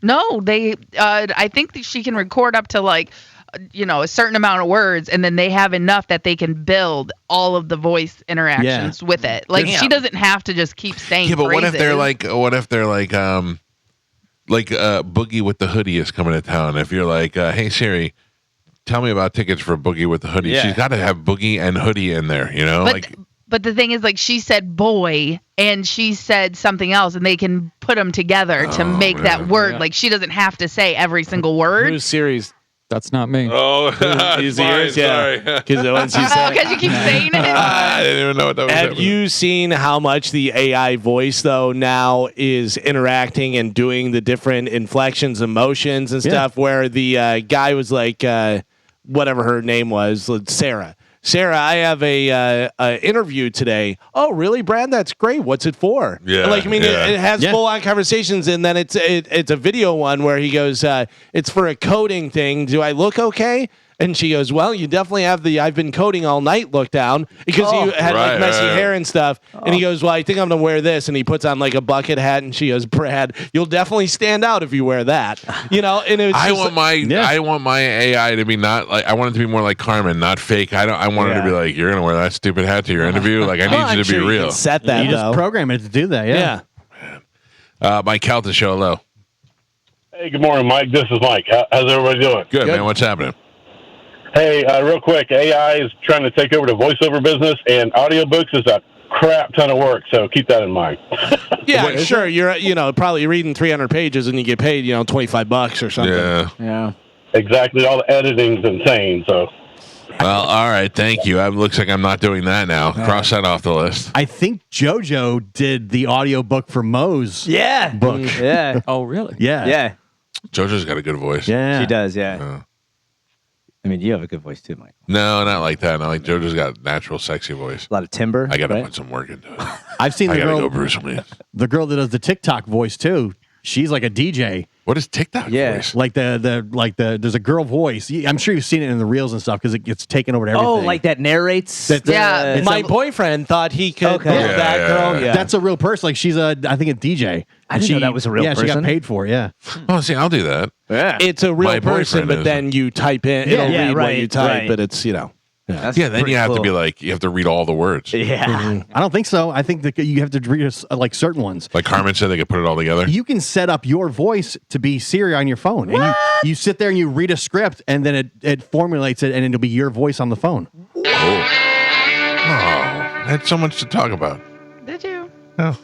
No, they. I think that she can record up to like, a certain amount of words, and then they have enough that they can build all of the voice interactions with it. Like she doesn't have to just keep saying. Yeah, but phrases. what if they're like Boogie with the Hoodie is coming to town? If you're like, hey Siri, tell me about tickets for Boogie with the Hoodie. Yeah. She's got to have Boogie and Hoodie in there, But the thing is, like, she said boy and she said something else, and they can put them together to make that word. Like, she doesn't have to say every single word. Who's Siri's? That's not me. Oh, sorry. Because you keep saying it. I didn't even know what that was. Have you seen how much the AI voice, though, now is interacting and doing the different inflections, emotions, and stuff, where the guy was like, whatever her name was, Sarah, I have a interview today. Oh, really, Brad? That's great. What's it for? Yeah, it has full on conversations, and then it's a video one where he goes, it's for a coding thing. Do I look okay? And she goes, well, you definitely have the I've been coding all night look down because you had like messy hair and stuff. And he goes, well, I think I'm going to wear this. And he puts on like a bucket hat, and she goes, Brad, you'll definitely stand out if you wear that. And it was I want my AI to be not like, I want it to be more like Carmen, not fake. I want it to be like, you're going to wear that stupid hat to your interview. Like, I need you to be real. You can set that, you just program it to do that. Yeah. Mike Calta Show, hello. Hey, good morning, Mike. This is Mike. How's everybody doing? Good, man. What's happening? Hey, real quick, AI is trying to take over the voiceover business, and audiobooks is a crap ton of work, so keep that in mind. Yeah, sure. You're probably reading 300 pages and you get paid, $25 or something. Yeah. Exactly. All the editing's insane, so. Well, all right. Thank you. It looks like I'm not doing that now. Cross that off the list. I think JoJo did the audiobook for Moe's book. Yeah. Oh, really? Yeah. Yeah. JoJo's got a good voice. Yeah. She does, yeah. I mean, you have a good voice too, Mike. No, not like that. Not like JoJo's got a natural, sexy voice. A lot of timbre. I got to put some work into it. I've seen I got to go Bruce Willis. The girl that does the TikTok voice too. She's like a DJ. What is TikTok voice? Like there's a girl voice. I'm sure you've seen it in the reels and stuff because it gets taken over to everything. Oh, like that narrates. My boyfriend thought he could that girl. Yeah. That's a real person. Like she's I think a DJ. I didn't know that was a real person. Yeah, she got paid for it. Yeah. Oh, see, I'll do that. Yeah. It's a real person, but then you type in. It'll read what you type, but it's Yeah, then you have to be like, you have to read all the words. Yeah. I don't think so. I think that you have to read like certain ones. Like Carmen said, they could put it all together. You can set up your voice to be Siri on your phone. What? And you sit there and you read a script, and then it formulates it, and it'll be your voice on the phone. Oh, I had so much to talk about. Did you? Oh,